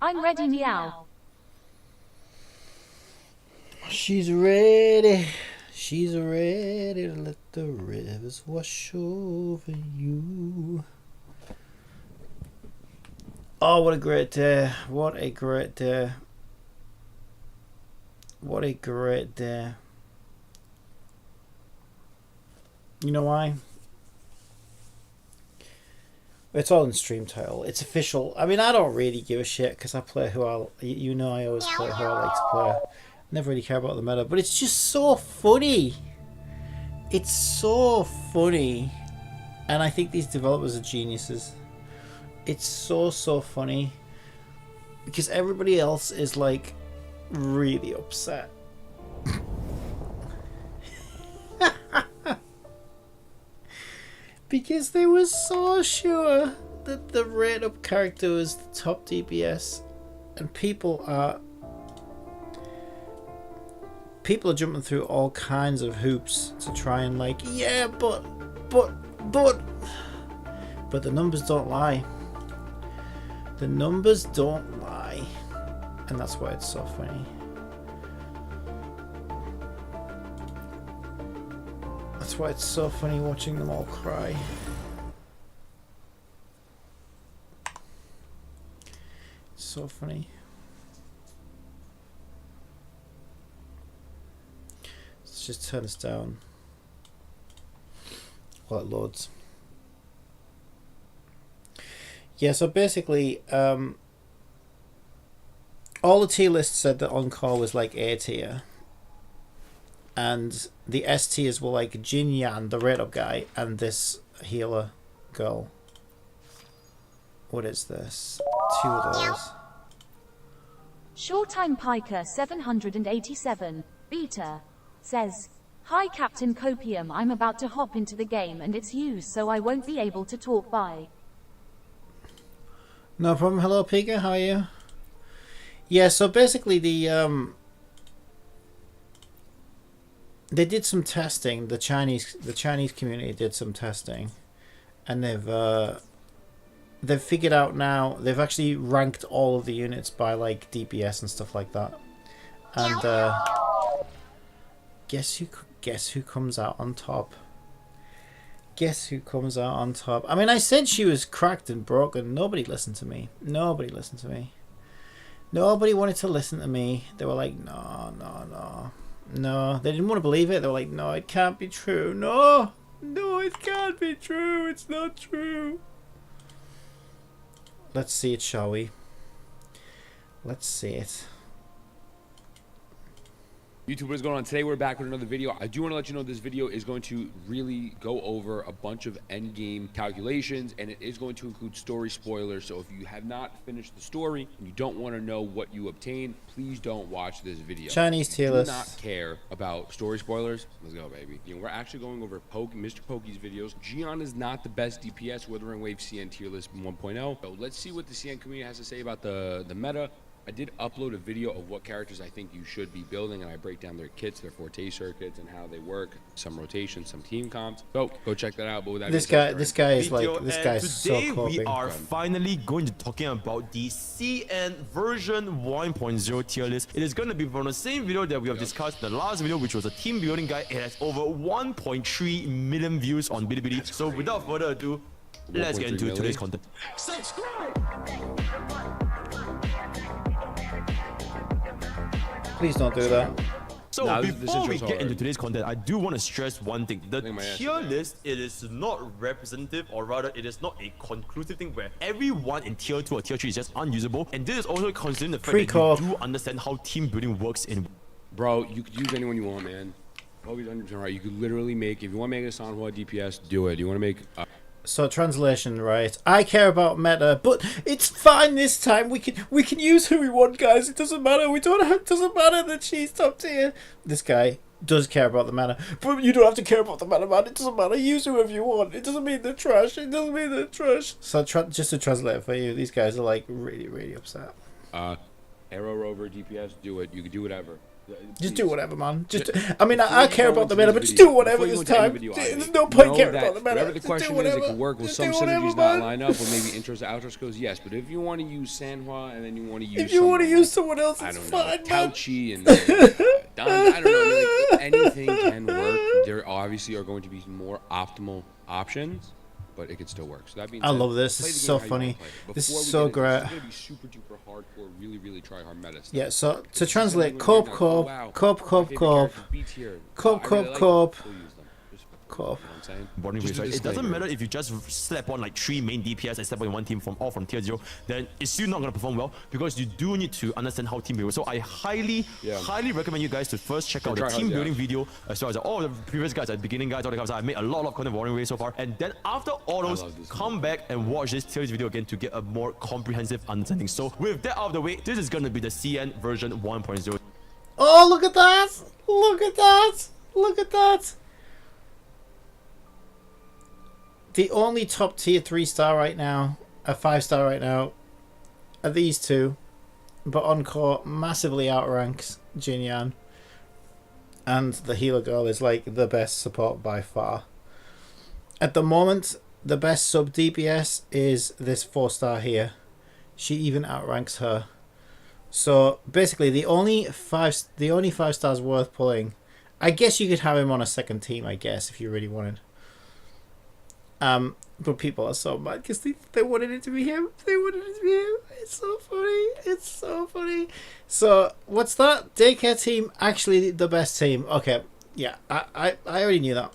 I'm ready, meow. She's ready. She's ready to let the rivers wash over you. Oh, what a great day. What a great day. What a great day. You know why? It's all in stream title. It's official. I mean, I don't really give a shit because I play who I... You know I always play who I like to play. Never really care about the meta, but it's just so funny. It's so funny. And I think these developers are geniuses. It's so funny. Because everybody else is like really upset. Because they were so sure that the rate up character was the top DPS. And people are jumping through all kinds of hoops to try and like, yeah, but the numbers don't lie. The numbers don't lie. And that's why it's so funny. That's why it's so funny watching them all cry. It's so funny. Let's just turn this down while it loads. Yeah, so basically, all the tier lists said that Encore was like A tier. And the S tiers were like Jin Yan, the rate up guy, and this healer girl. What is this? Two of those. Showtime Piker 787, Beta, says, Hi Captain Copium, I'm about to hop into the game and it's used so I won't be able to talk. Bye. No problem. Hello Pika, how are you? Yeah, so basically the they did some testing. The Chinese community did some testing, and they've figured out now. They've actually ranked all of the units by like DPS and stuff like that. And guess who comes out on top? Guess who comes out on top? I mean, I said she was cracked and broken. Nobody listened to me. Nobody listened to me. Nobody wanted to listen to me. They were like, no. No, they didn't want to believe it. They were like, no, it can't be true. No, it can't be true. It's not true. Let's see it, shall we? Let's see it. YouTube, what is going on? Today we're back with another video. I do want to let you know this video is going to really go over a bunch of end game calculations, and it is going to include story spoilers. So if you have not finished the story and you don't want to know what you obtain, please don't watch this video. Chinese tier list. Do not care about story spoilers. Let's go, baby. You know, we're actually going over Mr. Pokey's videos. Gian is not the best DPS. Wuthering Waves CN tier list 1.0. So let's see what the CN community has to say about the meta. I did upload a video of what characters I think you should be building, and I break down their kits, their forte circuits, and how they work. Some rotations, some team comps. So go check that out. But with that, this guy is like, this guy is so today coping. we are finally going to talking about the CN version 1.0 tier list. It is going to be from the same video that we have discussed in the last video, which was a team building guide. It has over 1.3 million views on Bilibili. So without further ado, let's get into today's content. Please don't do that. So before we get into today's content, I do want to stress one thing. The tier list, it is not representative, or rather it is not a conclusive thing where everyone in tier 2 or tier 3 is just unusable. And this is also considering the fact that you do understand how team building works in... Bro, you could use anyone you want, man. Always 100% right. You could literally make, if you want to make a Sanhua DPS, do it. You want to make... So translation, right? I care about meta, but it's fine this time. We can use who we want, guys. It doesn't matter. We don't have. It doesn't matter that she's top tier. This guy does care about the meta, but you don't have to care about the meta, man. It doesn't matter. Use whoever you want. It doesn't mean they're trash. It doesn't mean they're trash. So just to translate for you, these guys are like really upset. Arrow Rover DPS, do it. You can do whatever. Just Please. do whatever, man. I mean, Before I you care go about into the meta, this but just video- do whatever before you this go into any time. video, There's Ivy, no point know caring that about the meta. whatever the Just question do is, it whatever. could work. Will Just some do whatever, synergies not man. line up with maybe intros to outros skills? Yes, but if you want to use Sanhua and then you want to use If you want to someone use someone else, I it's don't know, fine, man. Tauchi and Don, I don't know. I mean, like, anything can work. There obviously are going to be more optimal options, but it could still work. So that being I said, love this. play This the is game so how you wanna funny. play it. This is Before we so get into great. this, it's gonna be super duper hardcore, really try hard meta stuff. Yeah, so to If translate, you coop, go in coop, there, coop, my coop, favorite coop, character, B tier. coop, I really coop, like coop, them. We'll use them. Just- coop. You know what I'm saying? Wuthering Just Waves, a right? It doesn't disclaimer. matter if you just slap on like 3 main DPS and slap on one team from tier 0, then it's still not gonna perform well because you do need to understand how team building. So I highly recommend you guys to first check out the try hard, team yeah. building video as well as all the previous guys, the beginning guys, all the guys. I made a lot of content Wuthering Waves so far, and then after all those, love this come back and watch this tier list video again to get a more comprehensive understanding. So with that out of the way, this is gonna be the CN version 1.0. Oh, look at that! Look at that! Look at that! The only top tier 3-star right now, a 5-star right now, are these two. But Encore massively outranks Jinyan. And the healer girl is like the best support by far. At the moment, the best sub DPS is this 4-star here. She even outranks her. So basically, the only 5 stars worth pulling. I guess you could have him on a second team. I guess if you really wanted. But people are so mad because they wanted it to be him. They wanted it to be him. It's so funny. It's so funny. So what's that? Daycare team actually the best team. Okay, yeah, I already knew that.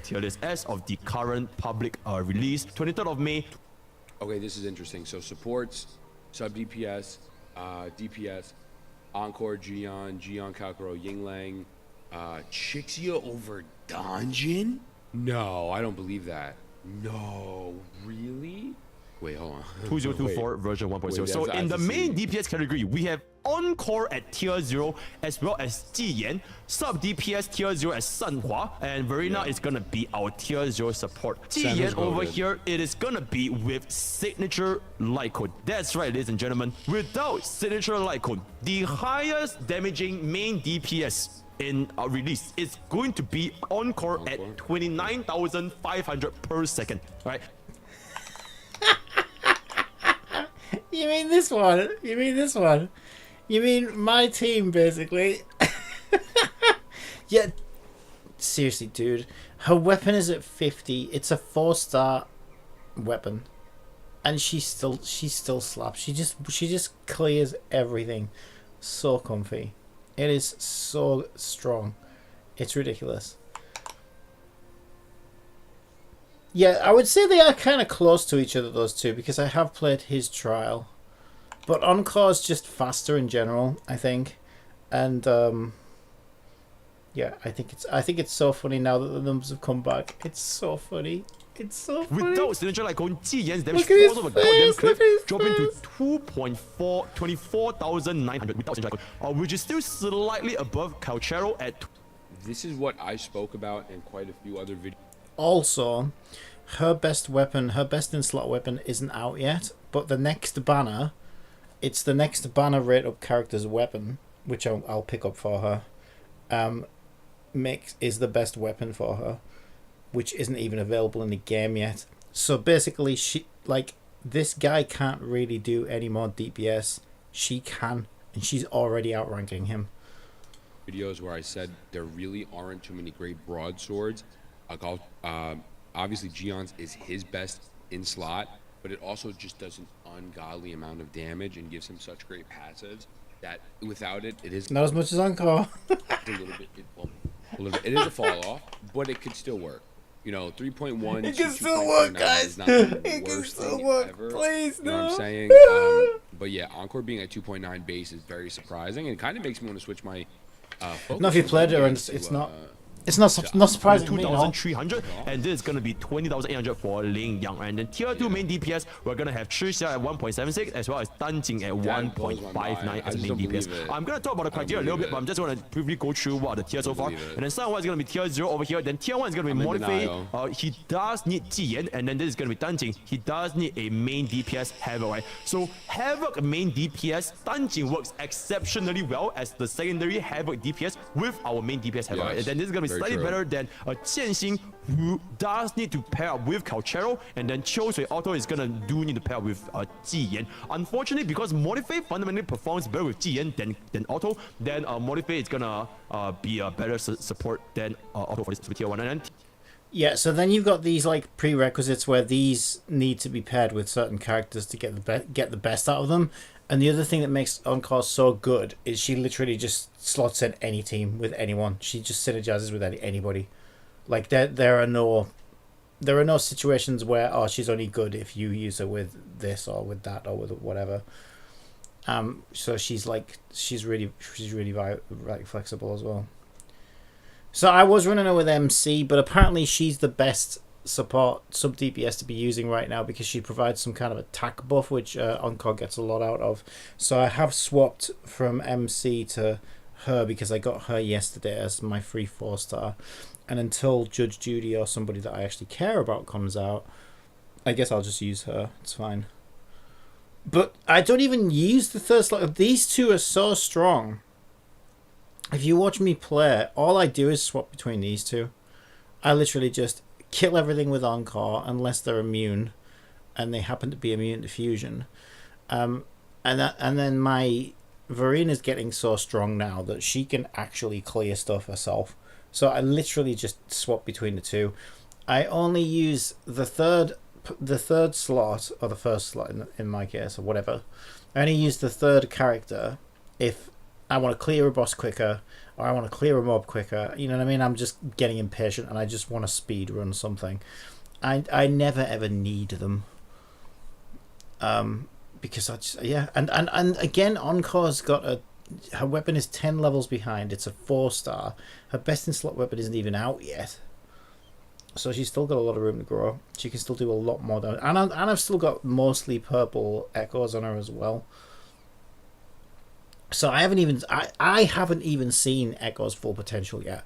Tier list as of the current public release, 23rd of May. Okay, this is interesting. So supports, sub DPS, DPS, Encore, Gion, Kalkuro, Yinglang, Chixia over Donjin? No, I don't believe that. No, really? Wait, hold on. 2024 version 1.0. Wait, So that's in the main ICC. DPS category, we have Encore at tier 0 as well as Jiyan, sub DPS tier 0 as Sanhua, and Verena is gonna be our tier 0 support. Jiyan over goated. here, it is gonna be with signature light cone. That's right, ladies and gentlemen. Without signature light cone, the highest damaging main DPS in release is going to be Encore at 29,500 per second. All right. You mean this one? You mean this one? You mean my team, basically? Yeah. Seriously, dude. Her weapon is at 50. It's a 4-star weapon. And she still slaps. She just clears everything. So comfy. It is so strong. It's ridiculous. Yeah, I would say they are kind of close to each other, those two, because I have played his trial. But Encore's just faster in general, I think. And yeah, I think it's so funny now that the numbers have come back. It's so funny. It's so funny. Without signature like on Jiyan's damage Look at his falls off a goddamn face, cliff, look at his dropping to face. 24,900 without signature like which is still slightly above Calchero at. This is what I spoke about in quite a few other videos. Also, her best weapon, her best in slot weapon isn't out yet, but the next banner, it's the next banner rate up character's weapon, which I'll pick up for her, is the best weapon for her, which isn't even available in the game yet. So basically, this guy can't really do any more DPS. She can, and she's already outranking him. Videos where I said there really aren't too many great broadswords. Obviously Gion's is his best in slot, but it also just does an ungodly amount of damage and gives him such great passives that without it, it is Not as much as Encore. a little bit. It is a fall off, but it could still work. You know, 3.1. It to can still work, 2.49 guys. is not the It can worst still thing work. ever. Please, You know what I'm no. saying? But yeah, Encore being at 2.9 base is very surprising and kind of makes me want to switch my focus. No, if you a played little her bit and to, it's not. It's not not surprising. 2,300, and this is gonna be 20,800 for Ling Yang. And then tier 2 main DPS, we're gonna have Chixia at 1.76 as well as Dan Jing at 1.59 as main DPS. I'm gonna talk about the criteria a little bit, but I'm just gonna briefly go through what are the tiers so far. And then Sun 1 is gonna be tier 0 over here. Then tier 1 is gonna be Modify. He does need Jiyan, and then this is gonna be Dan Jing. He does need a main DPS Havoc, right? So Havoc main DPS, Dan Jing works exceptionally well as the secondary Havoc DPS with our main DPS Havoc. Right? And then this is gonna be slightly better than Jianxing, who does need to pair up with Calchero, and then Chiusui Auto is gonna need to pair up with Jiyan. Unfortunately, because Modify fundamentally performs better with Jiyan than Auto, then Modify is gonna be a better support than Auto for this tier 1. And yeah, so then you've got these like prerequisites where these need to be paired with certain characters to get the best out of them. And the other thing that makes Encore so good is she literally just slots in any team with anyone. She just synergizes with anybody. Like there are no situations where she's only good if you use her with this or with that or with whatever. So she's really flexible as well. So I was running her with MC, but apparently she's the best support sub DPS to be using right now because she provides some kind of attack buff, which Encore gets a lot out of. So I have swapped from MC to her because I got her yesterday as my free 4-star. And until Judge Judy or somebody that I actually care about comes out, I guess I'll just use her. It's fine. But I don't even use the third slot. These two are so strong. If you watch me play, all I do is swap between these two. I literally just kill everything with Encore unless they're immune, and they happen to be immune to fusion. And then my Verena is getting so strong now that she can actually clear stuff herself. So I literally just swap between the two. I only use the third slot, or the first slot in my case, or whatever. I only use the third character if I want to clear a boss quicker, or I want to clear a mob quicker. You know what I mean? I'm just getting impatient and I just want to speed run something. I never ever need them. Because I just, yeah. And again, Encore's got her weapon is 10 levels behind. It's a 4-star. Her best in slot weapon isn't even out yet. So she's still got a lot of room to grow. She can still do a lot more damage. And I've still got mostly purple echoes on her as well. So I haven't even seen Echo's full potential yet.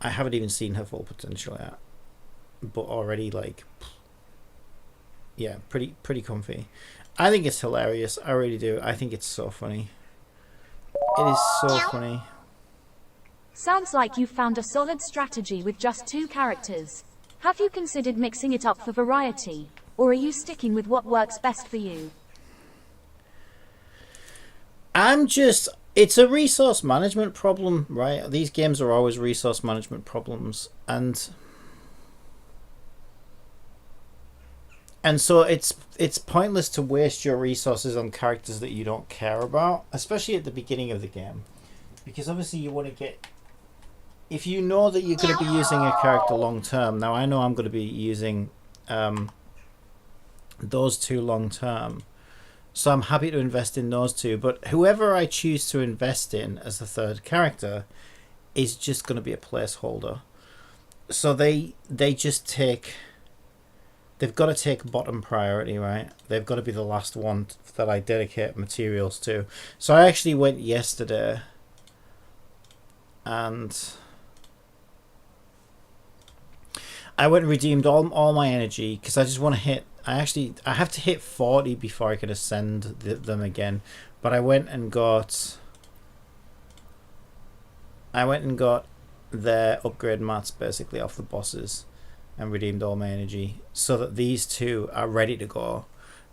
I haven't even seen her full potential yet. But already, like, yeah, pretty comfy. I think it's hilarious. I really do. I think it's so funny. It is so funny. Sounds like you've found a solid strategy with just 2 characters. Have you considered mixing it up for variety? Or are you sticking with what works best for you? It's a resource management problem, right? These games are always resource management problems. And so it's pointless to waste your resources on characters that you don't care about, especially at the beginning of the game. Because obviously you want to get... If you know that you're going to be using a character long term, now I know I'm going to be using those two long term. So I'm happy to invest in those two. But whoever I choose to invest in as the third character is just going to be a placeholder. So they just take... They've got to take bottom priority, right? They've got to be the last one that I dedicate materials to. So I actually went yesterday and I went and redeemed all my energy because I just want to hit... I have to hit 40 before I can ascend them again. But I went and got their upgrade mats basically off the bosses and redeemed all my energy so that these two are ready to go.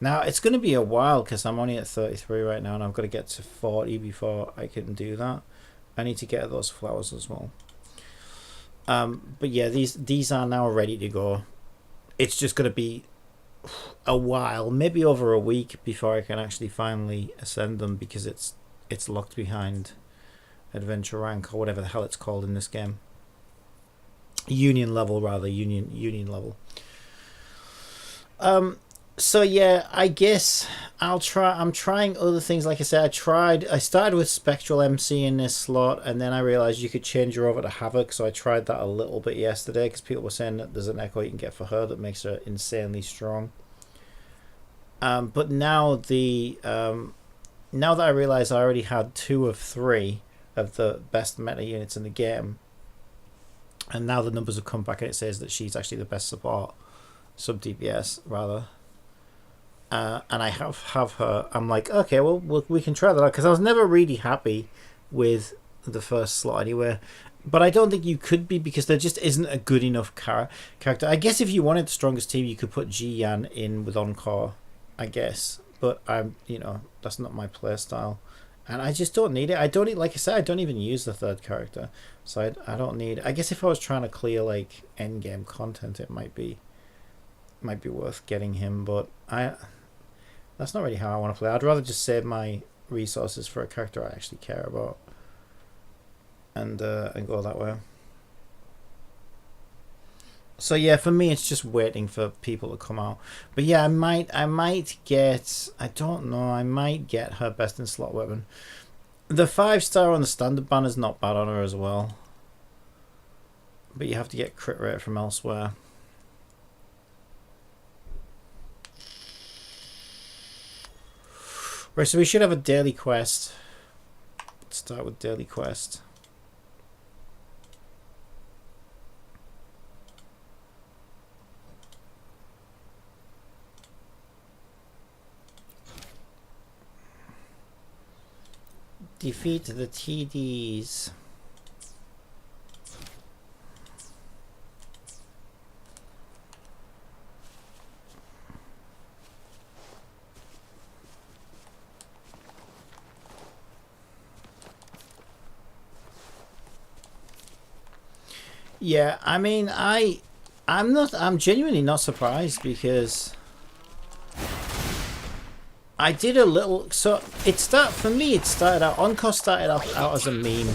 Now it's going to be a while because I'm only at 33 right now and I've got to get to 40 before I can do that. I need to get those flowers as well. But yeah, these are now ready to go. It's just going to be a while, maybe over a week before I can actually finally ascend them because it's locked behind adventure rank or whatever the hell it's called in this game. Union level rather, union level. So yeah, I guess I'll try. I'm trying other things. Like I said, I started with Spectral MC in this slot, and then I realized you could change her over to Havoc. So I tried that a little bit yesterday because people were saying that there's an echo you can get for her that makes her insanely strong. But now now that I realize I already had 2 of 3 of the best meta units in the game, and now the numbers have come back and it says that she's actually the best support, sub DPS rather. And I have her. I'm like, okay, well, we can try that out because I was never really happy with the first slot anyway. But I don't think you could be because there just isn't a good enough character. I guess if you wanted the strongest team, you could put Ji-Yan in with Encore, I guess. But that's not my play style, and I just don't need it. I don't need, like I said, I don't even use the third character, so I don't need. I guess if I was trying to clear like end game content, it might be worth getting him, but that's not really how I want to play. I'd rather just save my resources for a character I actually care about, and go that way. So yeah, for me, it's just waiting for people to come out. But yeah, I might get. I don't know. I might get her best in slot weapon. The 5-star on the standard banner is not bad on her as well, but you have to get crit rate from elsewhere. Right, so we should have a daily quest. Let's start with daily quest. Defeat the TDs. Yeah, I mean, I'm genuinely not surprised because I did a little. So for me, it started out. Encore started out as a meme.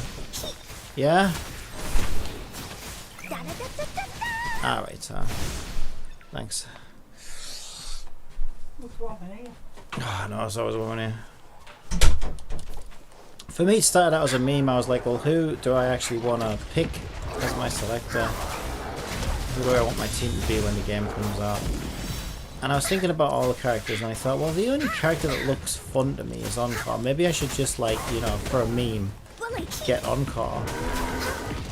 Yeah. Alright, thanks. What's wrong, eh? Oh, no, it's always one here. For me, it started out as a meme. I was like, well, who do I actually want to pick as my selector? Who do I want my team to be when the game comes out? And I was thinking about all the characters, and I thought, well, the only character that looks fun to me is Encore. Maybe I should just, like, for a meme, get Encore.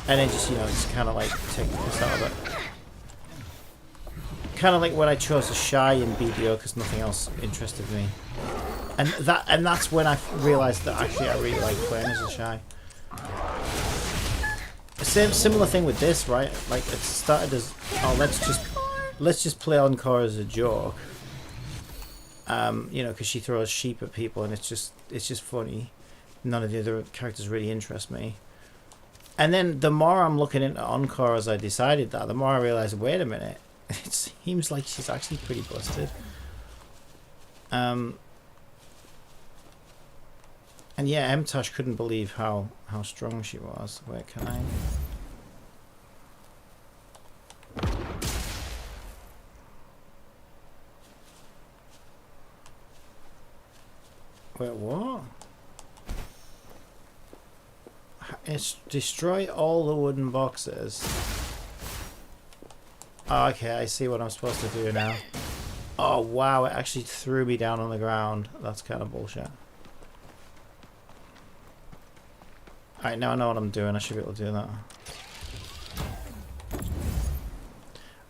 And then just kind of, like, take the piss out of it. Kind of like when I chose a Shy in BDO because nothing else interested me. And that's when I realised that actually I really like playing as a Shy. Similar thing with this, right? Like, it started as, oh, let's just play Encore as a joke. Because she throws sheep at people, and it's just funny. None of the other characters really interest me. And then the more I'm looking into Encore as I decided that, the more I realize, wait a minute, it seems like she's actually pretty busted. And yeah, MTosh couldn't believe how strong she was. Wait, can I? Wait, what? It's destroy all the wooden boxes. Oh, okay, I see what I'm supposed to do now. Oh wow, it actually threw me down on the ground. That's kind of bullshit. Alright, now I know what I'm doing. I should be able to do that.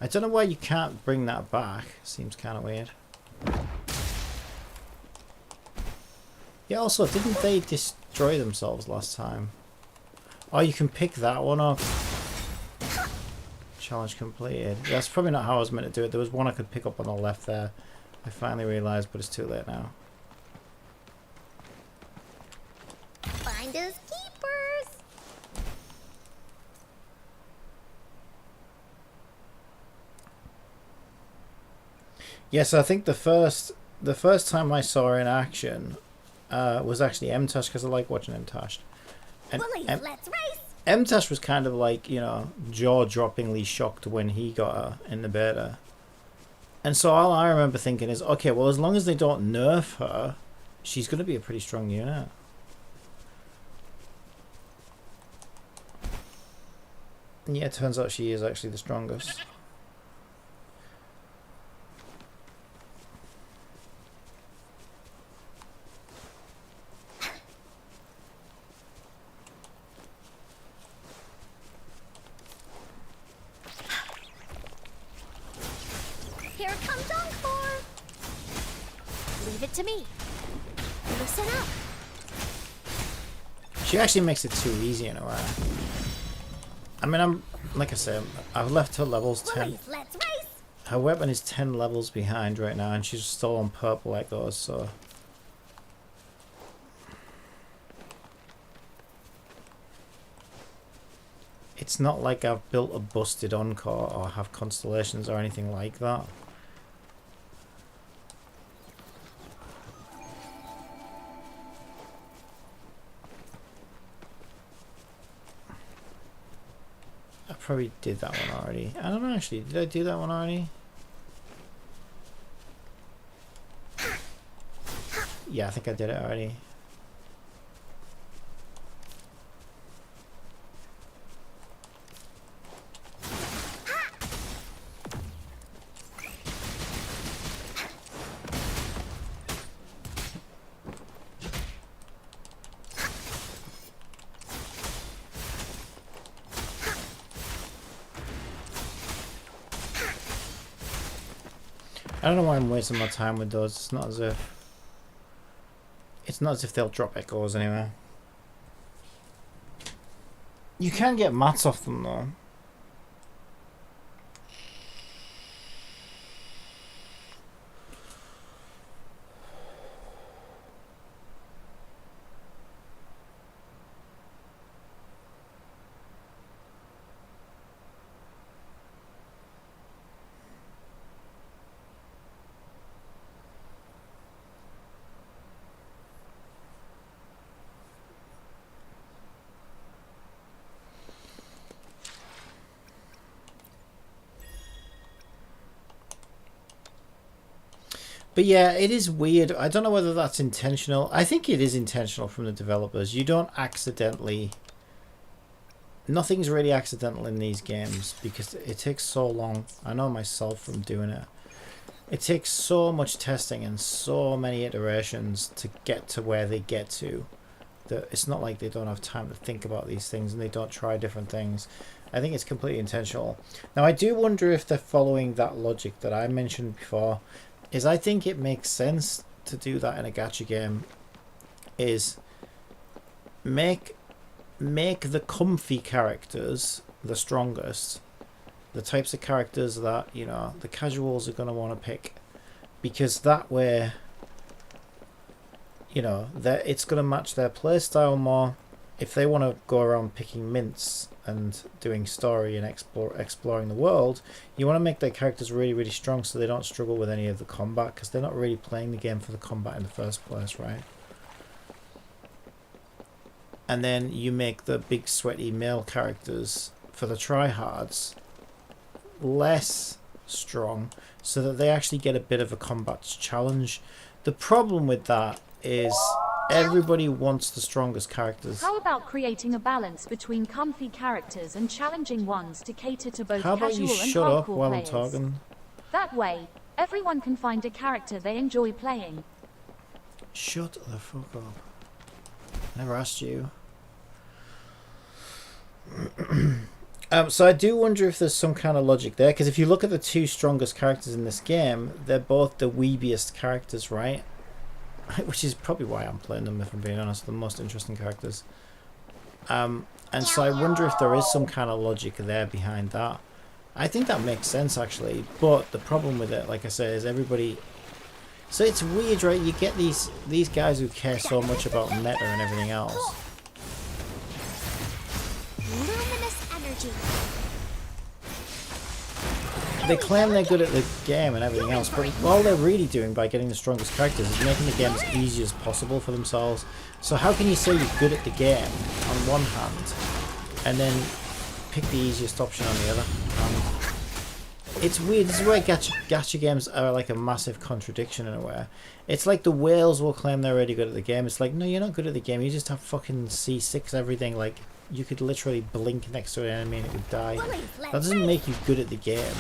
I don't know why you can't bring that back. Seems kind of weird. Yeah, also, didn't they destroy themselves last time? Oh, you can pick that one up. Challenge completed. That's probably not how I was meant to do it. There was one I could pick up on the left there. I finally realised, but it's too late now. Finders keepers. Yes, I think the first time I saw her in action was actually MTosh because I like watching MTosh. And Let's race. MTosh was kind of like, jaw-droppingly shocked when he got her in the beta. And so all I remember thinking is, okay, well, as long as they don't nerf her, she's going to be a pretty strong unit. And yeah, it turns out she is actually the strongest. Here comes Encore. Leave it to me. Listen up. She actually makes it too easy in a way. I mean, like I said, I've left her levels 10. Let's race. Her weapon is 10 levels behind right now, and she's still on purple like those, so. It's not like I've built a busted Encore or have constellations or anything like that. I probably did that one already. I don't know actually, did I do that one already? Yeah, I think I did it already. I don't know why I'm wasting my time with those. It's not as if they'll drop echoes anyway. You can get mats off them though. But yeah, it is weird. I don't know whether that's intentional. I think it is intentional from the developers. You don't accidentally... Nothing's really accidental in these games because it takes so long. I know myself from doing it. It takes so much testing and so many iterations to get to where they get to. That it's not like they don't have time to think about these things and they don't try different things. I think it's completely intentional. Now, I do wonder if they're following that logic that I mentioned before. I think it makes sense to do that in a gacha game. Is make the comfy characters the strongest, the types of characters that, you know, the casuals are going to want to pick, because that way, you know, that it's going to match their playstyle more. If they want to go around picking mints and doing story and exploring the world, you want to make their characters really, really strong so they don't struggle with any of the combat, because they're not really playing the game for the combat in the first place, right? And then you make the big sweaty male characters for the tryhards less strong so that they actually get a bit of a combat challenge. The problem with that is everybody wants the strongest characters. How about creating a balance between comfy characters and challenging ones to cater to both How about casual you and shut up hardcore while players? I'm talking? That way, everyone can find a character they enjoy playing. Shut the fuck up. Never asked you. So I do wonder if there's some kind of logic there, because if you look at the two strongest characters in this game, they're both the weebiest characters, right? Which is probably why I'm playing them, if I'm being honest, the most interesting characters. And so I wonder if there is some kind of logic there behind that. I think that makes sense, actually, but the problem with it, like I said, is everybody... So it's weird, right? You get these guys who care so much about meta and everything else. Luminous energy. They claim they're good at the game and everything else, but all they're really doing by getting the strongest characters is making the game as easy as possible for themselves. So how can you say you're good at the game on one hand, and then pick the easiest option on the other hand? it's weird. This is where gacha games are like a massive contradiction in a way. It's like the whales will claim they're really good at the game. It's like, no, you're not good at the game. You just have fucking C6 everything. Like, you could literally blink next to an enemy and it would die. That doesn't make you good at the game.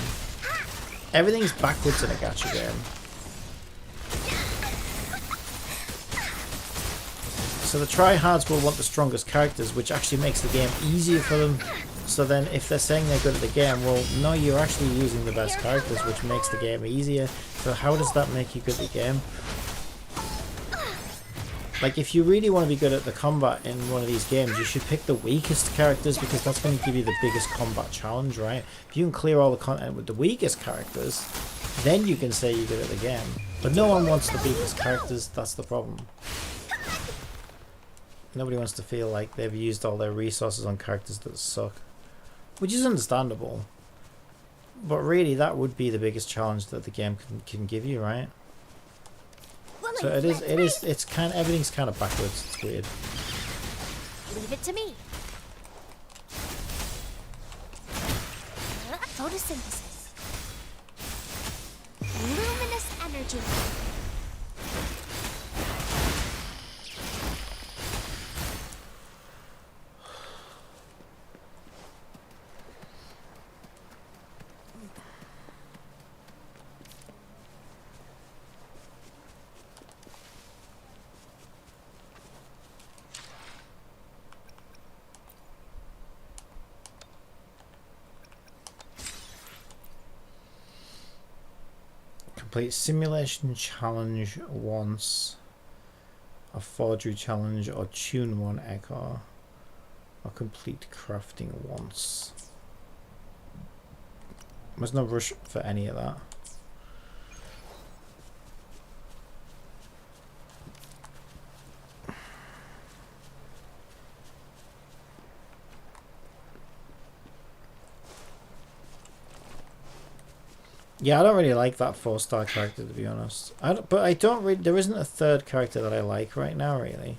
Everything's backwards in a gacha game. So the tryhards will want the strongest characters, which actually makes the game easier for them. So then if they're saying they're good at the game, well, no, you're actually using the best characters, which makes the game easier. So how does that make you good at the game? Like, if you really want to be good at the combat in one of these games, you should pick the weakest characters, because that's going to give you the biggest combat challenge, right? If you can clear all the content with the weakest characters, then you can say you're good at the game. But no one wants the weakest characters, that's the problem. Nobody wants to feel like they've used all their resources on characters that suck. Which is understandable. But really, that would be the biggest challenge that the game can give you, right? So it's kind of, everything's kind of backwards. It's weird. Leave it to me. Photosynthesis. Luminous energy. Complete simulation challenge once, a forgery challenge, or tune one Encore, or complete crafting once. There's no rush for any of that. Yeah, I don't really like that 4-star character, to be honest. But I don't really. There isn't a third character that I like right now, really.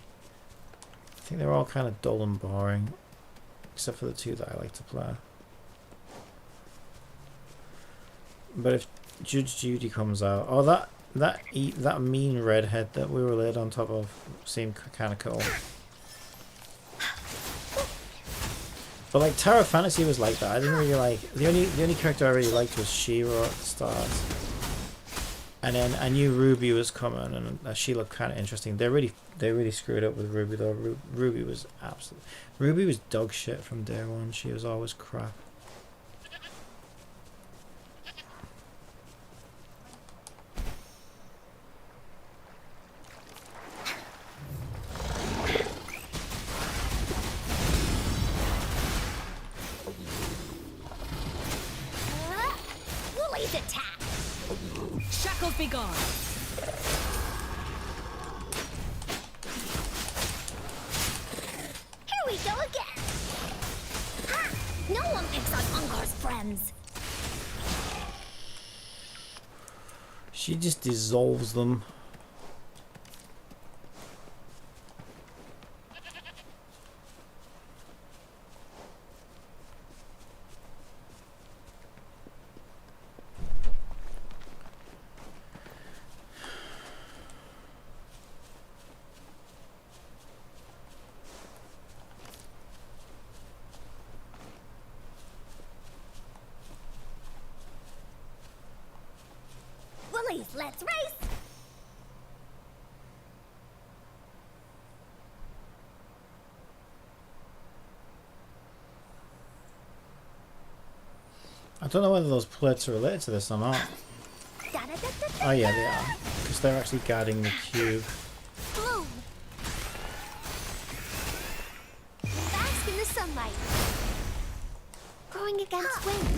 I think they're all kind of dull and boring, except for the two that I like to play. But if Judge Judy comes out, oh, that mean redhead that we were laid on top of seemed kind of cool. But like Tower of Fantasy was like that. I didn't really like the only character I really liked was She-Ra at the start, and then I knew Ruby was coming, and she looked kind of interesting. They really screwed up with Ruby though. Ruby was dog shit from day one. She was always crap. Be gone. Here we go again. Ha! No one picks on Encore's friends. She just dissolves them. Let's race! I don't know whether those plates are related to this or not. Oh yeah, they are, because they're actually guarding the cube. Bloom. Bask in the sunlight. Growing against wind.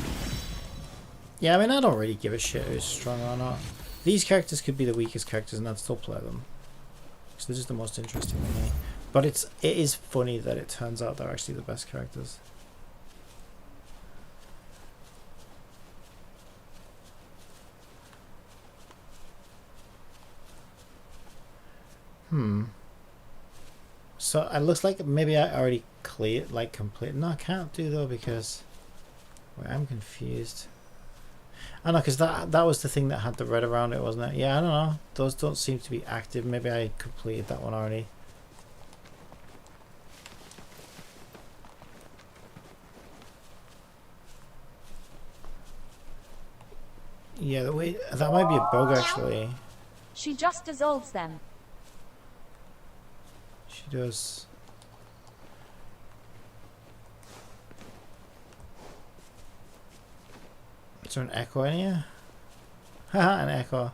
Yeah, I mean, I don't really give a shit who's strong or not. These characters could be the weakest characters and I'd still play them. So they're just the most interesting to me. But it is funny that it turns out they're actually the best characters. So it looks like maybe I already cleared, like complete. No, I can't do though because... Wait, I'm confused. I know, because that was the thing that had the red around it, wasn't it? Yeah, I don't know. Those don't seem to be active. Maybe I completed that one already. Yeah, that might be a bug actually. She just dissolves them. She does. Is there an echo in here? Haha, an echo.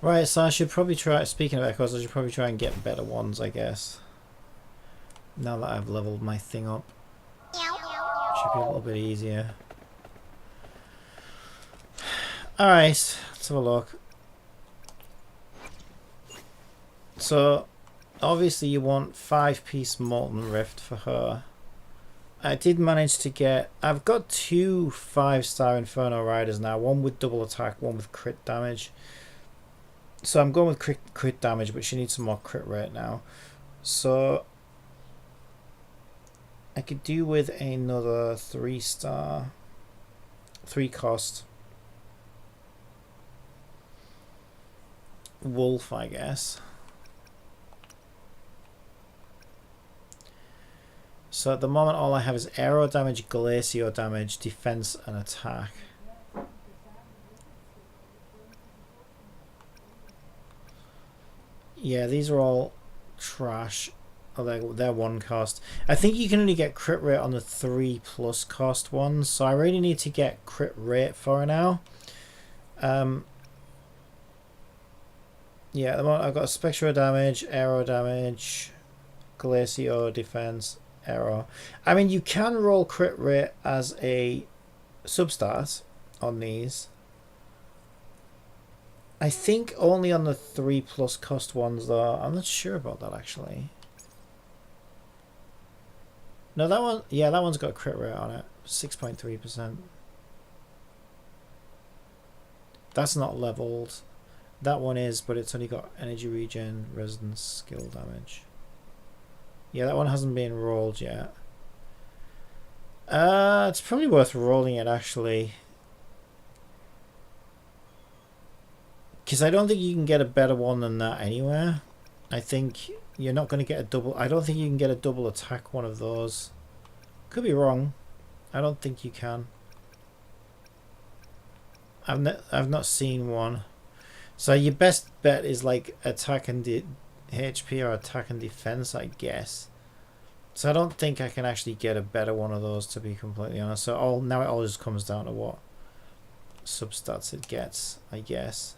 Right, so I should probably try, speaking of echoes, I should probably try and get better ones, I guess. Now that I've leveled my thing up. Should be a little bit easier. Alright, let's have a look. So, obviously you want 5-piece Molten Rift for her. I did manage to get... I've got 2 5-star Inferno Riders now. One with double attack, one with crit damage. So I'm going with crit damage, but she needs some more crit rate now. So I could do with another 3-star, 3-cost wolf, I guess. So at the moment all I have is aero damage, glacier damage, defense and attack. Yeah, these are all trash. Oh, they're 1 cost. I think you can only get crit rate on the 3+ cost ones, so I really need to get crit rate for her now. Yeah, at the moment I've got Spectral damage, aero damage, glacier, defense, aero. I mean, you can roll crit rate as a substart on these. I think only on the 3+ cost ones though. I'm not sure about that actually. No, that one, yeah, that one's got a crit rate on it, 6.3%. That's not leveled. That one is, but it's only got energy regen, resistance, skill damage. Yeah, that one hasn't been rolled yet. It's probably worth rolling it actually. Because I don't think you can get a better one than that anywhere. I think you're not going to get a double... I don't think you can get a double attack one of those. Could be wrong. I don't think you can. I've not seen one. So your best bet is like attack and HP or attack and defense, I guess. So I don't think I can actually get a better one of those, to be completely honest. So now it all just comes down to what substats it gets, I guess.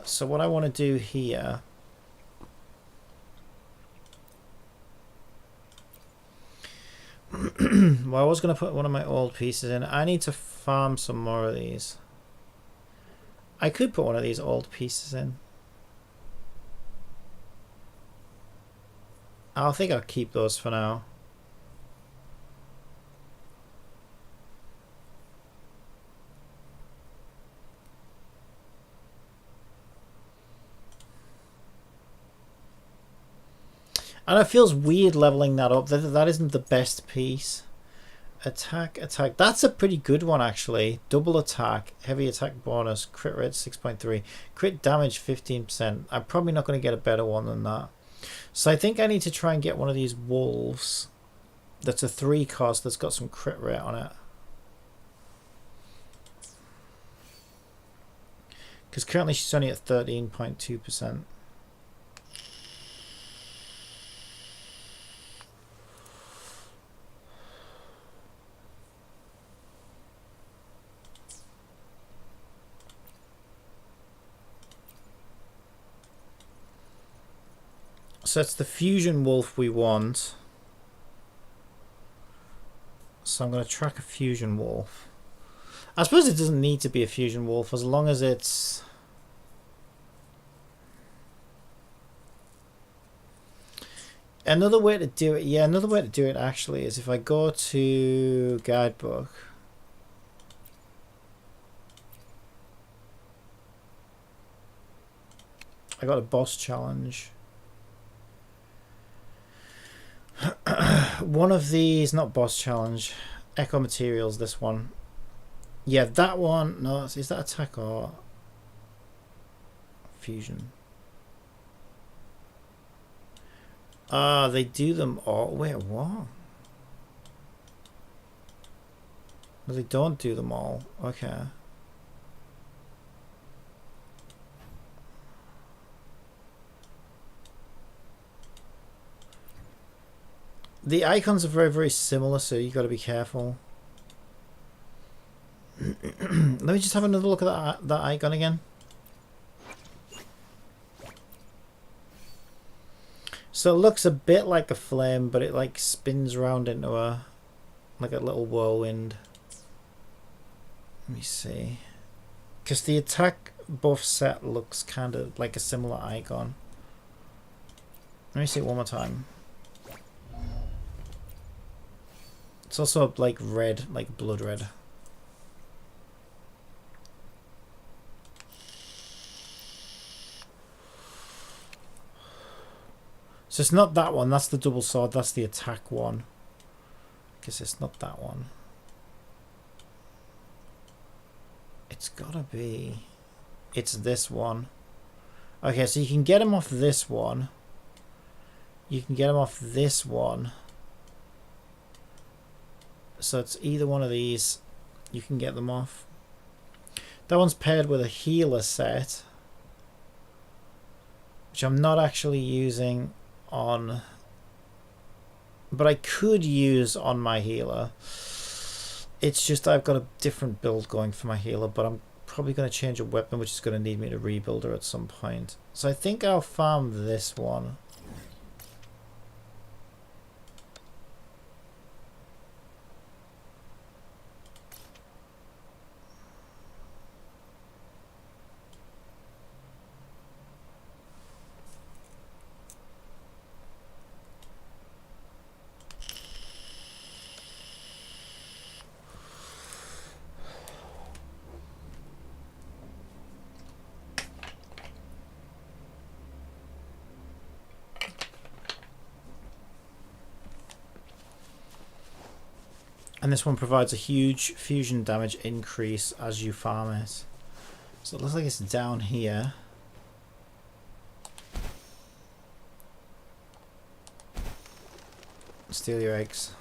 So what I want to do here, well, I was going to put one of my old pieces in. I need to farm some more of these. I could put one of these old pieces in. I think I'll keep those for now. And it feels weird leveling that up. That isn't the best piece. Attack. That's a pretty good one actually. Double attack, heavy attack bonus, crit rate 6.3, crit damage 15%. I'm probably not going to get a better one than that. So I think I need to try and get one of these wolves. That's a 3 cost that's got some crit rate on it. Because currently she's only at 13.2%. So it's the fusion wolf we want. So I'm going to track a fusion wolf. I suppose it doesn't need to be a fusion wolf as long as it's... Another way to do it, yeah, another way to do it actually is if I go to guidebook. I got a boss challenge. One of these, not boss challenge, echo materials, this one. Yeah, that one, no, is that attack or fusion? Ah, they do them all. Wait, what? No, they don't do them all. Okay. The icons are very, very similar, so you got to be careful. Let me just have another look at that icon again. So it looks a bit like a flame, but it like spins around into a like a little whirlwind. Let me see. Because the attack buff set looks kind of like a similar icon. Let me see it one more time. It's also like red, like blood red. So it's not that one, that's the double sword, that's the attack one. Guess it's not that one. It's gotta be... It's this one. Okay, so you can get him off this one. You can get him off this one. So it's either one of these. You can get them off. That one's paired with a healer set, which I'm not actually using on, but I could use on my healer. It's just I've got a different build going for my healer, but I'm probably going to change a weapon, which is going to need me to rebuild her at some point. So I think I'll farm this one. And this one provides a huge fusion damage increase as you farm it. So it looks like it's down here. Steal your eggs.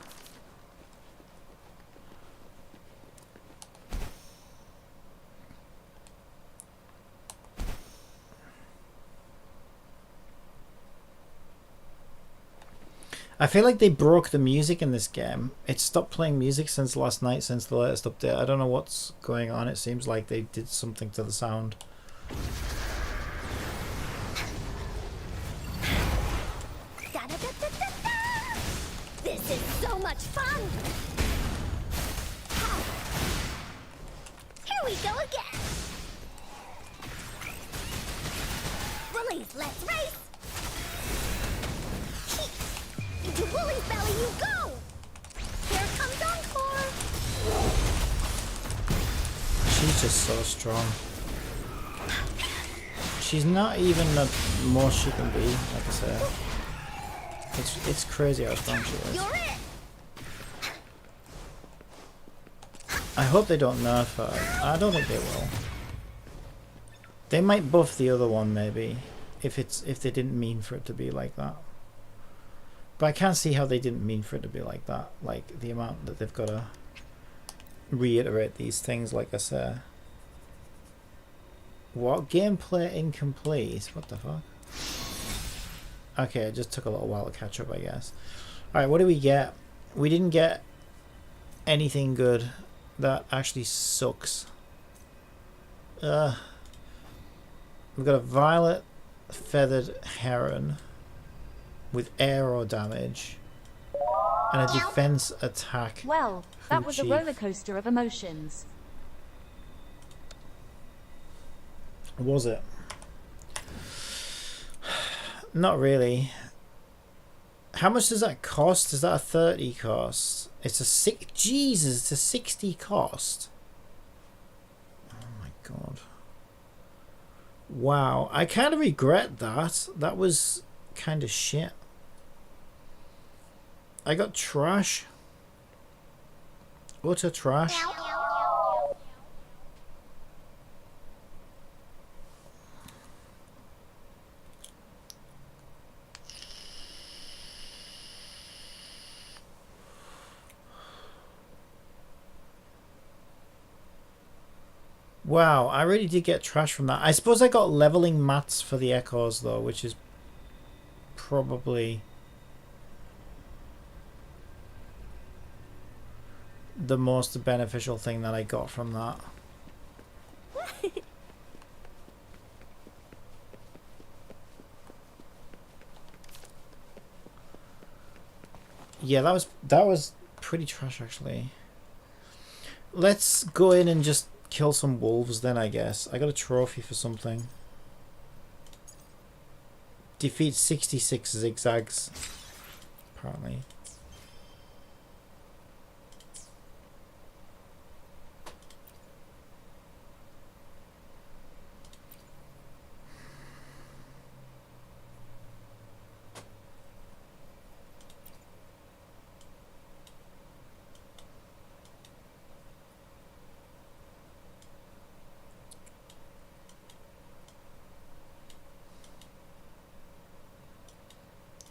I feel like they broke the music in this game. It stopped playing music since last night, since the latest update. I don't know what's going on. It seems like they did something to the sound. This is so much fun! Here we go again! Woolies, let's race! Into Woolie's belly you go! Here comes Encore! She's just so strong. She's not even the most she can be, like I said. It's crazy how strong she is. You're it! I hope they don't nerf her. I don't think they will. They might buff the other one maybe, if they didn't mean for it to be like that. But I can't see how they didn't mean for it to be like that. Like the amount that they've got to reiterate these things, like I said. What? Gameplay incomplete? What the fuck? Okay, it just took a little while to catch up, I guess. Alright, what do we get? We didn't get anything good. That actually sucks. We've got a violet feathered heron with arrow damage and a defense attack. Well, that was a Chief. roller coaster of emotions. Was it? Not really. How much does that cost? Is that a 30 cost? It's a Jesus, it's a 60 cost. Oh my god. Wow, I kind of regret that. That was kind of shit. I got trash. Utter trash. Wow, I really did get trash from that. I suppose I got leveling mats for the echoes though, which is probably the most beneficial thing that I got from that. Yeah, that was pretty trash actually. Let's go in and just kill some wolves then, I guess. I got a trophy for something. Defeat 66 zigzags, apparently.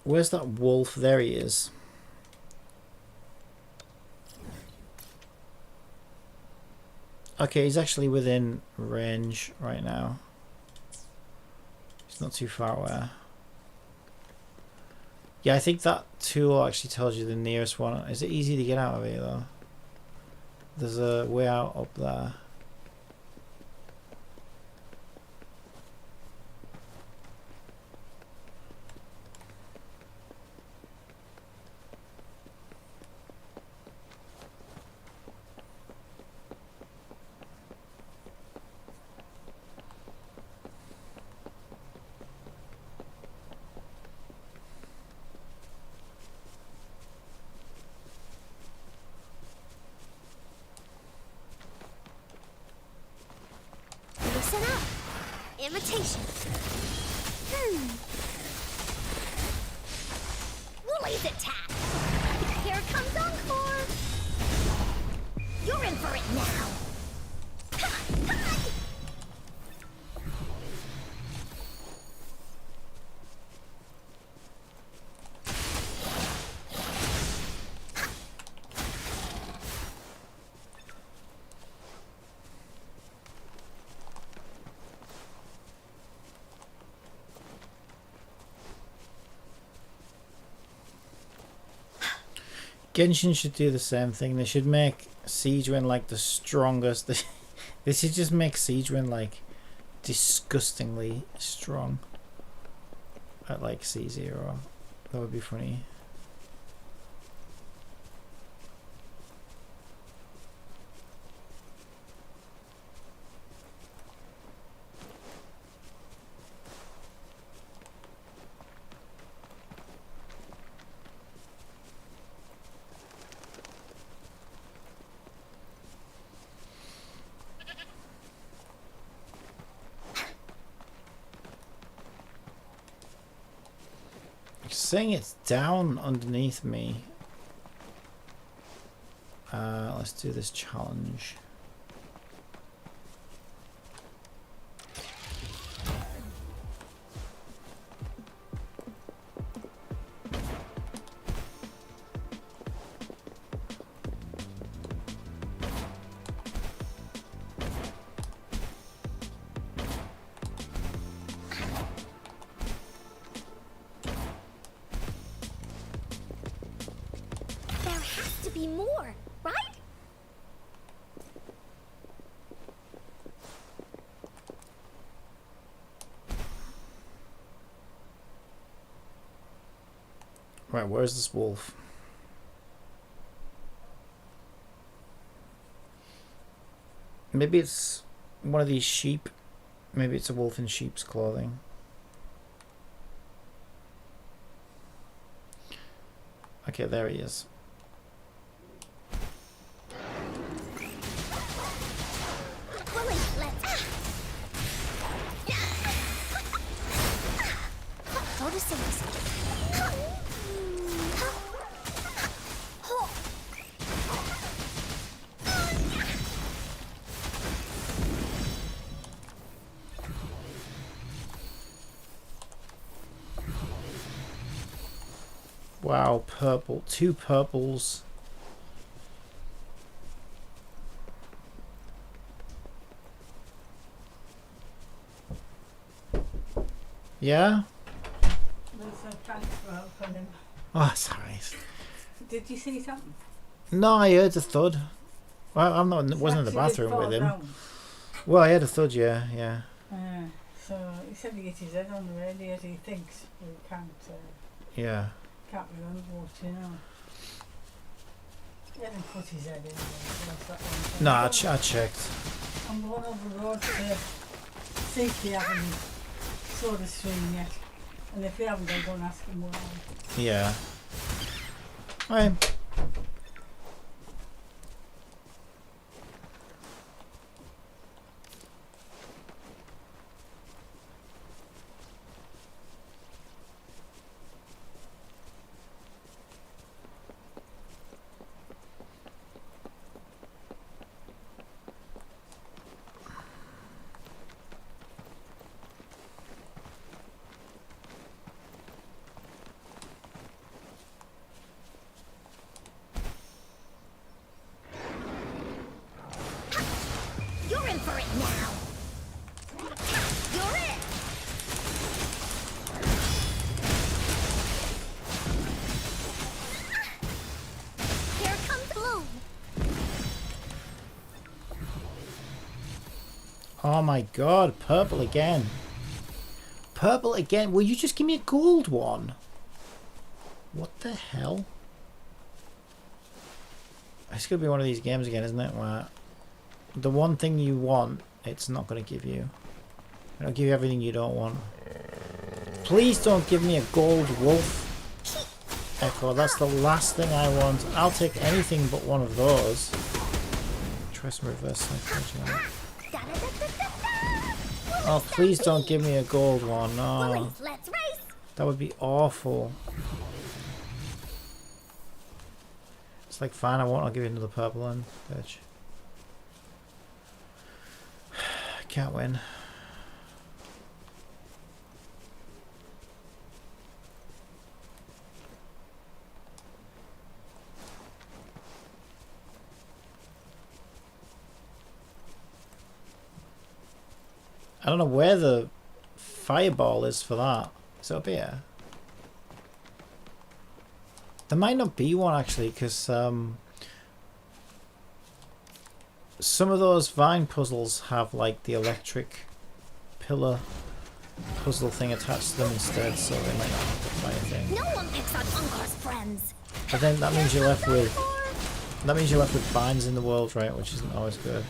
Where's that wolf? There he is. Okay, he's actually within range right now. He's not too far away. Yeah, I think that tool actually tells you the nearest one. Is it easy to get out of here though? There's a way out up there. Listen up. Imitation. Woolly's attack. Here comes Encore. You're in for it now. Genshin should do the same thing. They should make Siegewin like the strongest. They should just make Siegewin like disgustingly strong at like C0. That would be funny. Saying it's down underneath me. Let's do this challenge. More, right? Right, where's this wolf? Maybe it's one of these sheep. Maybe it's a wolf in sheep's clothing. Okay, there he is. Wow, purple. 2 purples. Yeah? There's a transfer open him. Oh, sorry. Did you see something? No, I heard a thud. Well, I'm not. Wasn't in the bathroom with him. Well, I heard a thud. Yeah, yeah. So he said he hit his head on the radio. He thinks he can't. Yeah. Can't remember what you know. He hasn't put his head in there. No, I checked. I'm going over the road to see if they haven't saw the stream yet. And if they haven't, I'll go and ask him where. Yeah. Right. You're in for it now. You're it. Here comes Bloom. Oh my god, purple again. Purple again. Will you just give me a gold one? What the hell? It's gonna be one of these games again, isn't it? Where the one thing you want, it's not gonna give you. It'll give you everything you don't want. Please don't give me a gold wolf. Echo, that's the last thing I want. I'll take anything but one of those. Try some reverse psychology on it. Oh, please don't give me a gold one. No. Bullies, let's race. That would be awful. It's like, fine, I won't. I'll give you another purple one, bitch. Can't win. I don't know where the fireball is for that. Is it up here? There might not be one actually, because some of those vine puzzles have like the electric pillar puzzle thing attached to them instead, so they might not have the fire thing. No one picks on Encore's friends. But then that means you're left with vines in the world, right? Which isn't always good.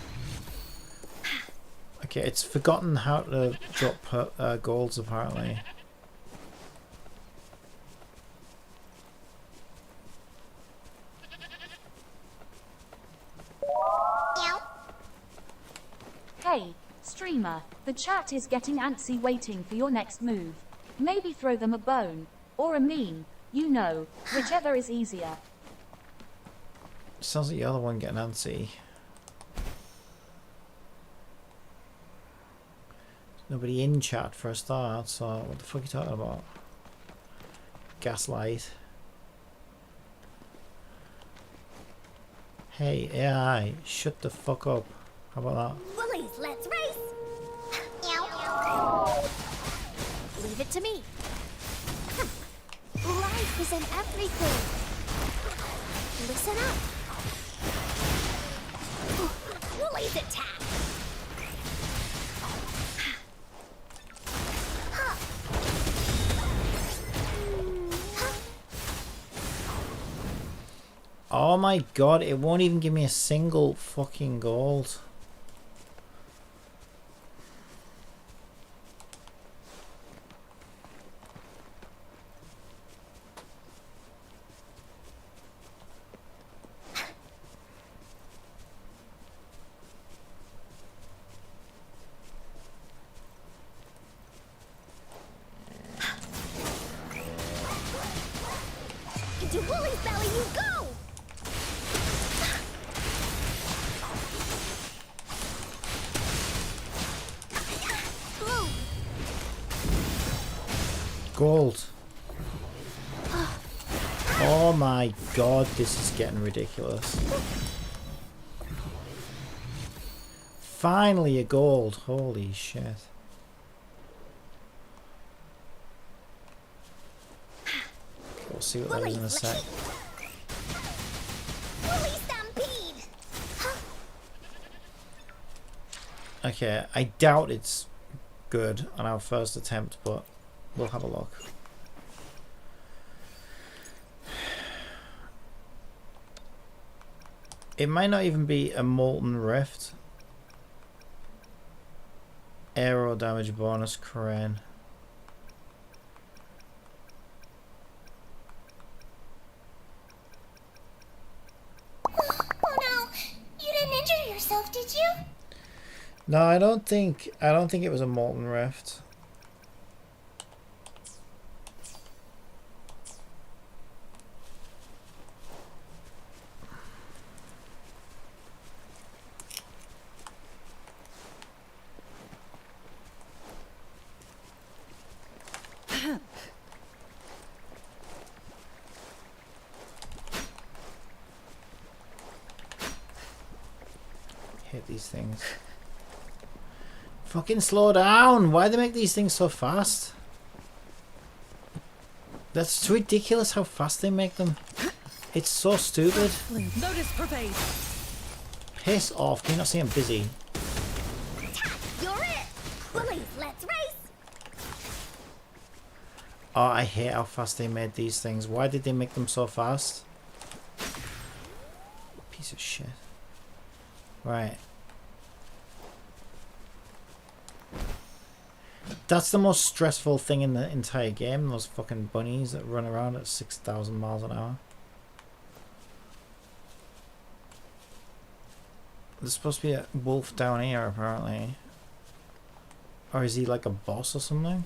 Okay, it's forgotten how to drop golds apparently. Hey, streamer, the chat is getting antsy waiting for your next move. Maybe throw them a bone, or a meme, you know, whichever is easier. Sounds like you're the one getting antsy. Nobody in chat for a start, so what the fuck are you talking about? Gaslight. Hey, AI, shut the fuck up. How about that? Bullies, let's race. Leave it to me. Life is in everything. Listen up. Bullies attack. Oh my god, it won't even give me a single fucking gold. Into Woolly's belly you go! Bloom. Gold. Oh my god, this is getting ridiculous. Finally a gold. Holy shit. We'll see what that is in a sec. Woolly stampede. Okay, I doubt it's good on our first attempt, but we'll have a look. It might not even be a molten rift. Aero damage bonus, crane. Oh no, you didn't injure yourself, did you? No, I don't think it was a molten rift. Hit these things. Fucking slow down! Why do they make these things so fast? That's ridiculous how fast they make them. It's so stupid. Notice pervade. Piss off, can you not see I'm busy? You're it. Woolies, let's race. Oh, I hate how fast they made these things. Why did they make them so fast? Piece of shit. Right. That's the most stressful thing in the entire game. Those fucking bunnies that run around at 6,000 miles an hour. There's supposed to be a wolf down here, apparently. Or is he like a boss or something?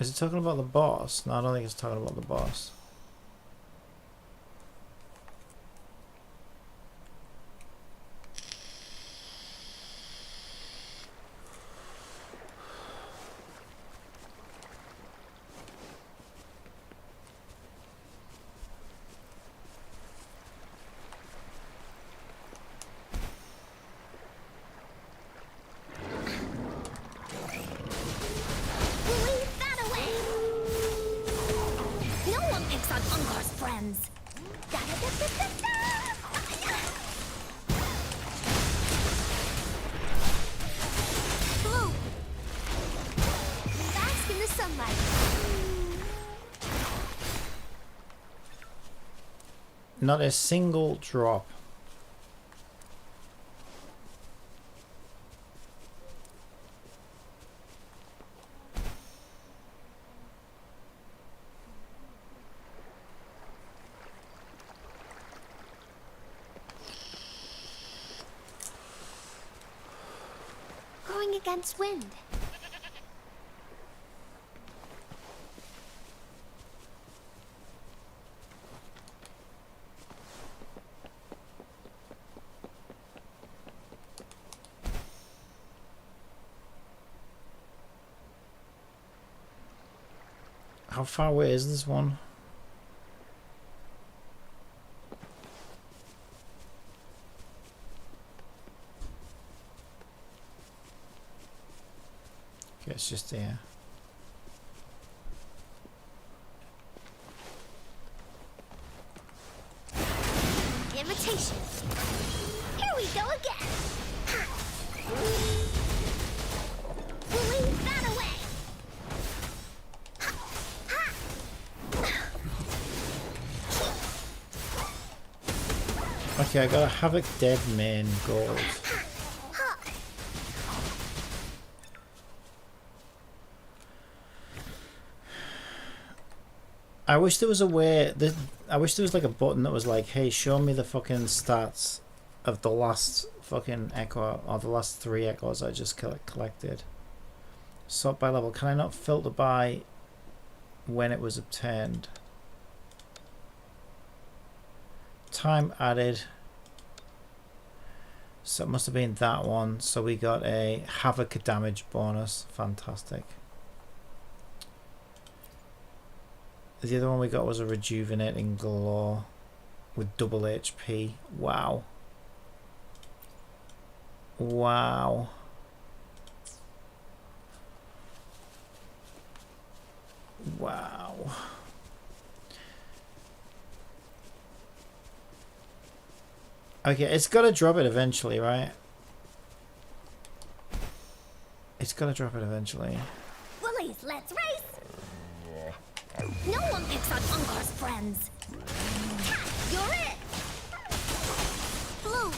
Is it talking about the boss? No, I don't think it's talking about the boss. Woolies, that away. No one picks on Encore's friends. Da-da-da-da-da-da. Blue. Bask in the sunlight. Not a single drop. Going against wind. How far away is this one? Okay, it's just there. Invitation. Here we go again. Woolies, that away. Okay, I got a Havoc Dead main gold. I wish there was a way that I wish there was like a button that was like, hey, show me the fucking stats of the last fucking echo or the last 3 echoes I just collected. Sort by level. Can I not filter by when it was obtained? Time added. So it must have been that one. So we got a Havoc damage bonus. Fantastic. The other one we got was a rejuvenating glow with double HP. Wow. Wow. Wow. Okay, it's got to drop it eventually, right? It's got to drop it eventually. Willies, let's race! No one picks on Encore's friends. You're it! Blue!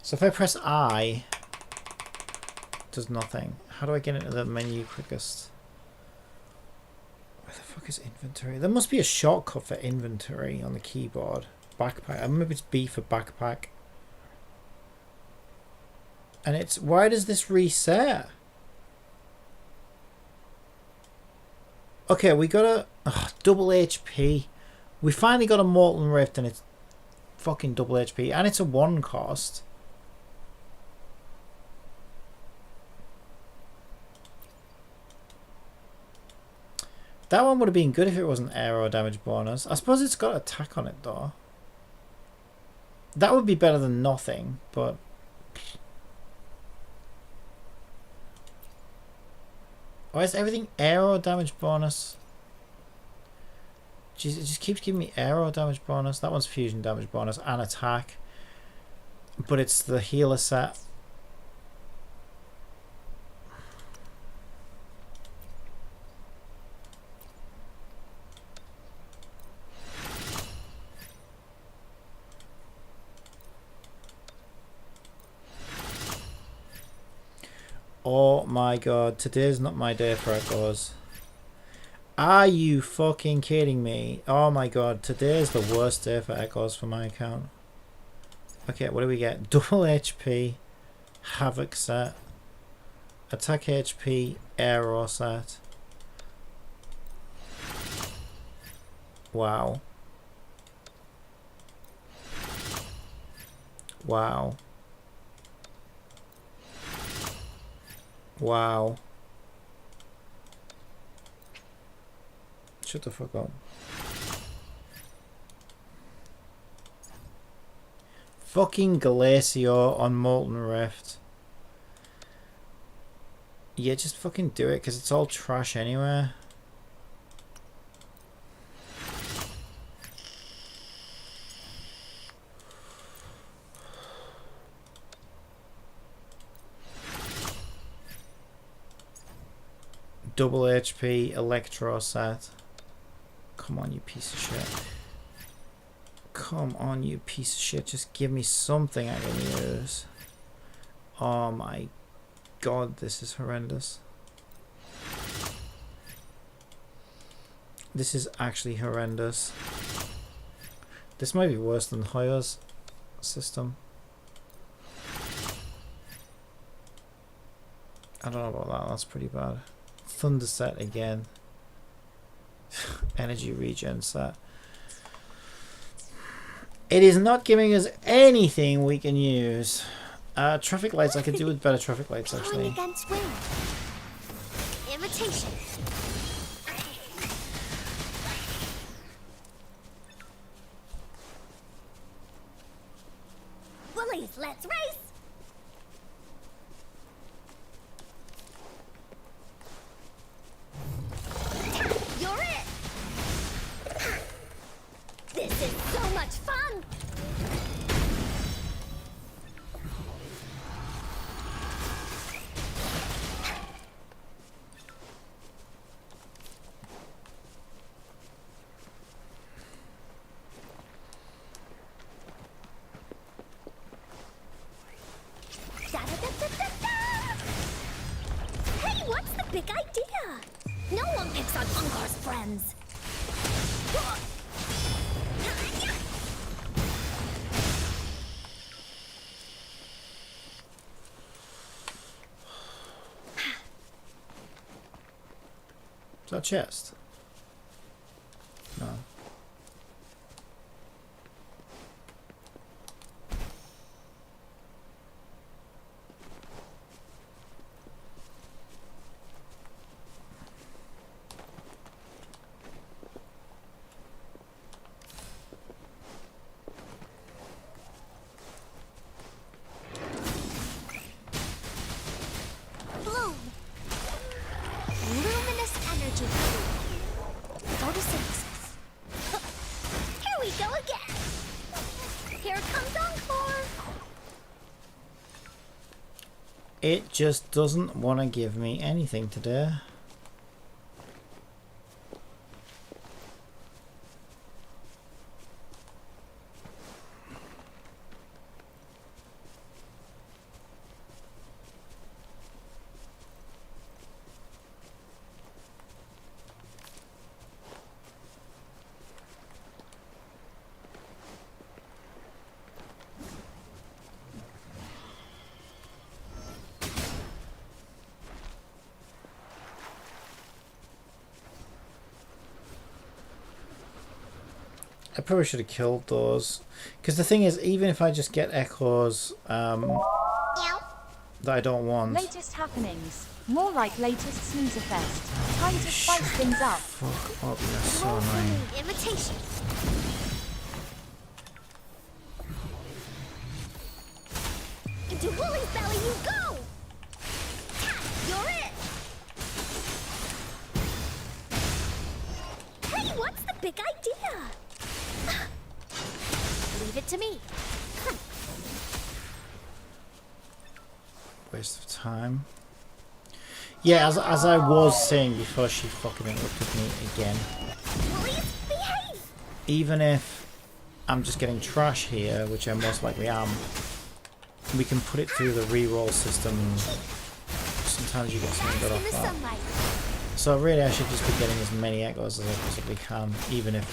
So if I press I, it does nothing. How do I get into the menu quickest? Where the fuck is inventory? There must be a shortcut for inventory on the keyboard. Backpack. Maybe it's B for backpack. And it's... Why does this reset? Okay, we got a... double HP. We finally got a Molten Rift and it's fucking double HP. And it's a 1 cost. That one would have been good if it wasn't aero damage bonus. I suppose it's got attack on it though. That would be better than nothing, but... Why is everything aero damage bonus? Jeez, it just keeps giving me aero damage bonus. That one's fusion damage bonus and attack. But it's the healer set. Oh my god, today's not my day for echoes. Are you fucking kidding me? Oh my god, today's the worst day for echoes for my account. Okay, what do we get? Double HP, Havoc set, attack HP, aero set. Wow. Wow. Wow. Shut the fuck up. Fucking Glacio on Molten Rift. Yeah, just fucking do it because it's all trash anyway. Double HP Electro set. Come on, you piece of shit. Come on, you piece of shit. Just give me something I can use. Oh my god, this is horrendous. This is actually horrendous. This might be worse than Hoyo's system. I don't know about that. That's pretty bad. Thunder set again. Energy regen set. It is not giving us anything we can use. Traffic lights, I could do with better traffic lights actually. Against wind. Irritation. Willies, let's race. You're it. This is so much fun. Hey, what's the big idea? No one picks on Encore's friends. Is that chest? No. It just doesn't want to give me anything today. I probably should have killed those, because the thing is, even if I just get echoes that I don't want. Latest happenings. More like latest snoozer fest. Time to spice things up. Fuck up, you're so Roll for annoying. me, invitation. Into Wooly's belly you go! You're it! Hey, what's the big idea? Leave it to me. Waste of time. Yeah, as I was saying before she fucking interrupted me again. Woolies, behave! Even if I'm just getting trash here, which I most likely am, we can put it through the reroll system. Sometimes you get something good In the off that. sunlight. So really I should just be getting as many echoes as I possibly can, even if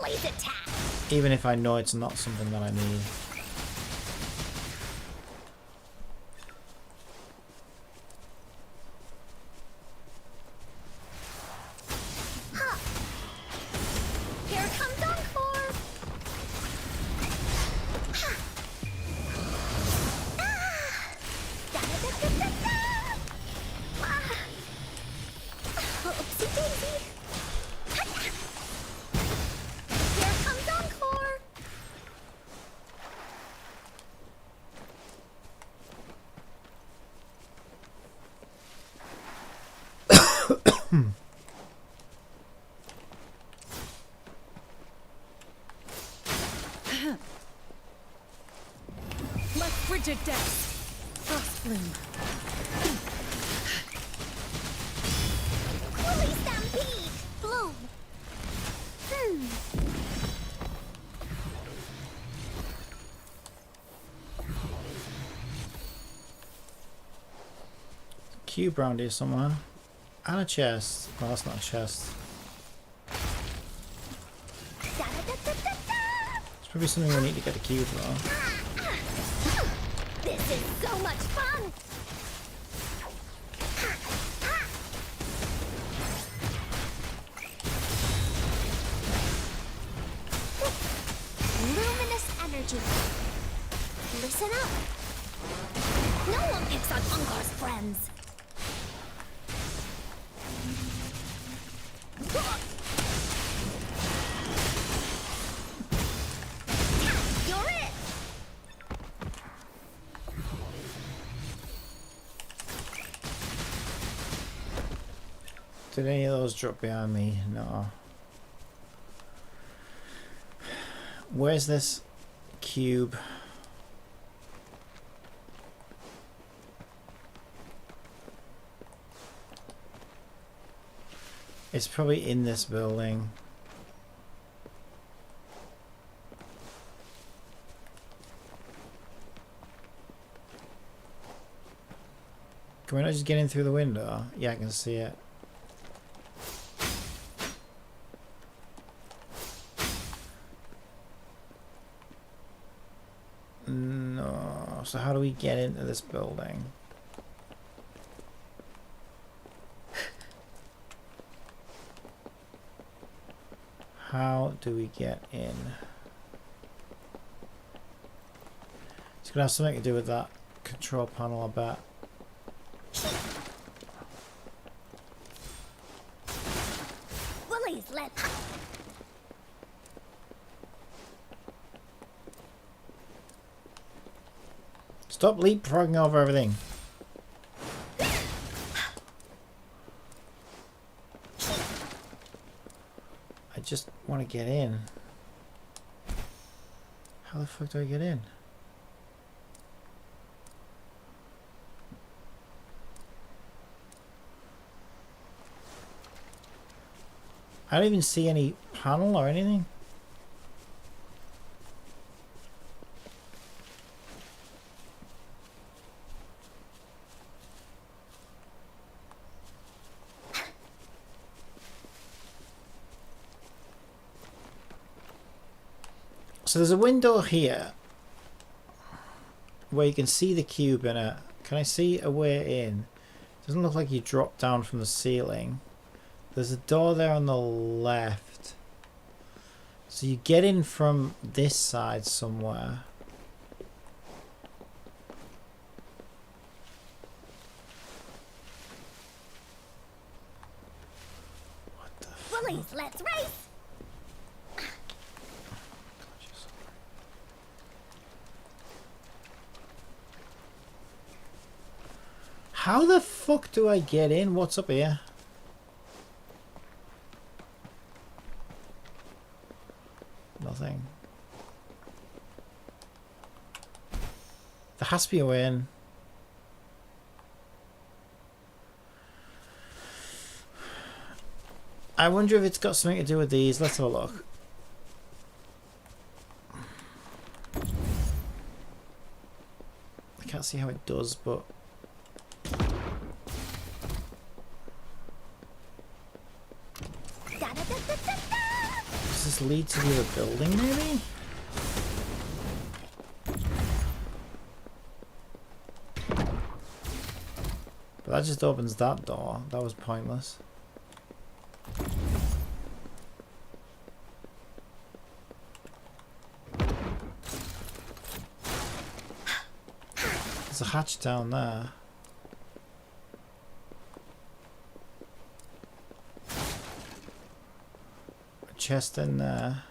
Woolies attack! I know it's not something that I need. Here comes Encore! Oopsie daisy! Here comes Encore! Left frigid depths. Frost bloom. Woolly stampede! Bloom! Cube round here somewhere. And a chest. No, that's not a chest. Da-da-da-da-da-da! It's probably something we need to get a cube though. This is so much fun! Luminous energy. Listen up. No one picks on Encore's friends. You're it! Did any of those drop behind me? No. Where's this cube? It's probably in this building. Can we not just get in through the window? Yeah, I can see it. No. So how do we get into this building? How do we get in? It's gonna have something to do with that control panel, I bet. Woolies, let... Stop leapfrogging over everything. I just want to get in. How the fuck do I get in? I don't even see any panel or anything. So there's a window here where you can see the cube in it. Can I see a way in? Doesn't look like you drop down from the ceiling. There's a door there on the left. So you get in from this side somewhere. What the fuck? Bullies, let's race! How the fuck do I get in? What's up here? Nothing. There has to be a way in. I wonder if it's got something to do with these. Let's have a look. I can't see how it does, but does this lead to the other building, maybe? But that just opens that door. That was pointless. There's a hatch down there. Chest in there.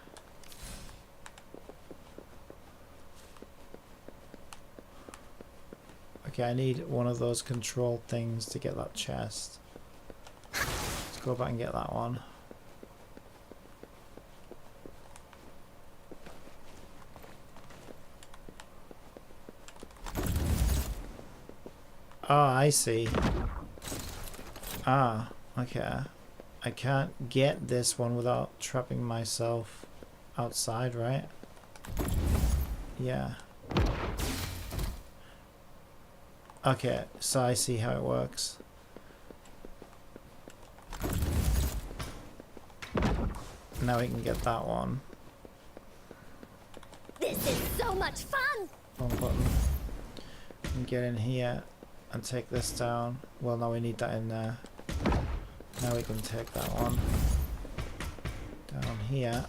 Okay, I need one of those control things to get that chest. Let's go back and get that one. Oh, I see. Ah, okay. I can't get this one without trapping myself outside, right? Yeah. Okay, so I see how it works. Now we can get that one. This is so much fun! One button. And get in here and take this down. Well, now we need that in there. Now we can take that one down here.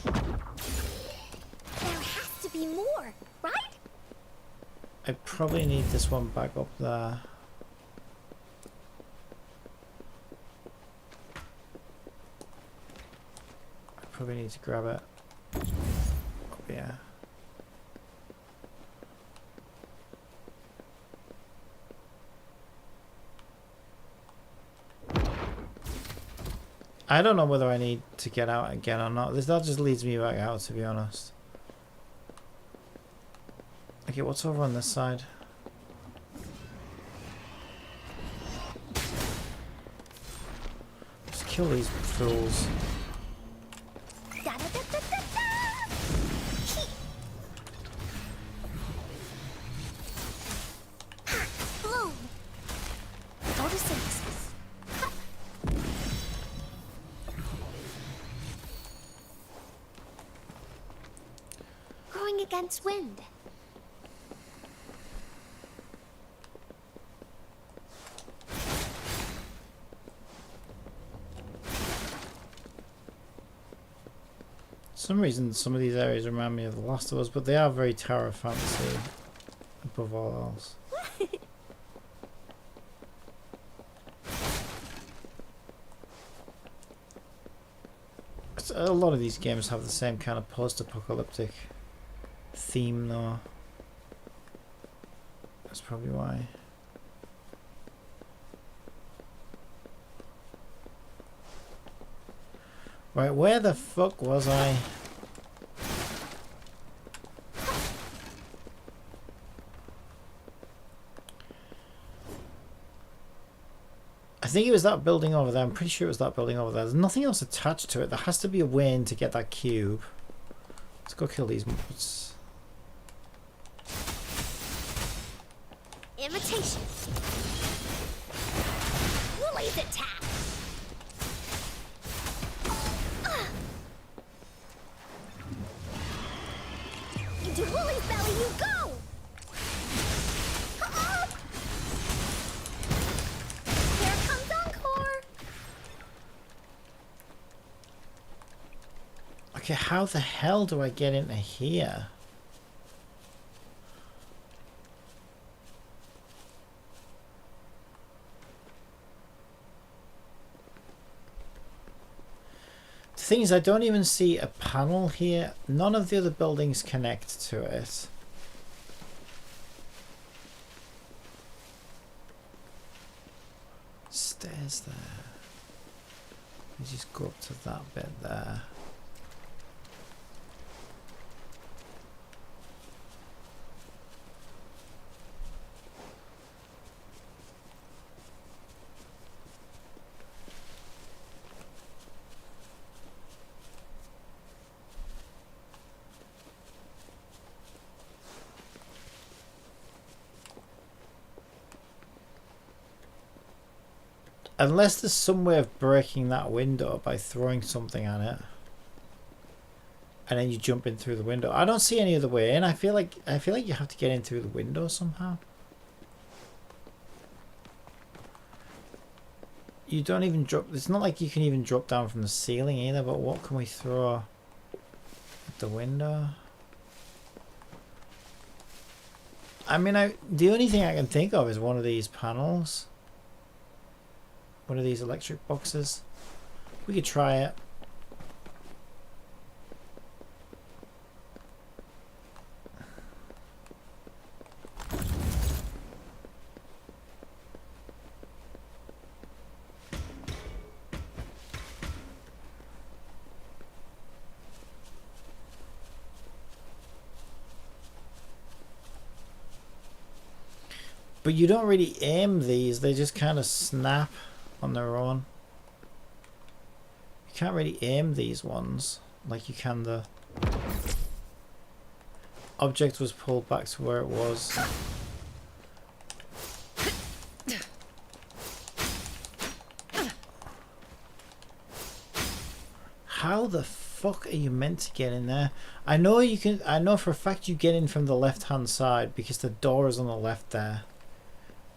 There has to be more, right? I probably need this one back up there. I probably need to grab it up here. I don't know whether I need to get out again or not. That just leads me back out, to be honest. Okay, what's over on this side? Let's kill these fools. Bloom. Photosynthesis. Growing against wind. For some reason, some of these areas remind me of The Last of Us, but they are very Tower of Fantasy above all else. A lot of these games have the same kind of post-apocalyptic theme, though. That's probably why. Right, where the fuck was I? I think it was that building over there. I'm pretty sure it was that building over there. There's nothing else attached to it. There has to be a way in to get that cube. Let's go kill these mods. Imitation. Woolly's attack. Into Woolly's belly you go. Here comes Encore. Okay, how the hell do I get into here? The thing is, I don't even see a panel here. None of the other buildings connect to it. Stairs there. Let's just go up to that bit there. Unless there's some way of breaking that window by throwing something at it. And then you jump in through the window. I don't see any other way in. I feel like you have to get in through the window somehow. You don't even drop. It's not like you can even drop down from the ceiling either, but what can we throw at the window? I mean, the only thing I can think of is one of these panels. One of these electric boxes. We could try it. But you don't really aim these, they just kind of snap on their own. You can't really aim these ones like you can the object was pulled back to where it was. How the fuck are you meant to get in there? I know you can. I know for a fact you get in from the left hand side because the door is on the left there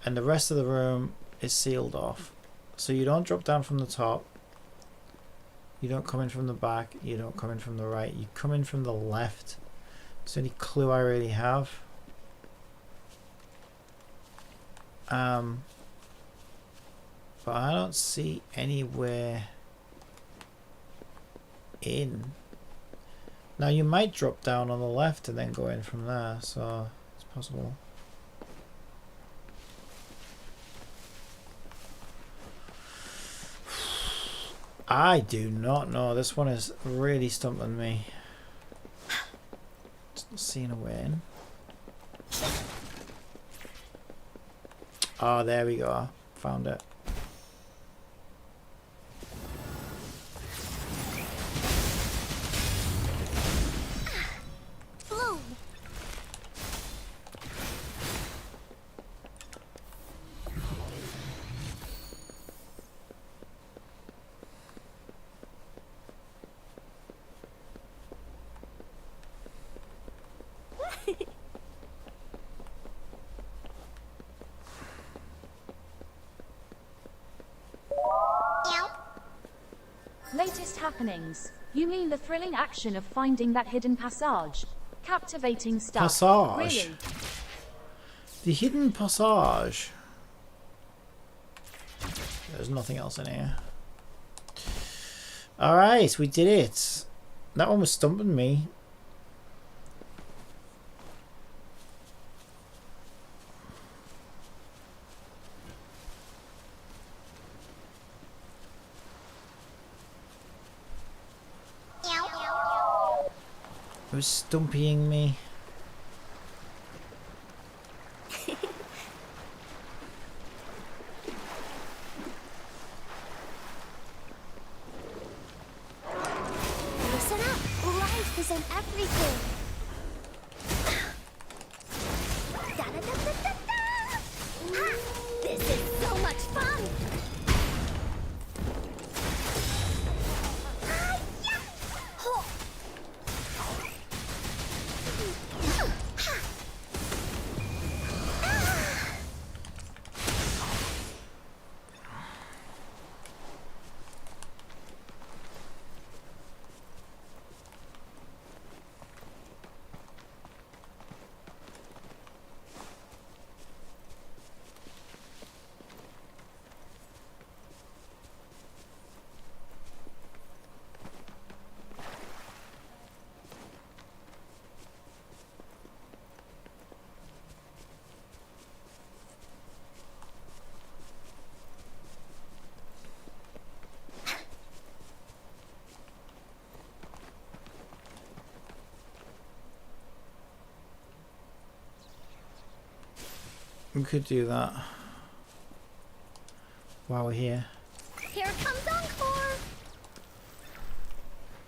and the rest of the room is sealed off. So you don't drop down from the top, you don't come in from the back, you don't come in from the right, you come in from the left. It's the only clue I really have. But I don't see anywhere in. Now you might drop down on the left and then go in from there, so it's possible. I do not know. This one is really stumping me. Just not seeing a way in. Oh, there we go. Found it. Latest happenings. You mean the thrilling action of finding that hidden passage? Captivating stuff. Passage. Really? The hidden passage. There's nothing else in here. Alright, we did it. That one was stumping me. It was stumping me. We could do that while we're here. Here comes Encore!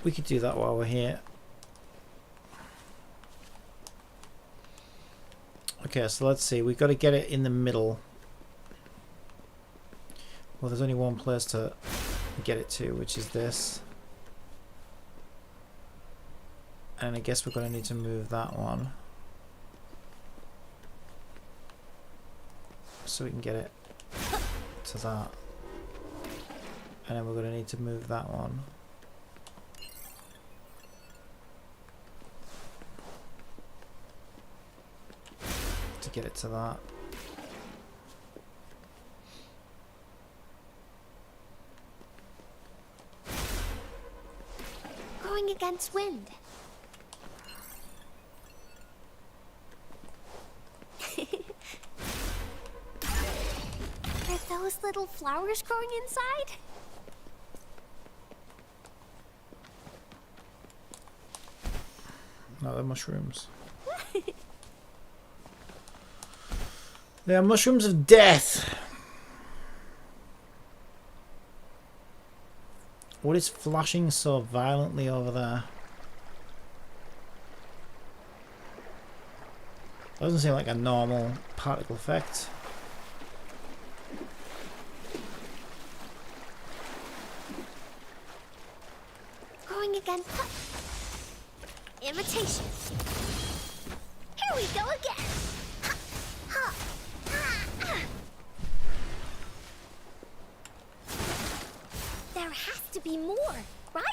We could do that while we're here. Okay, so let's see. We've got to get it in the middle. Well, there's only one place to get it to, which is this. And I guess we're going to need to move that one, so we can get it to that. And then we're going to need to move that one. To get it to that. Going against wind. Are those little flowers growing inside? No, they're mushrooms. They are mushrooms of death. What is flashing so violently over there? Doesn't seem like a normal particle effect. Going against imitation. Here we go again. Ha, ha, ah, ah. There has to be more, right?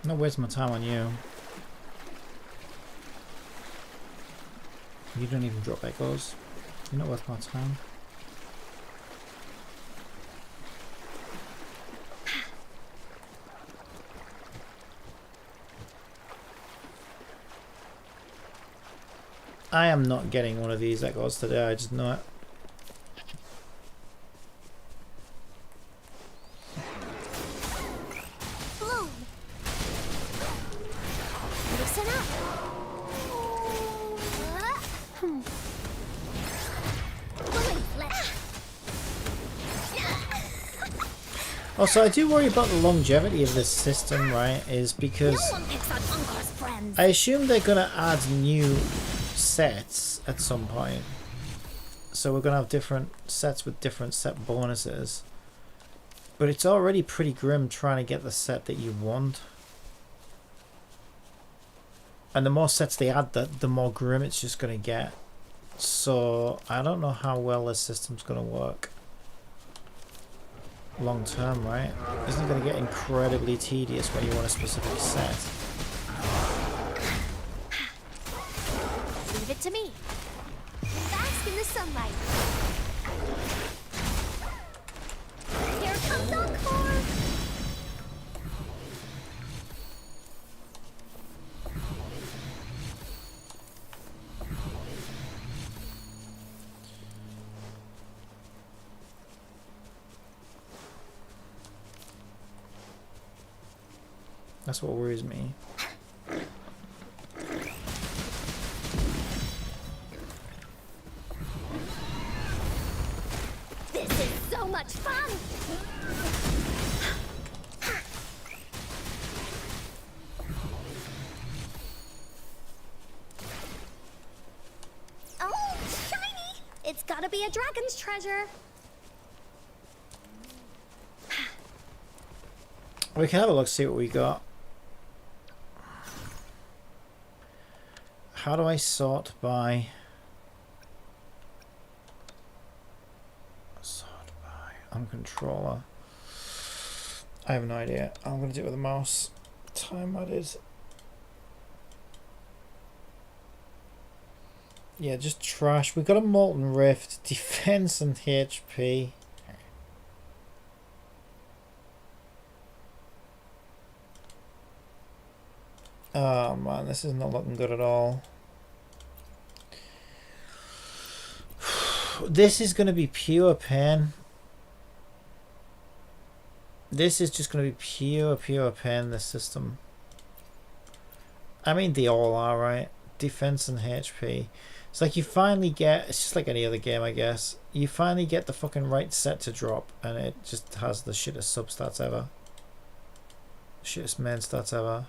I'm not wasting my time on you. You don't even drop echoes. You're not worth my time. I am not getting one of these echoes today, I just know it. Bloom. Listen up. Also, I do worry about the longevity of this system, right? Is because No one picks on Encore's friends. I assume they're gonna add new sets at some point. So we're gonna have different sets with different set bonuses. But it's already pretty grim trying to get the set that you want. And the more sets they add, the more grim it's just gonna get. So I don't know how well this system's gonna work long term, right? Isn't it going to get incredibly tedious when you want a specific set? Leave it to me. Bask in the sunlight. Here comes Encore. That's what worries me. This is so much fun. Oh, shiny! It's gotta be a dragon's treasure. We can have a look, see what we got. How do I sort by? Sort by on controller. I have no idea. I'm gonna do it with a mouse. Time added. Yeah, just trash. We got a Molten Rift, defense and HP. Oh man, this is not looking good at all. This is going to be pure pain. This is just going to be pure pain, this system. I mean, they all are, right? Defense and HP. It's like you finally get, it's just like any other game, I guess. You finally get the fucking right set to drop, and it just has the shittest substats ever. Shittest main stats ever.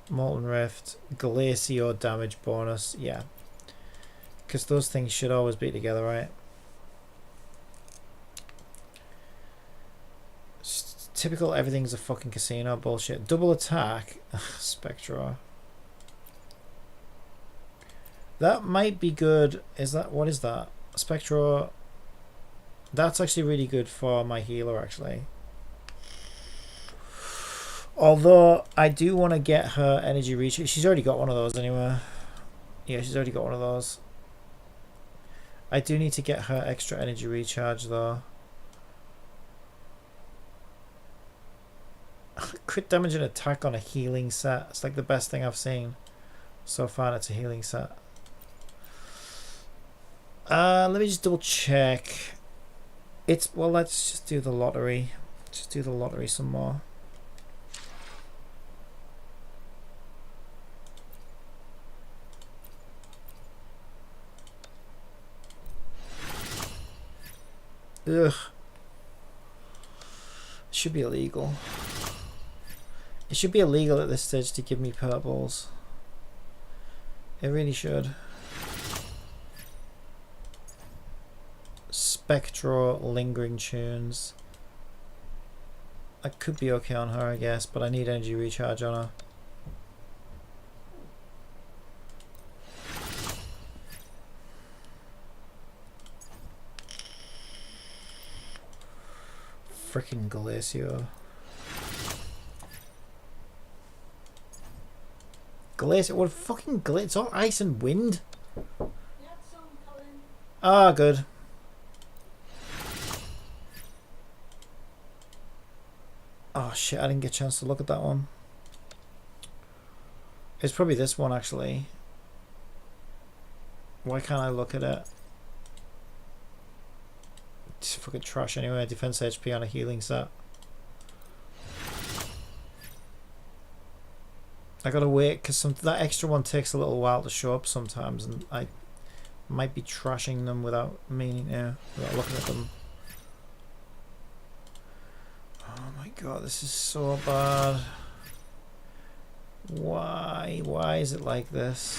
Molten Rift, Glacier damage bonus, yeah. Because those things should always be together, right? Typical everything's a fucking casino bullshit. Double attack. Spectra. That might be good. Is that, what is that? Spectra. That's actually really good for my healer, actually. Although I do want to get her energy reach. She's already got one of those anyway. Yeah, she's already got one of those. I do need to get her extra energy recharge though. Crit damage and attack on a healing set. It's like the best thing I've seen so far. It's a healing set. Let me just double check. It's, well, let's just do the lottery. Just do the lottery some more. Ugh. It should be illegal. It should be illegal at this stage to give me purples. It really should. Spectral lingering tunes. I could be okay on her, I guess, but I need energy recharge on her. Freaking Glacier. Glacier, what fucking glacier? It's all ice and wind. Ah, good. Oh shit, I didn't get a chance to look at that one. It's probably this one actually. Why can't I look at it? It's fucking trash anyway. Defense HP on a healing set. I gotta wait because that extra one takes a little while to show up sometimes, and I might be trashing them without meaning to, without looking at them. Oh my god, this is so bad. Why? Why is it like this?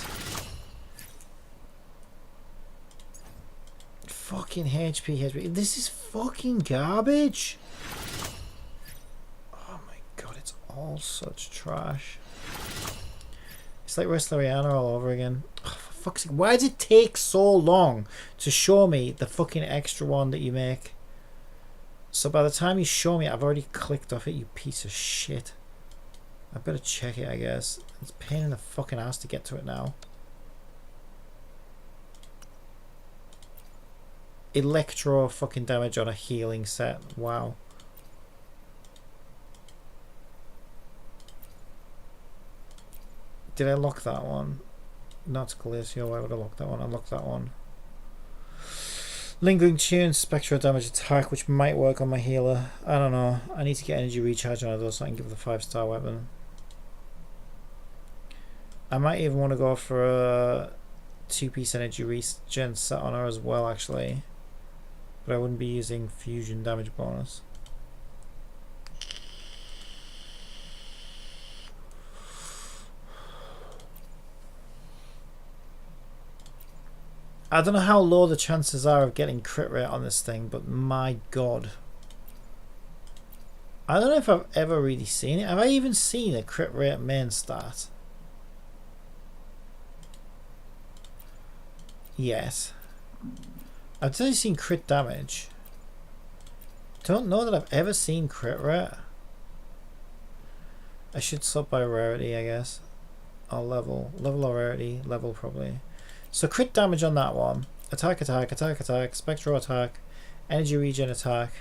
Fucking HP. This is fucking garbage. Oh my god, it's all such trash. It's like Wrestleriana all over again. Oh, for fuck's sake, why does it take so long to show me the fucking extra one that you make? So by the time you show me, I've already clicked off it, you piece of shit. I better check it, I guess. It's a pain in the fucking ass to get to it now. Electro fucking damage on a healing set. Wow. Did I lock that one? Not Glacier. Why would I lock that one? I locked that one. Lingering Tune, Spectral Damage Attack, which might work on my healer. I don't know. I need to get energy recharge on those so I can give it the 5-star weapon. I might even want to go for a 2-piece energy regen set on her as well, actually. But I wouldn't be using fusion damage bonus. I don't know how low the chances are of getting crit rate on this thing, but my god. I don't know if I've ever really seen it. Have I even seen a crit rate main stat? Yes. I've definitely seen crit damage. Don't know that I've ever seen crit rate. I should sub by rarity, I guess. Or level. Level or rarity. Level probably. So crit damage on that one. Attack, attack, attack, attack. Spectral attack. Energy regen attack.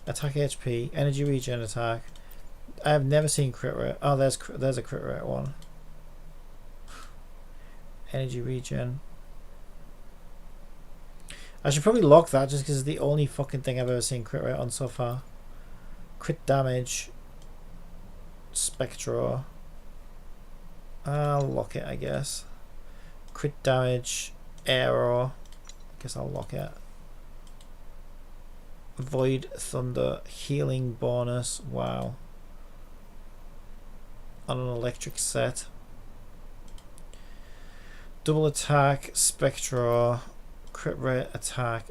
Attack HP. Energy regen attack. I've never seen crit rate. Oh, there's a crit rate one. Energy regen. I should probably lock that just because it's the only fucking thing I've ever seen crit rate on so far. Crit damage. Spectra. I'll lock it, I guess. Crit damage. Arrow. I guess I'll lock it. Void Thunder. Healing bonus. Wow. On an electric set. Double attack. Spectra. Crit rate attack.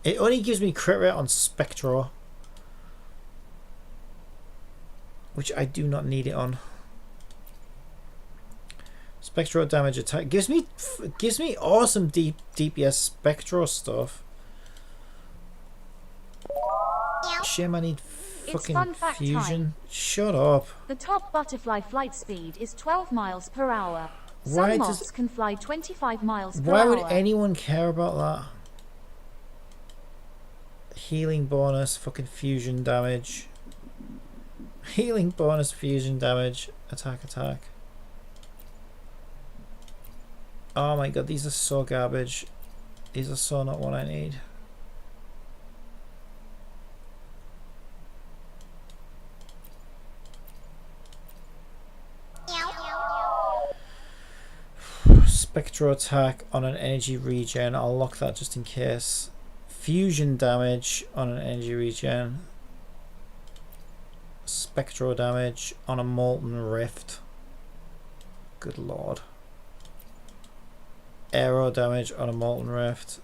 It only gives me crit rate on Spectra, which I do not need it on. Spectral damage attack gives me awesome DPS Spectral stuff. Shame I need fucking fusion. Time. Shut up. The top butterfly flight speed is 12 miles per hour. Why Some does- moths can fly 25 miles per Why hour. would anyone care about that? Healing bonus, fucking fusion damage. Healing bonus, fusion damage, attack. Oh my god, these are so garbage. These are so not what I need. Spectral attack on an energy regen. I'll lock that just in case. Fusion damage on an energy regen. Spectral damage on a molten rift. Good lord. Arrow damage on a molten rift.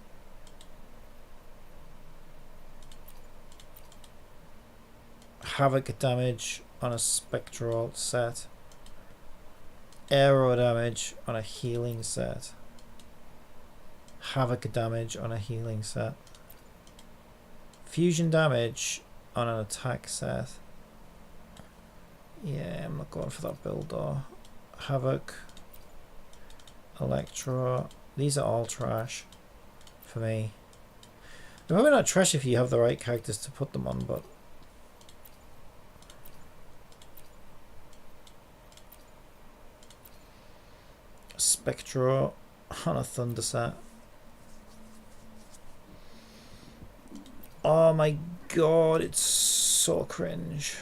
Havoc damage on a spectral set. Arrow damage on a healing set. Havoc damage on a healing set. Fusion damage on an attack set. Yeah, I'm not going for that build though. Havoc. Electro. These are all trash for me. They're probably not trash if you have the right characters to put them on, but Spectro on a thunder set. Oh my god, it's so cringe.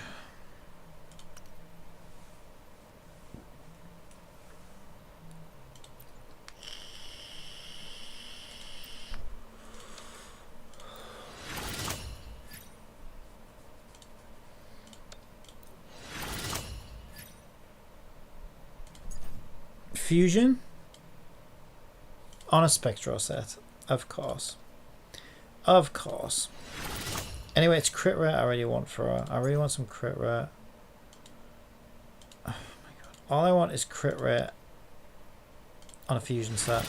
Fusion on a spectral set, of course. Anyway, it's crit rate I really want for her. I really want some crit rate. Oh my god. All I want is crit rate on a fusion set.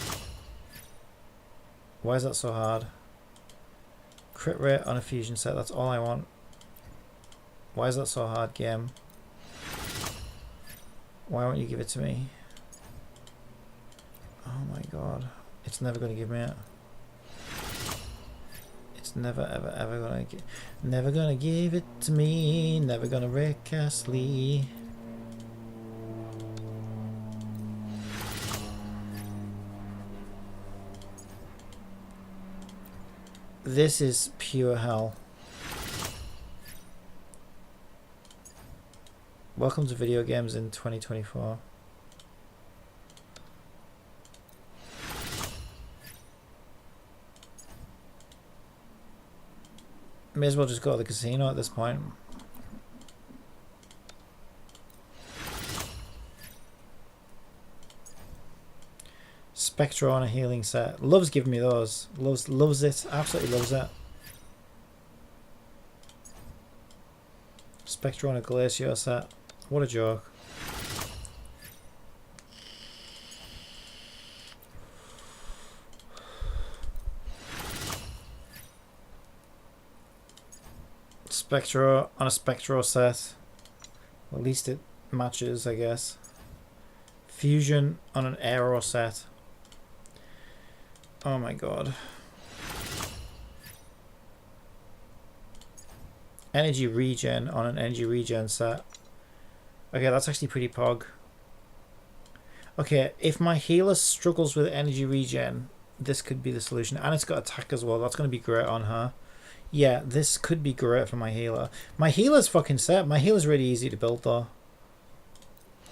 Why is that so hard? Crit rate on a fusion set, that's all I want. Why is that so hard, game? Why won't you give it to me? Oh my god. It's never going to give me it. It's never ever going to never going to give it to me. Never going to Rick Astley. This is pure hell. Welcome to video games in 2024. May as well just go to the casino at this point. Spectra on a healing set. Loves giving me those. Loves it. Absolutely loves it. Spectra on a glacier set. What a joke. Spectra on a spectral set. Well, at least it matches, I guess. Fusion on an arrow set. Oh my god. Energy regen on an energy regen set. Okay, that's actually pretty pog. Okay, if my healer struggles with energy regen, this could be the solution. And it's got attack as well. That's going to be great on her. Yeah, this could be great for my healer. My healer's fucking set. My healer's really easy to build though.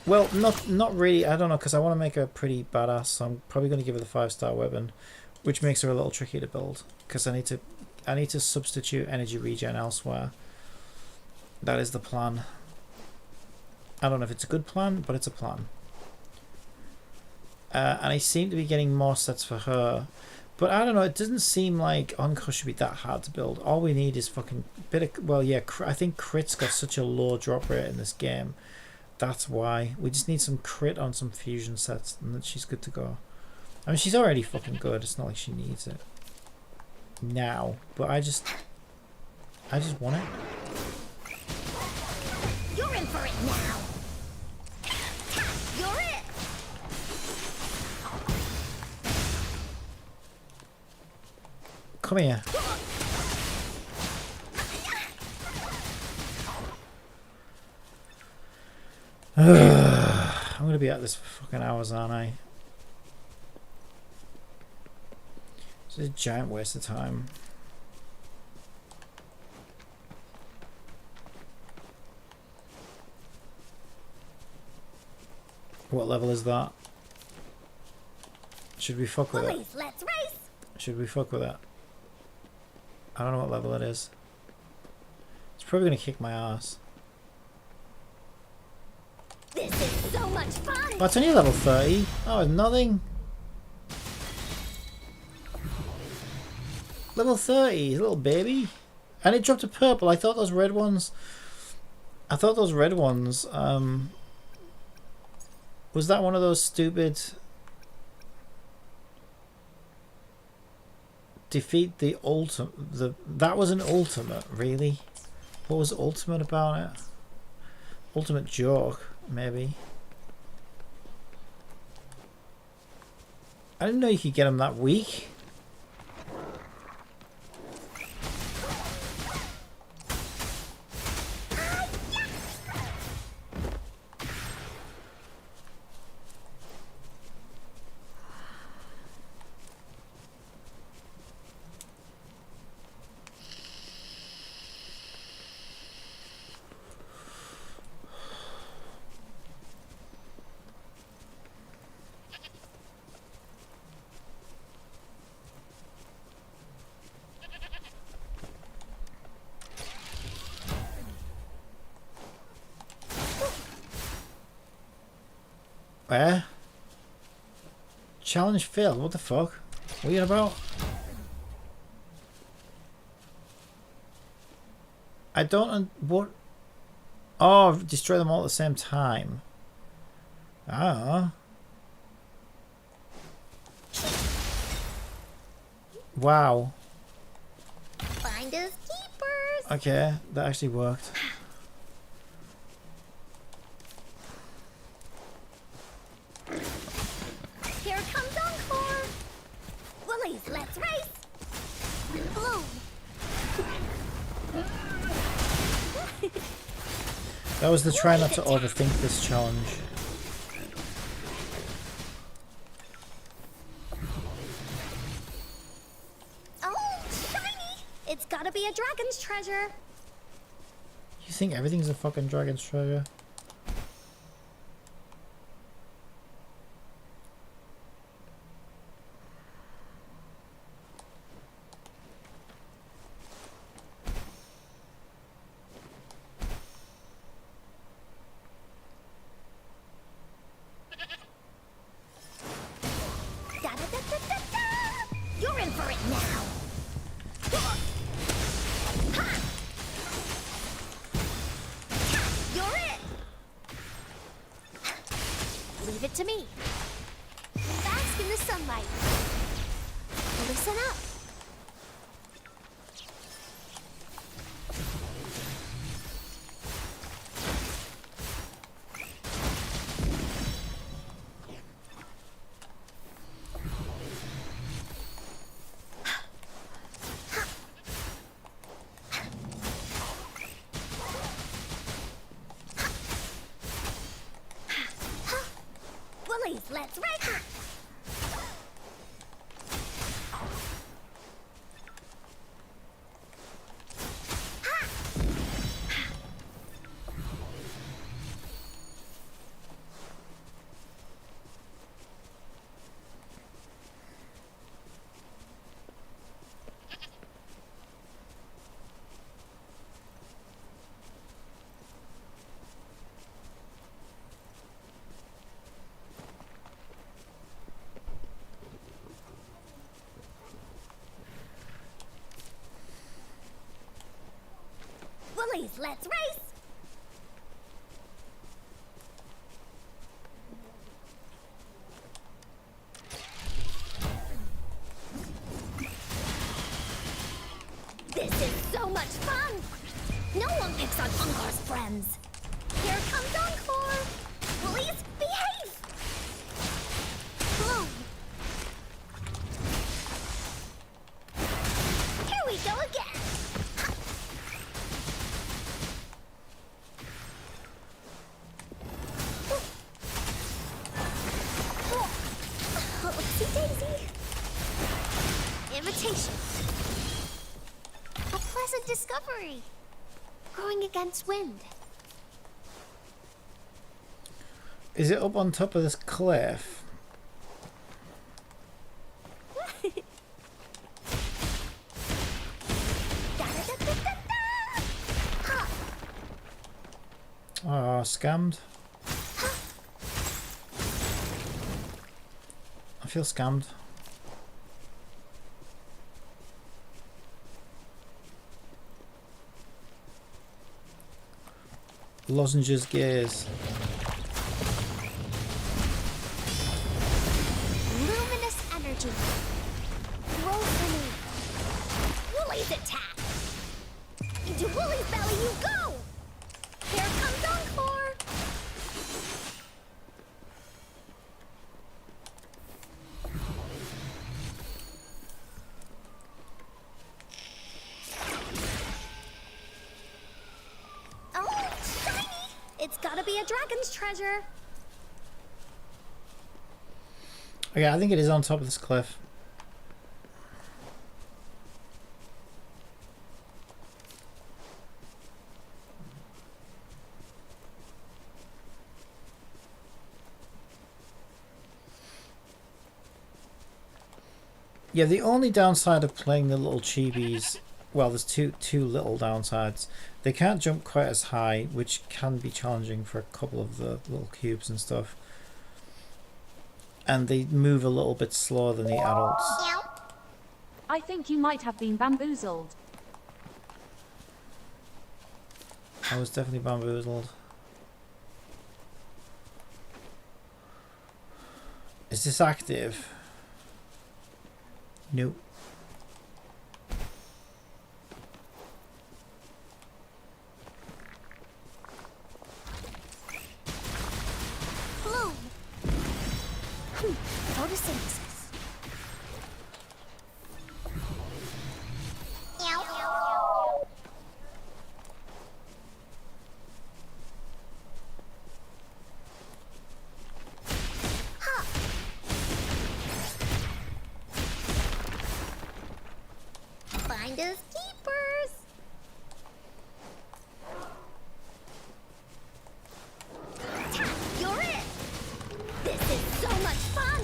Well, not really. I don't know, because I want to make her pretty badass. So I'm probably going to give her the 5-star weapon, which makes her a little tricky to build. Because I need to substitute energy regen elsewhere. That is the plan. I don't know if it's a good plan, but it's a plan. And I seem to be getting more sets for her. But I don't know, it doesn't seem like Encore should be that hard to build. All we need is fucking bit of... Well, yeah, I think crit's got such a low drop rate in this game. That's why. We just need some crit on some fusion sets, and then she's good to go. I mean, she's already fucking good. It's not like she needs it now. But I just want it. You're in for it now. You're it. Come here. I'm gonna be at this for fucking hours, aren't I? It's a giant waste of time. What level is that? Should we fuck with it? Please, let's race. Should we fuck with it? I don't know what level it is. It's probably gonna kick my ass. This is so much fun. Oh, it's only level 30. Oh, it's nothing. Level 30, little baby. And it dropped to purple. I thought those red ones... was that one of those stupid... Defeat the ultimate... That was an ultimate, really? What was ultimate about it? Ultimate joke, maybe. I didn't know you could get them that weak. Where? Challenge failed. What the fuck? What are you about? I don't... What? Oh, destroy them all at the same time. Ah. Wow. Finders keepers. Okay, that actually worked. Here comes Encore. Willies, let's race. Bloom. That was the try not to overthink this challenge. Oh, shiny. It's gotta be a dragon's treasure. You think everything's a fucking dragon's treasure? Da-da-da-da-da-da. You're in for it now. Ha! You're it. Leave it to me. Bask in the sunlight. Listen up. let's race! Woolies, let's race! This is so much fun! No one picks on Encore's friends. Here comes Encore! Woolies, behave! Bloom! Here we go again! Oopsie daisy. Invitation. A pleasant discovery. Growing against wind. Is it up on top of this cliff? Oh, scammed. I feel scammed. Lozenges gaze. Luminous energy. Roll for me. Woolie's attack. Into Woolie's belly you go. Here comes Encore. Oh, shiny! It's gotta be a dragon's treasure. Okay, I think it is on top of this cliff. Yeah, the only downside of playing the little chibis, well, there's two little downsides. They can't jump quite as high, which can be challenging for a couple of the little cubes and stuff. And they move a little bit slower than the adults. I think you might have been bamboozled. I was definitely bamboozled. Is this active? Nope. Bloom. Photosynthesis. Finders keepers. Tap, you're it. This is so much fun.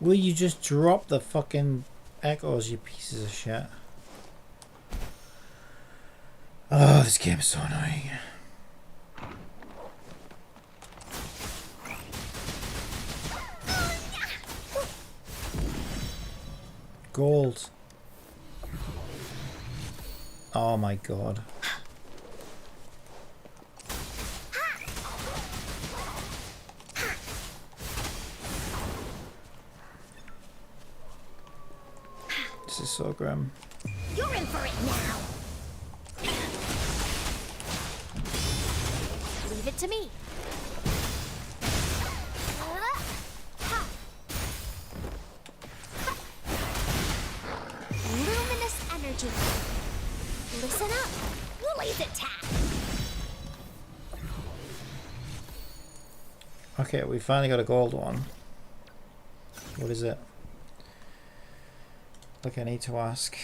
Will you just drop the fucking echoes, you pieces of shit? Oh, this game is so annoying. Gold. Oh my god. This is so grim. You're in for it now. Leave it to me. Luminous energy. Listen up. Woolie's attack. Okay, we finally got a gold one. What is it? Look, I need to ask.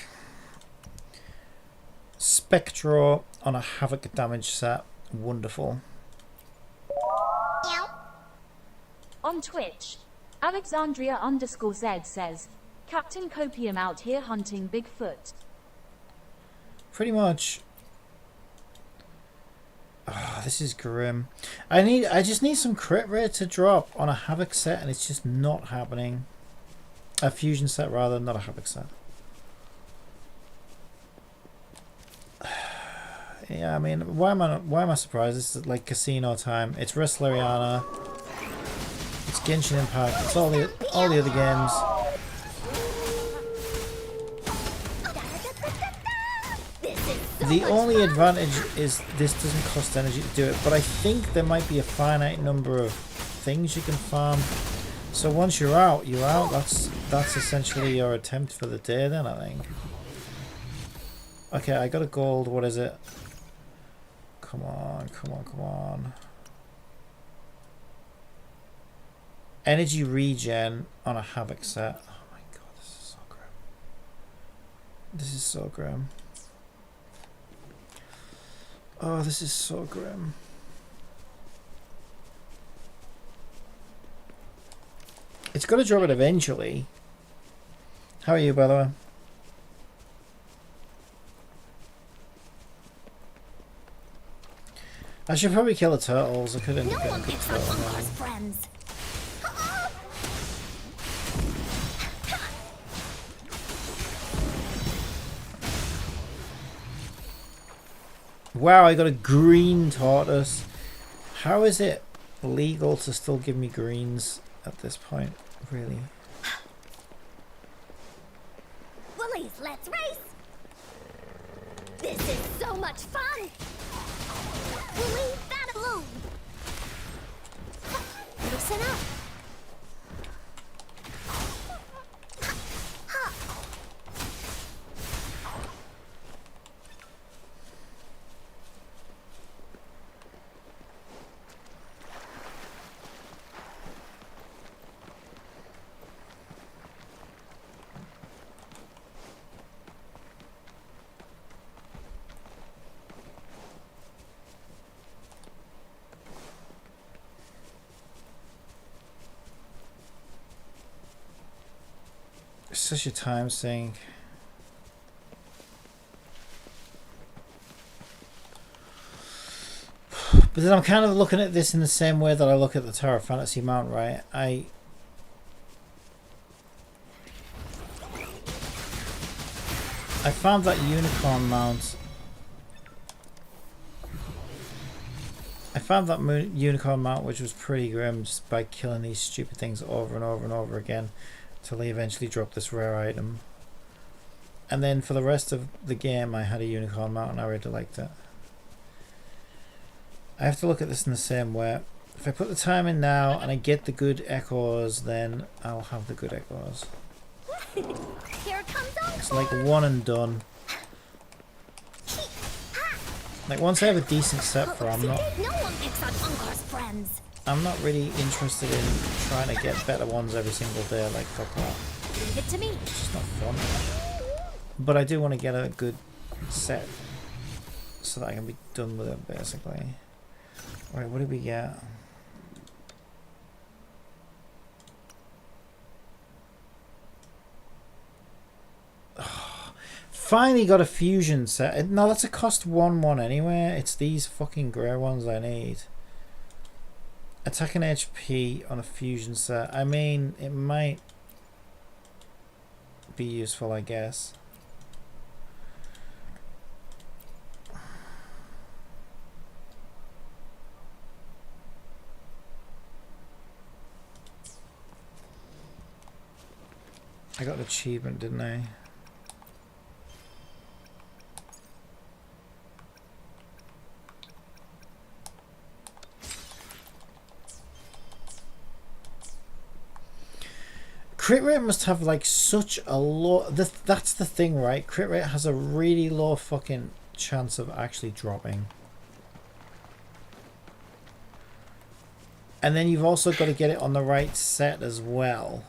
Spectro on a Havoc damage set. Wonderful. On Twitch, Alexandria_Z says, Captain Copium out here hunting Bigfoot. Pretty much. Oh, this is grim. I just need some crit rate to drop on a Havoc set, and it's just not happening. A fusion set rather, not a Havoc set. Yeah, I mean, why am I surprised? This is like casino time. It's Wrestleriana. It's Genshin Impact. It's all the other games. The only advantage is this doesn't cost energy to do it, but I think there might be a finite number of things you can farm. So once you're out, you're out. That's essentially your attempt for the day then, I think. Okay, I got a gold. What is it? Come on, come on, come on. Energy regen on a Havoc set. Oh my god, this is so grim. This is so grim. Oh, this is so grim. It's got to drop it eventually. How are you, by the way? I should probably kill the turtles. I could end up getting a good turtle now. Wow, I got a green tortoise. How is it legal to still give me greens at this point, really? Willies, let's race! This is so much fun! We'll leave that alone! Listen up! It's such a time sink. But then I'm kind of looking at this in the same way that I look at the Tower of Fantasy mount, right? I found that unicorn mount. I found that unicorn mount, which was pretty grim, just by killing these stupid things over and over and over again, till they eventually dropped this rare item. And then for the rest of the game, I had a unicorn mount, and I really liked it. I have to look at this in the same way. If I put the time in now and I get the good echoes, then I'll have the good echoes. Here comes Encore! It's like one and done. Like once I have a decent set for, No one picks on Encore's friends. I'm not really interested in trying to get better ones every single day. Like fuck that. Leave it to me. It's just not fun. But I do want to get a good set so that I can be done with it basically. Alright, what did we get? Finally got a fusion set. No, that's a cost 1/1 anyway. It's these fucking grey ones I need. Attack and HP on a fusion set. I mean, it might be useful, I guess. I got an achievement, didn't I? Crit rate must have like such a low... That's the thing, right? Crit rate has a really low fucking chance of actually dropping. And then you've also got to get it on the right set as well.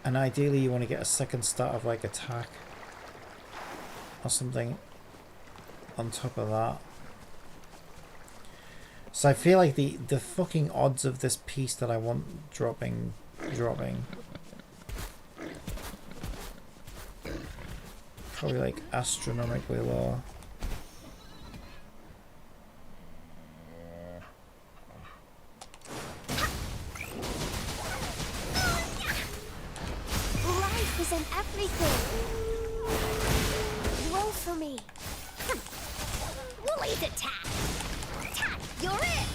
And ideally you want to get a second start of like attack or something on top of that. So I feel like the fucking odds of this piece that I want dropping probably like astronomically low. Life is in everything. Roll for me. Woolly's attack. Attack, you're it.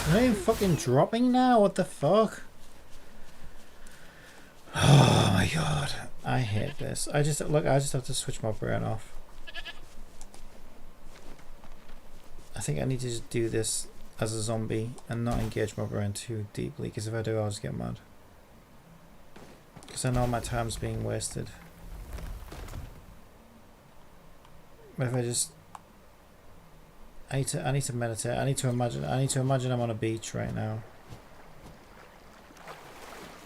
Am I even fucking dropping now? What the fuck? Oh my god. I hate this. I just have to switch my brain off. I think I need to just do this as a zombie and not engage my brain too deeply, because if I do I'll just get mad. Because I know my time's being wasted. But if I just I need to meditate. I need to imagine I'm on a beach right now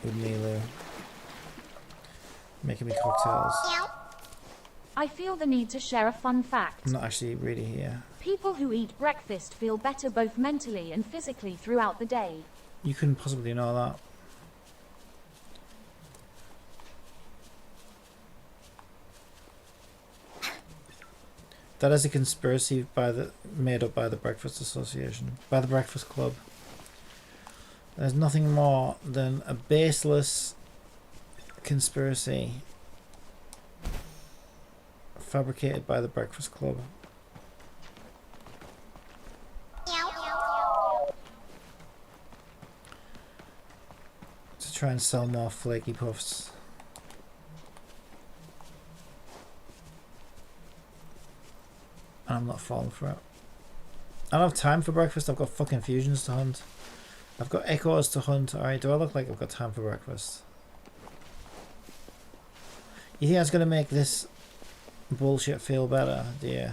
with Milu making me cocktails. I feel the need to share a fun fact. I'm not actually really here. People who eat breakfast feel better both mentally and physically throughout the day. You couldn't possibly know that. That is a conspiracy made up by the Breakfast Association, by the Breakfast Club. There's nothing more than a baseless conspiracy fabricated by the Breakfast Club. To try and sell more flaky puffs. And I'm not falling for it. I don't have time for breakfast. I've got fucking fusions to hunt. I've got echoes to hunt. Alright, do I look like I've got time for breakfast? You think that's going to make this bullshit feel better, do you?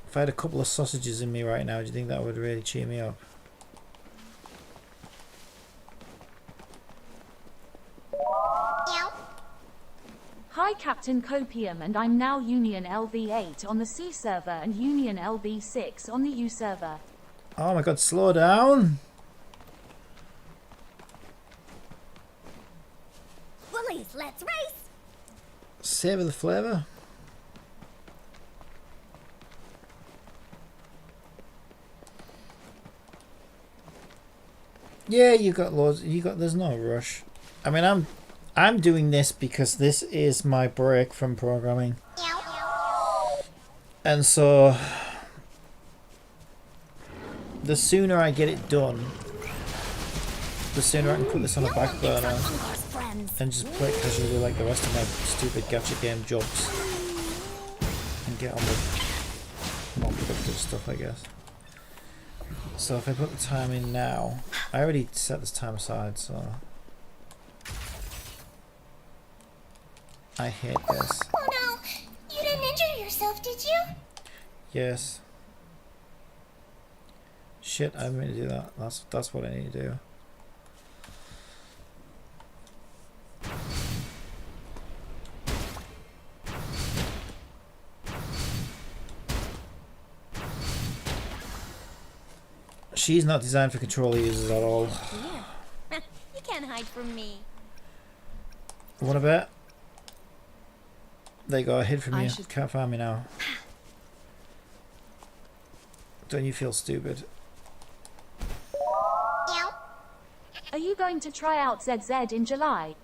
If I had a couple of sausages in me right now, do you think that would really cheer me up? Hi Captain Copium, and I'm now Union LV8 on the C server and Union LV6 on the U server. Oh my god, slow down! Woolies, let's race. Savour the flavour. Yeah, you got loads. There's no rush. I mean, I'm doing this because this is my break from programming. And so the sooner I get it done, the sooner I can put this on a back burner and just play casually like the rest of my stupid gacha game jobs and get on with more productive stuff, I guess. So if I put the time in now, I already set this time aside, so I hate this. Oh no, you didn't injure yourself, did you? Yes. Shit, I didn't mean to do that. That's what I need to do. She's not designed for controller users at all. Yeah. You can't hide from me. What about? There you go, I hid from you. should- Can't find me now. Don't you feel stupid? Are you going to try out ZZ in July?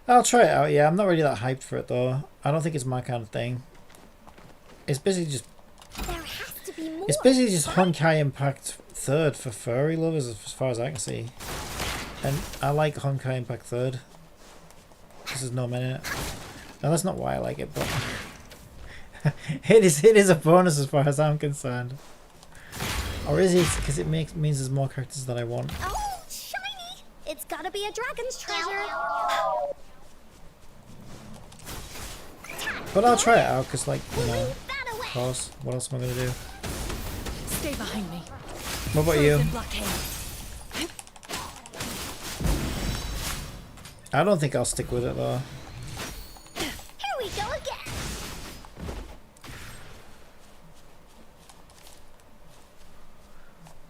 I'll try it out, yeah. I'm not really that hyped for it though. I don't think it's my kind of thing. It's basically just There has to be more. It's basically just Honkai Impact 3rd for furry lovers, as far as I can see. And I like Honkai Impact 3rd. This is no minute. Now that's not why I like it, but it is a bonus as far as I'm concerned. Or is it because it means there's more characters that I want? Oh, shiny! It's gotta be a dragon's treasure. But I'll try it out because, like, you know, That of away. course. What else am I gonna do? Stay behind me. What about you? Frozen blockade. I don't think I'll stick with it though. Here we go again.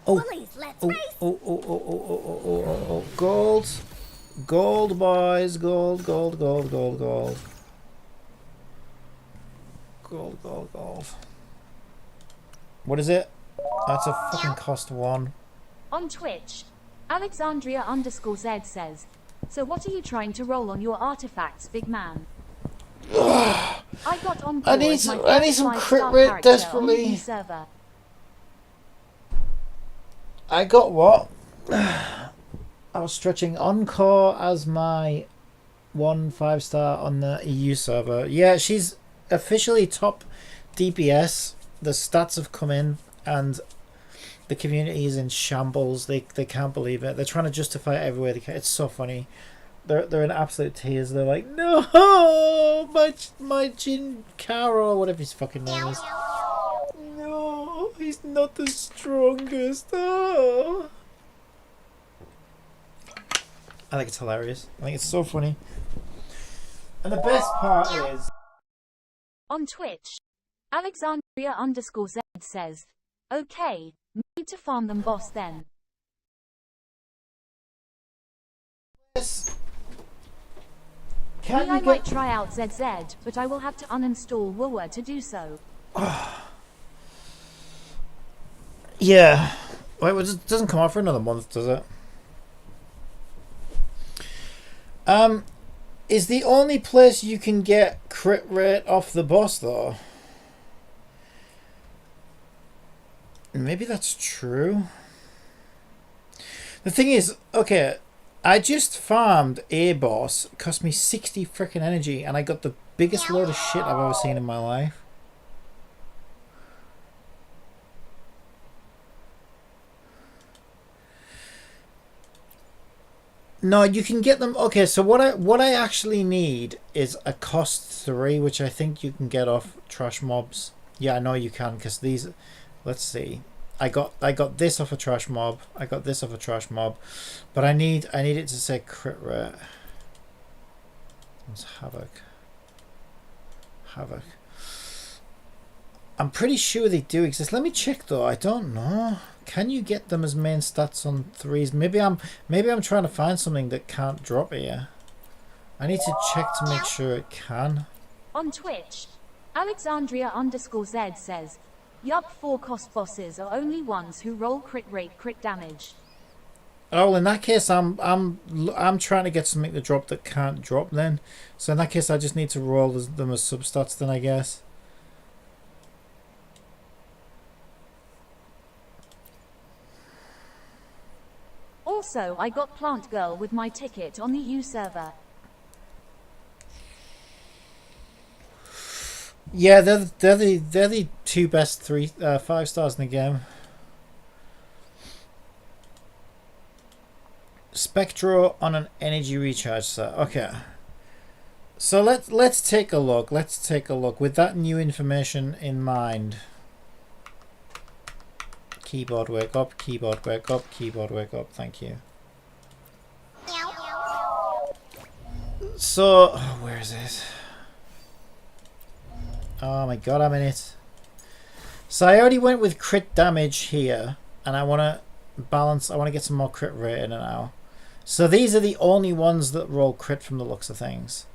Oh. Bullies, let's Oh, race. oh, gold. Gold, boys. Gold. Gold. What is it? That's a fucking cost 1. On Twitch, Alexandria_Z says, so what are you trying to roll on your artifacts, big man? I got Encore I need as my some- I need first some 5-star crit rate character on the desperately. new server. I got what? I was stretching Encore as my 1 5-star on the EU server. Yeah, she's officially top DPS. The stats have come in and the community is in shambles. They can't believe it. They're trying to justify it everywhere they can. It's so funny. They're in absolute tears. They're like, no, my Jin Caro, whatever his fucking name is. No, he's not the strongest. Oh. I think it's hilarious. I think it's so funny. And the best part is, On Twitch, Alexandria_Z says, okay, need to farm them boss then. can I you might get... try out ZZ, but I will have to uninstall Woowa to do so. Yeah. Wait, it doesn't come out for another month, does it? Is the only place you can get crit rate off the boss though? Maybe that's true. The thing is, okay, I just farmed a boss, it cost me 60 freaking energy, and I got the biggest load of shit I've ever seen in my life. No, you can get them. Okay, so what I actually need is a cost 3, which I think you can get off trash mobs. Yeah, I know you can, because these. Let's see. I got this off a trash mob. I got this off a trash mob, but I need it to say crit rate. It's havoc. I'm pretty sure they do exist. Let me check though. I don't know. Can you get them as main stats on 3s? Maybe I'm trying to find something that can't drop here. I need to check to make sure it can. On Twitch, Alexandria_Z says, yup, 4 cost bosses are only ones who roll crit rate crit damage. Oh, in that case, I'm trying to get something to drop that can't drop then. So in that case, I just need to roll them as substats then, I guess. Also, I got Plant Girl with my ticket on the U server. Yeah, they're the 2 best 5 stars in the game. Spectro on an energy recharge set. Okay. So let's take a look. Let's take a look with that new information in mind. Keyboard wake up, keyboard wake up, keyboard wake up. Thank you. So, oh, where is it? Oh my god, I'm in it. So I already went with crit damage here, and I want to balance. I want to get some more crit rate in it now. So these are the only ones that roll crit from the looks of things.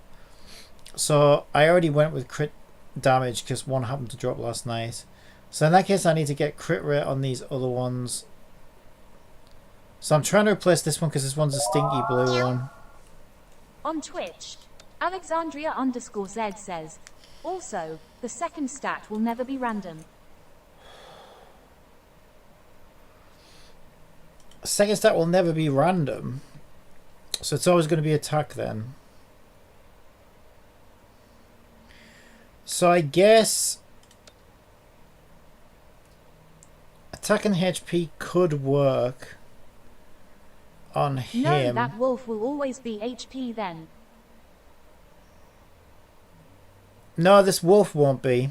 So I already went with crit damage because one happened to drop last night. So in that case, I need to get crit rate on these other ones. So I'm trying to replace this one because this one's a stinky blue one. On Twitch, Alexandria_Z says, also, the second stat will never be random. Second stat will never be random. So it's always going to be attack then. So I guess attack and HP could work on No, him. that wolf will always be HP then. No, this wolf won't be.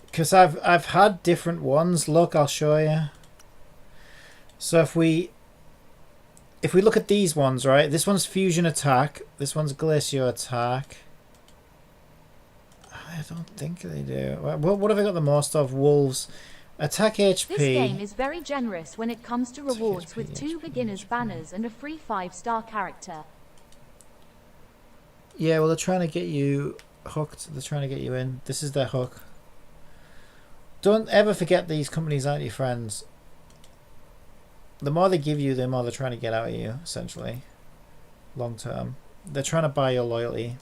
Because I've had different ones. Look, I'll show you. So if we look at these ones, right? This one's fusion attack. This one's glacier attack. I don't think they do. What have I got the most of? Wolves. Attack HP. This game is very generous when it comes to rewards HP, with 2 HP, beginners banners and a free 5-star character. Yeah, well, they're trying to get you hooked. They're trying to get you in. This is their hook. Don't ever forget these companies aren't your friends. The more they give you, the more they're trying to get out of you, essentially. Long term. They're trying to buy your loyalty.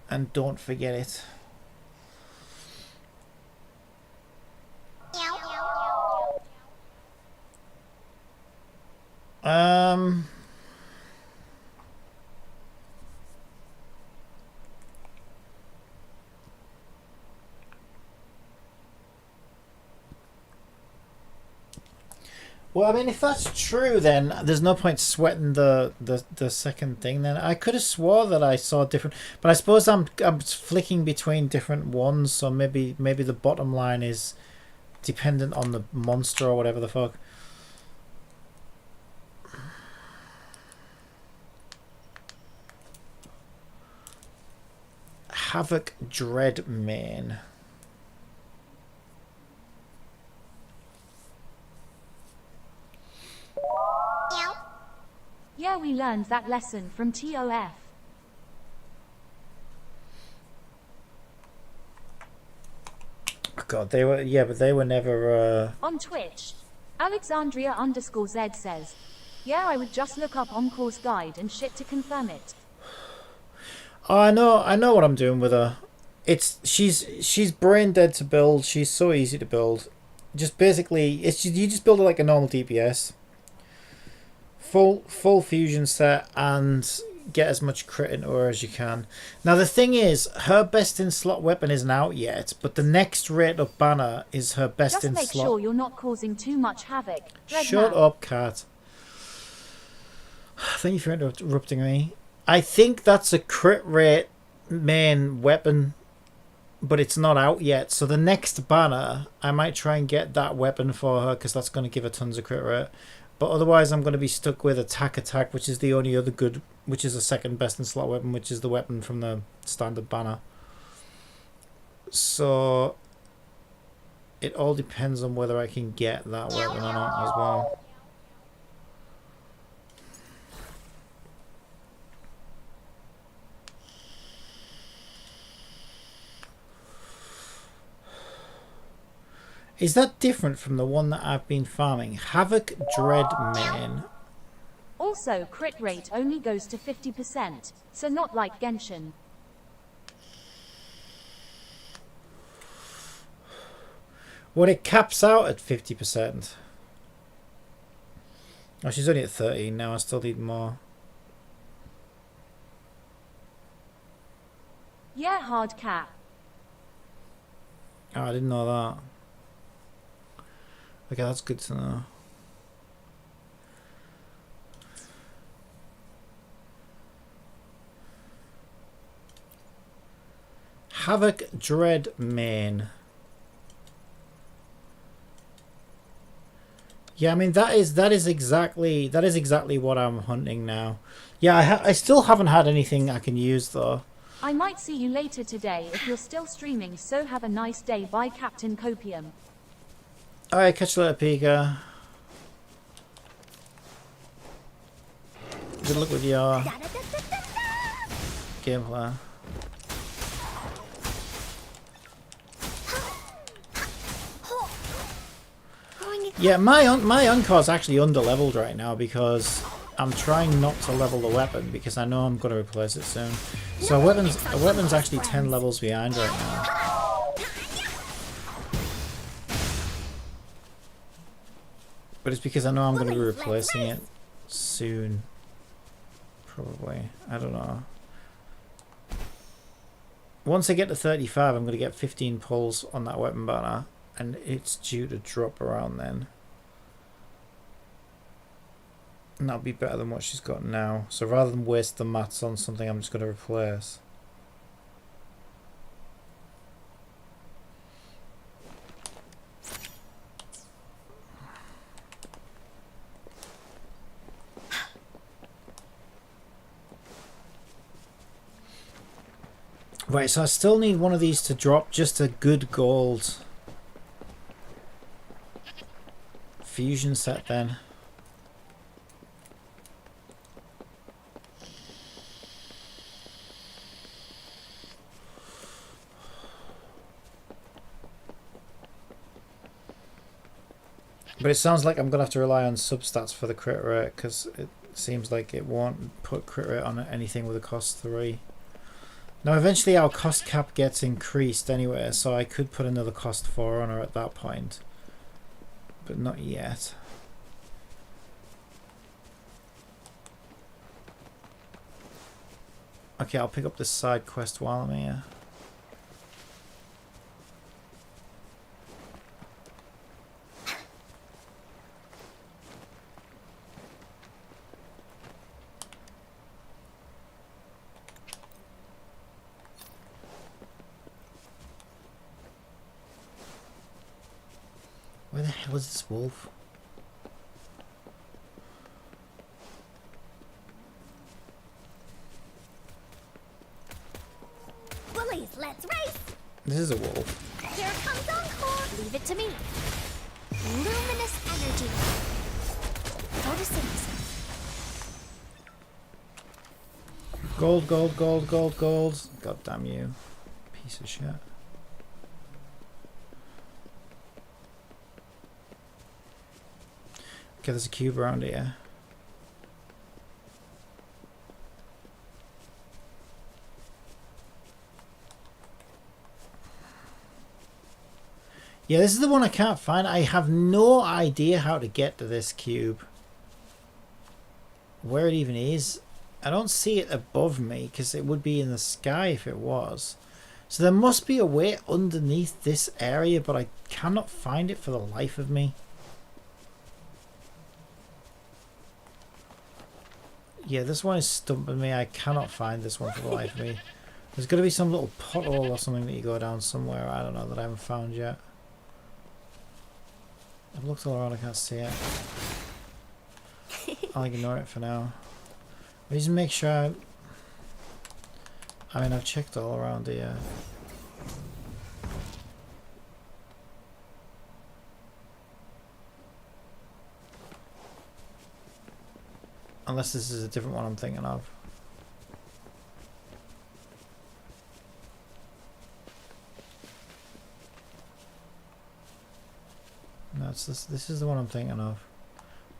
And don't forget it. Well, I mean, if that's true, then there's no point sweating the second thing. Then I could have swore that I saw different, but I suppose I'm flicking between different ones. So maybe the bottom line is dependent on the monster or whatever the fuck. Havoc Dreadmane. Yeah, we learned that lesson from TOF. God, they were, yeah, but they were never, On Twitch, Alexandria_Z says, yeah, I would just look up Encore's guide and shit to confirm it. Oh, I know what I'm doing with her. She's brain dead to build. She's so easy to build. Just basically, you just build it like a normal DPS. Full fusion set and get as much crit into her as you can. Now the thing is, her best in slot weapon isn't out yet, but the next rate up banner is her best in slot. Just make sure you're not causing too much havoc. Shut up, cat. Thank you for interrupting me. I think that's a crit rate main weapon, but it's not out yet. So the next banner, I might try and get that weapon for her because that's going to give her tons of crit rate. But otherwise, I'm going to be stuck with attack, which is the only other good, which is the second best in slot weapon, which is the weapon from the standard banner. So it all depends on whether I can get that weapon or not as well. Is that different from the one that I've been farming? Havoc Dreadmane. Also, crit rate only goes to 50%, so not like Genshin. Well, it caps out at 50%. Oh, she's only at 13 now. I still need more. Yeah, hard cap. Oh, I didn't know that. Okay, that's good to know. Havoc Dreadmane. Yeah, I mean that is exactly what I'm hunting now. Yeah, I still haven't had anything I can use though. I might see you later today if you're still streaming, so have a nice day. Bye, Captain Copium. Alright, catch you later, Pika. Good luck with your gameplay. Yeah, my Encore's actually under-leveled right now because I'm trying not to level the weapon because I know I'm going to replace it soon. So a weapon's actually 10 levels behind right now. But it's because I know I'm going to be replacing it soon. Probably. I don't know. Once I get to 35, I'm going to get 15 pulls on that weapon banner, and it's due to drop around then. And that'll be better than what she's got now. So rather than waste the mats on something I'm just going to replace. Right, so I still need one of these to drop just a good gold fusion set then. But it sounds like I'm going to have to rely on substats for the crit rate, because it seems like it won't put crit rate on anything with a cost 3. Now eventually our cost cap gets increased anyway, so I could put another cost 4 on her at that point. But not yet. Okay, I'll pick up this side quest while I'm here. Where the hell is this wolf? Bullies, let's race! This is a wolf. Here comes Encore! Leave it to me. Luminous energy. Photosynthesis. Gold, gold, gold, gold, gold. God damn you. Piece of shit. Okay, there's a cube around here. Yeah, this is the one I can't find. I have no idea how to get to this cube. Where it even is. I don't see it above me, because it would be in the sky if it was. So there must be a way underneath this area, but I cannot find it for the life of me. Yeah, this one is stumping me. I cannot find this one for the life of me. There's got to be some little pothole or something that you go down somewhere. I don't know, that I haven't found yet. I've looked all around. I can't see it. I'll ignore it for now. But just make sure. I mean, I've checked all around here. Unless this is a different one I'm thinking of. No, it's this. This is the one I'm thinking of.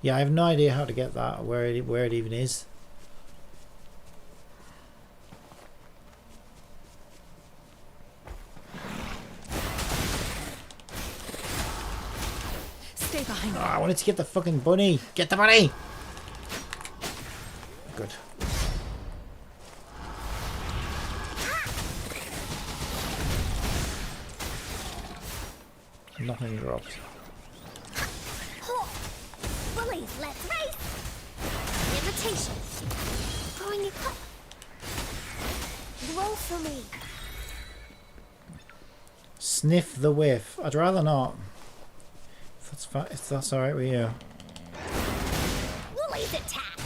Yeah, I have no idea how to get that. Where it even is. Stay behind me. Oh, I wanted to get the fucking bunny. Get the bunny. Good. Nothing dropped. Bullies, let's race! Invitation. Throwing it up. Roll for me. Sniff the whiff. I'd rather not. If that's alright with you. Bullies attack!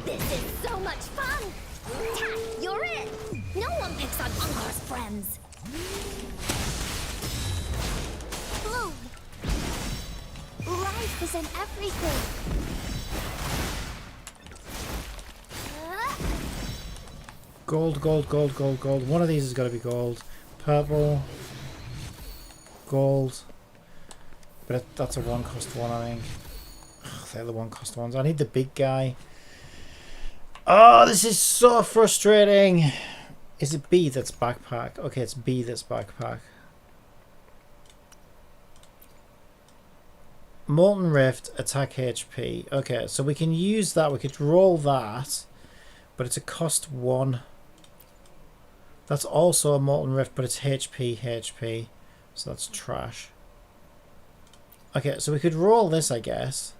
This is so much fun! Attack, you're in! No one picks on Encore's friends. Bloom. Life is in everything. Gold, gold, gold, gold, gold. One of these has got to be gold. Purple. Gold. But that's a one cost one, I think. Ugh, they're the one cost ones. I need the big guy. Oh, this is so frustrating. Is it B that's backpack? Okay, it's B that's backpack. Molten Rift, attack HP. Okay, so we can use that. We could roll that. But it's a cost 1. That's also a Molten Rift, but it's HP. So that's trash. Okay, so we could roll this, I guess.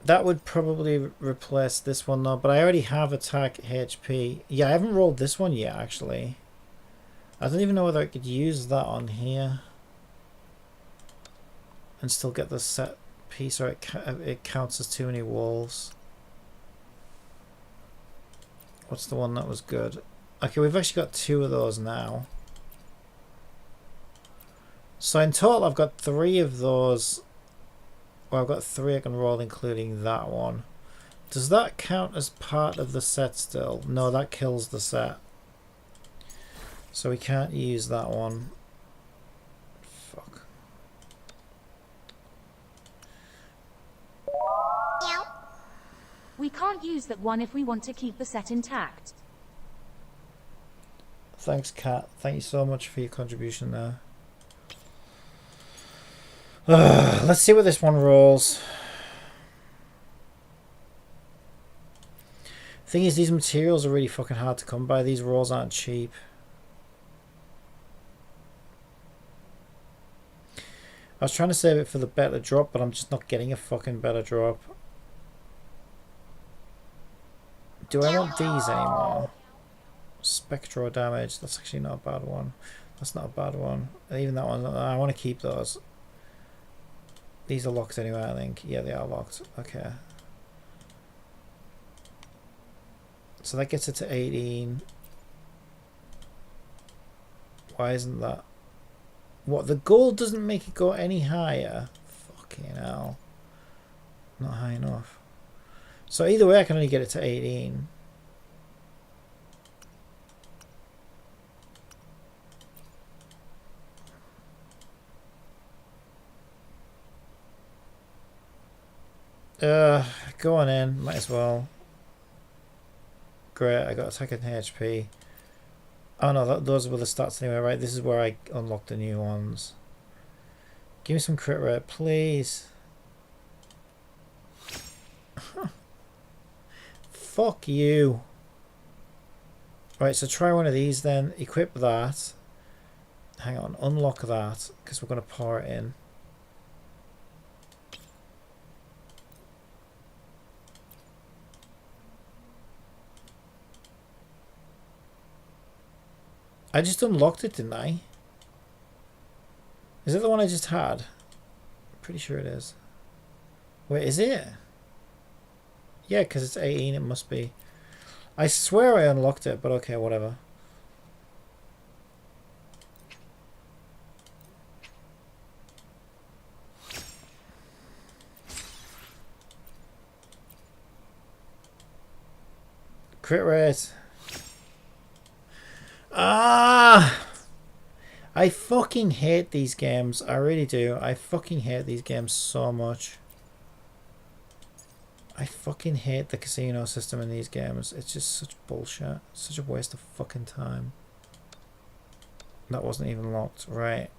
That would probably replace this one though, but I already have attack HP. Yeah, I haven't rolled this one yet, actually. I don't even know whether I could use that on here and still get the set piece, or it counts as too many wolves. What's the one that was good? Okay, we've actually got 2 of those now. So in total I've got 3 of those. Well, I've got 3 I can roll, including that one. Does that count as part of the set still? No, that kills the set. So we can't use that one. Fuck. We can't use that one if we want to keep the set intact. Thanks, Kat. Thank you so much for your contribution there. Let's see what this one rolls. Thing is, these materials are really fucking hard to come by. These rolls aren't cheap. I was trying to save it for the better drop, but I'm just not getting a fucking better drop. Do I want these anymore? Spectral damage. That's actually not a bad one. That's not a bad one. Even that one, I want to keep those. These are locked anyway, I think. Yeah, they are locked. Okay. So that gets it to 18. Why isn't that? What, the gold doesn't make it go any higher? Fucking hell. Not high enough. So either way I can only get it to 18. Go on in, might as well. Great, I got attack and HP. Oh no, those were the stats anyway, right? This is where I unlocked the new ones. Give me some crit rate, please. Fuck you. Right, so try one of these then. Equip that. Hang on, unlock that, because we're going to pour it in. I just unlocked it, didn't I? Is it the one I just had? Pretty sure it is. Wait, is it? Yeah, because it's 18, it must be. I swear I unlocked it, but okay, whatever. Crit rate. Ah! I fucking hate these games. I really do. I fucking hate these games so much. I fucking hate the casino system in these games. It's just such bullshit. Such a waste of fucking time. That wasn't even locked. Right.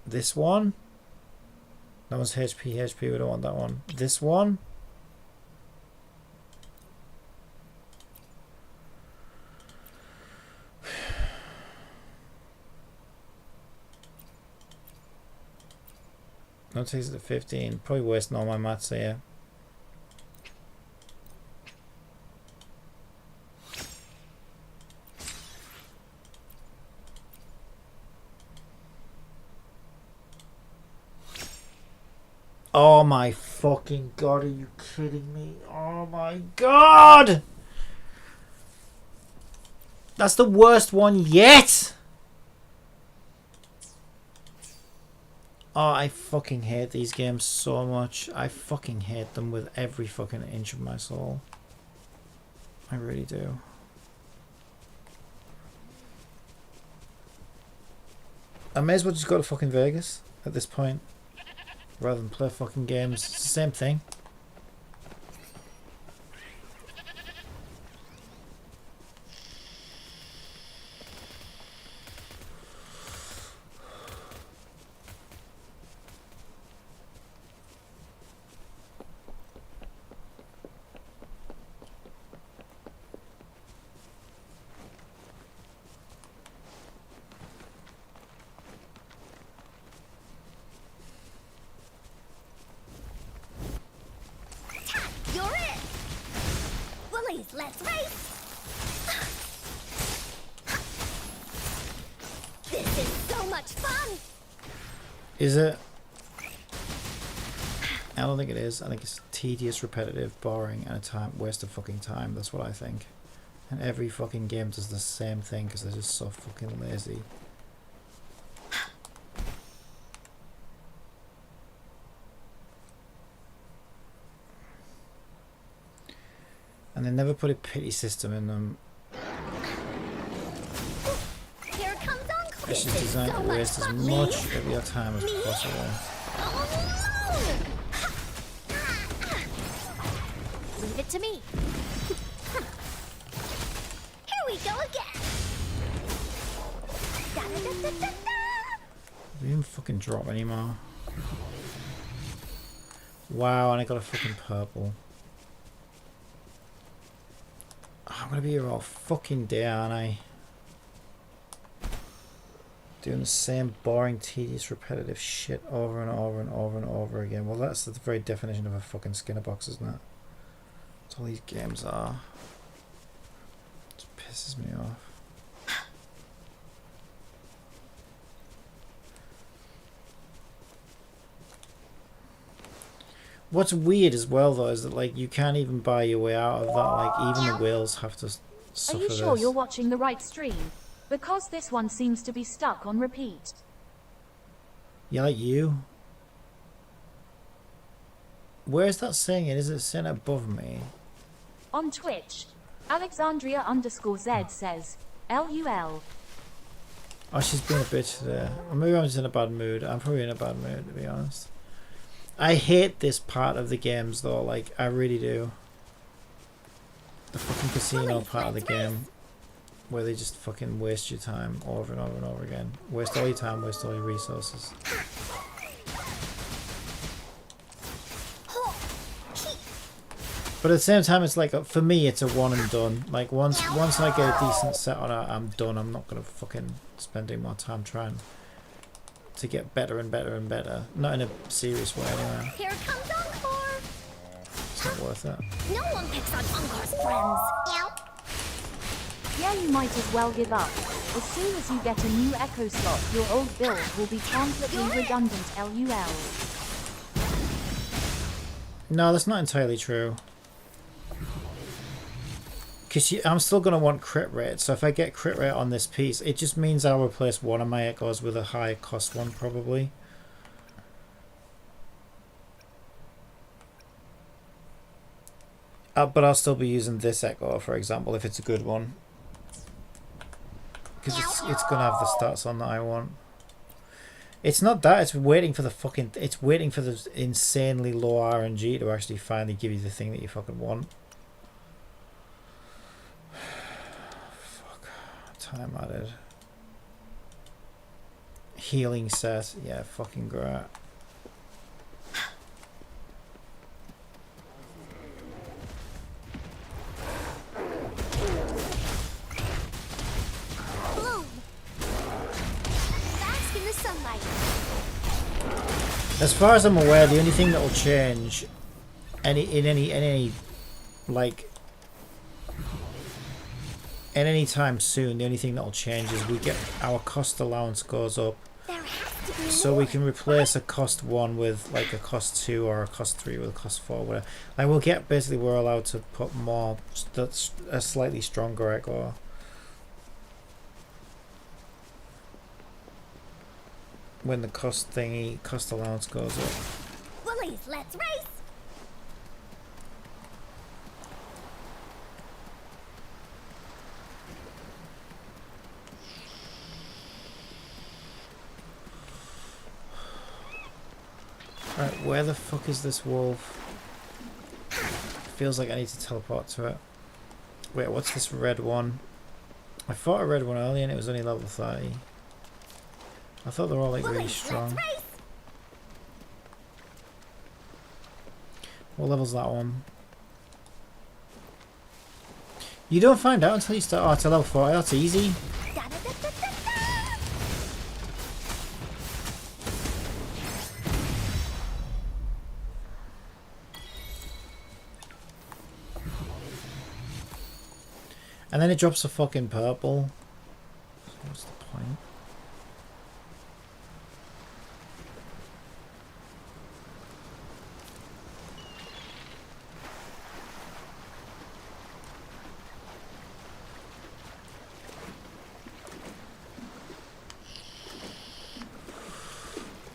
This one? That one's HP. We don't want that one. This one? That takes it to 15. Probably wasting all my maths here. Oh my fucking god, are you kidding me? Oh my god! That's the worst one yet! Oh, I fucking hate these games so much. I fucking hate them with every fucking inch of my soul. I really do. I may as well just go to fucking Vegas at this point. Rather than play fucking games. It's the same thing. Willies, let's race! This is so much fun! Is it? I don't think it is. I think it's tedious, repetitive, boring, and a waste of fucking time. That's what I think. And every fucking game does the same thing because they're just so fucking lazy. And they never put a pity system in them. Here comes Encore! It's just designed to waste as much of your time as possible. Leave it to me. Here we go again. We didn't fucking drop anymore. Wow, and I got a fucking purple. I'm gonna be here all fucking day, aren't I? Doing the same boring, tedious, repetitive shit over and over and over and over again. Well, that's the very definition of a fucking Skinner box, isn't it? That's all these games are. It just pisses me off. What's weird as well, though, is that like you can't even buy your way out of that. Like even the whales have to suffer Are you sure this. you're watching the right stream? Because this one seems to be stuck on repeat. Yeah, like you. Where's that saying it? Is it saying above me? On Twitch, Alexandria_Z says, LUL. Oh, she's being a bitch today. Or maybe I'm just in a bad mood. I'm probably in a bad mood, to be honest. I hate this part of the games, though. Like, I really do. The fucking casino part of the game. Where they just fucking waste your time over and over and over again. Waste all your time, waste all your resources. But at the same time, it's like, for me, it's a one and done. Like, once I get a decent set on it, I'm done. I'm not going to fucking spend any more time trying to get better and better and better. Not in a serious way, anyway. Here comes Encore! It's not worth it. No one picks on Encore's friends. Yeah, you might as well give up. As soon as you get a new echo slot, your old build will be completely redundant. LUL. No, that's not entirely true. Because I'm still going to want crit rate. So if I get crit rate on this piece, it just means I'll replace one of my echoes with a high cost one, probably. But I'll still be using this echo, for example, if it's a good one. Because it's going to have the stats on that I want. It's not that, it's waiting for the fucking... It's waiting for the insanely low RNG to actually finally give you the thing that you fucking want. Fuck. Time added. Healing set. Yeah, fucking great. As far as I'm aware, the only thing that will change any time soon, the only thing that will change is we get our cost allowance goes up, so we can replace a cost 1 with like a cost 2 or a cost 3 with a cost 4, whatever. Like we'll get, basically we're allowed to put more, that's a slightly stronger echo. When the cost allowance goes up. Willies, let's race! Right, where the fuck is this wolf? Feels like I need to teleport to it. Wait, what's this red one? I fought a red one earlier and it was only level 30. I thought they were all like really strong. What level's that one? You don't find out until you start. Oh, it's a level 40. That's easy. And then it drops a fucking purple. So what's the point?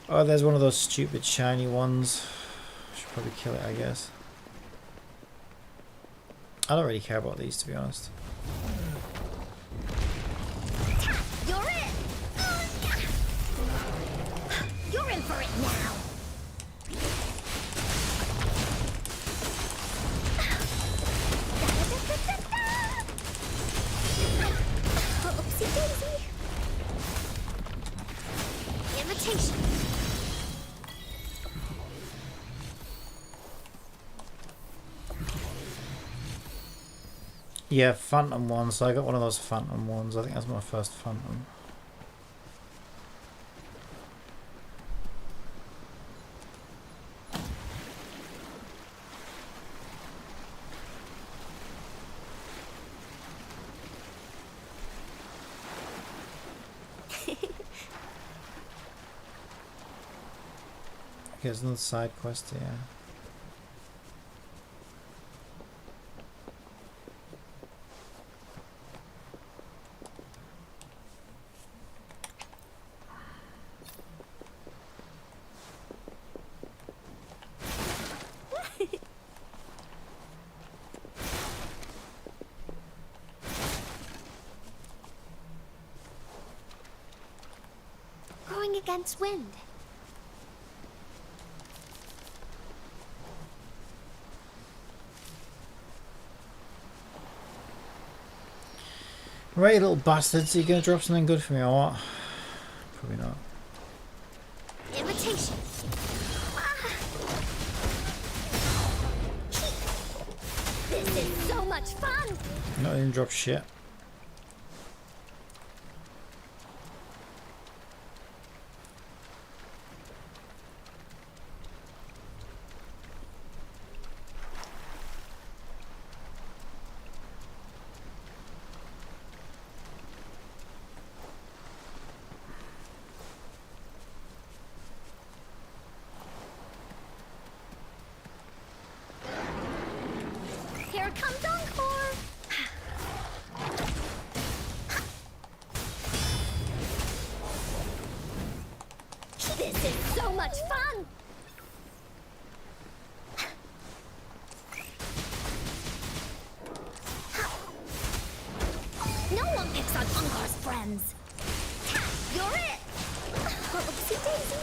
Oh, there's one of those stupid shiny ones. Should probably kill it, I guess. I don't really care about these, to be honest. You're in! You're in for it now! Oopsie daisy! Invitation! Yeah, phantom ones. So I got one of those phantom ones. I think that's my first phantom. Okay, there's another side quest here. Going against wind. Right, little bastards, are you gonna drop something good for me or what? Probably not. Invitation. This is so much fun. Not even drop shit. Here comes Encore. This is so much fun. No one picks on Encore's friends. You're it. Oopsie daisy.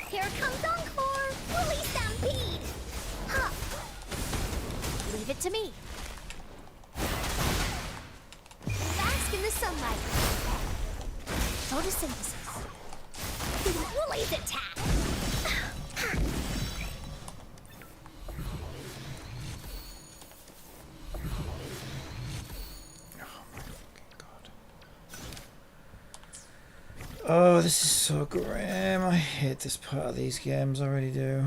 Here comes Encore! Release Stampede! Huh. Leave it to me. Bask in the sunlight. Photosynthesis. Release attack! Oh, this is so grim. I hate this part of these games, I really do.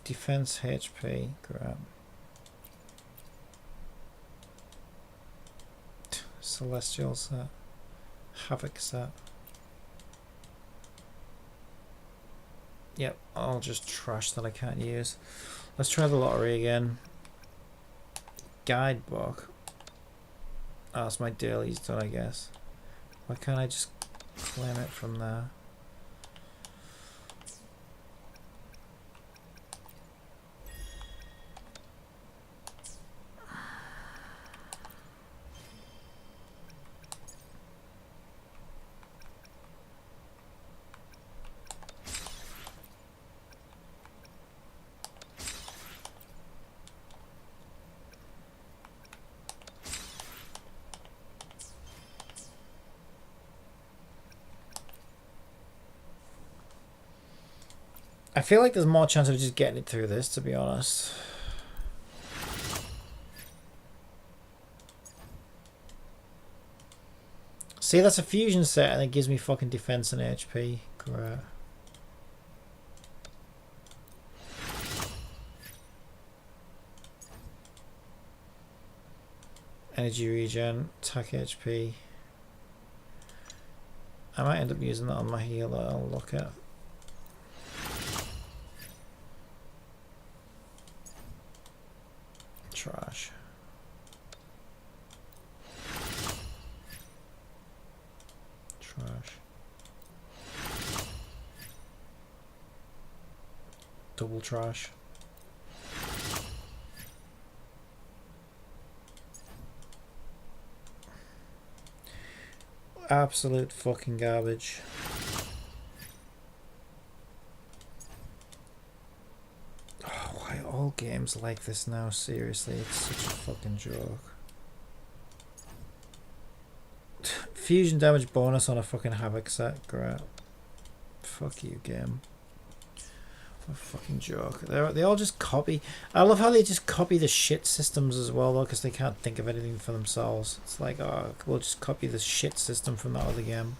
Defense HP, crap. Celestial set. Havoc set. Yep, I'll just trash that I can't use. Let's try the lottery again. Guidebook. Oh, it's my daily's done, I guess. Why can't I just claim it from there? I feel like there's more chance of just getting it through this, to be honest. See, that's a fusion set and it gives me fucking defense and HP. Great. Energy regen, attack HP. I might end up using that on my healer, I'll look at. Trash. Trash. Double trash. Absolute fucking garbage. Oh, why are all games like this now? Seriously, it's such a fucking joke. Fusion damage bonus on a fucking Havoc set. Great. Fuck you, game. What a fucking joke. They all just copy. I love how they just copy the shit systems as well, though, because they can't think of anything for themselves. It's like, oh, we'll just copy the shit system from that other game.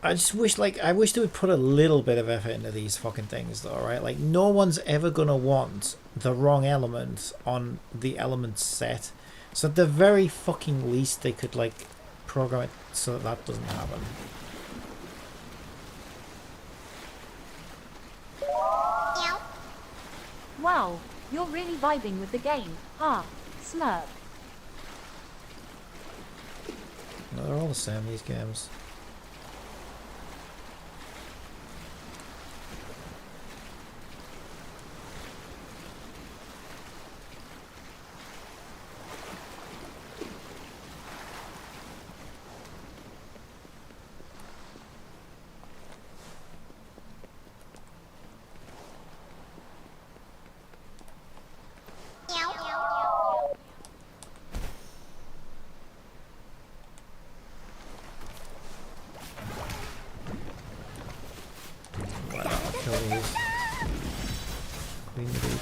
I just wish, I wish they would put a little bit of effort into these fucking things, though, right? Like, no one's ever gonna want the wrong element on the element set. So at the very fucking least, they could, like, program it so that that doesn't happen. Wow, you're really vibing with the game, huh? Slurp. No, they're all the same, these games.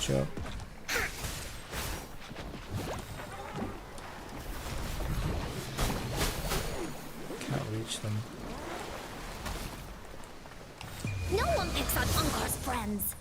Up. Can't reach them. No one picks on Encore's friends.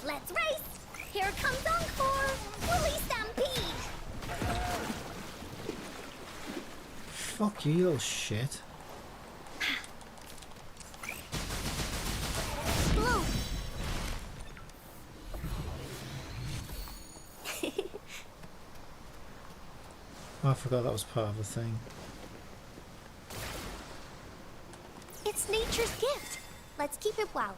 Let's race! Here comes Encore! Woolly Stampede! Fuck you, you little shit. Blue! Oh, I forgot that was part of the thing. It's nature's gift. Let's keep it wow.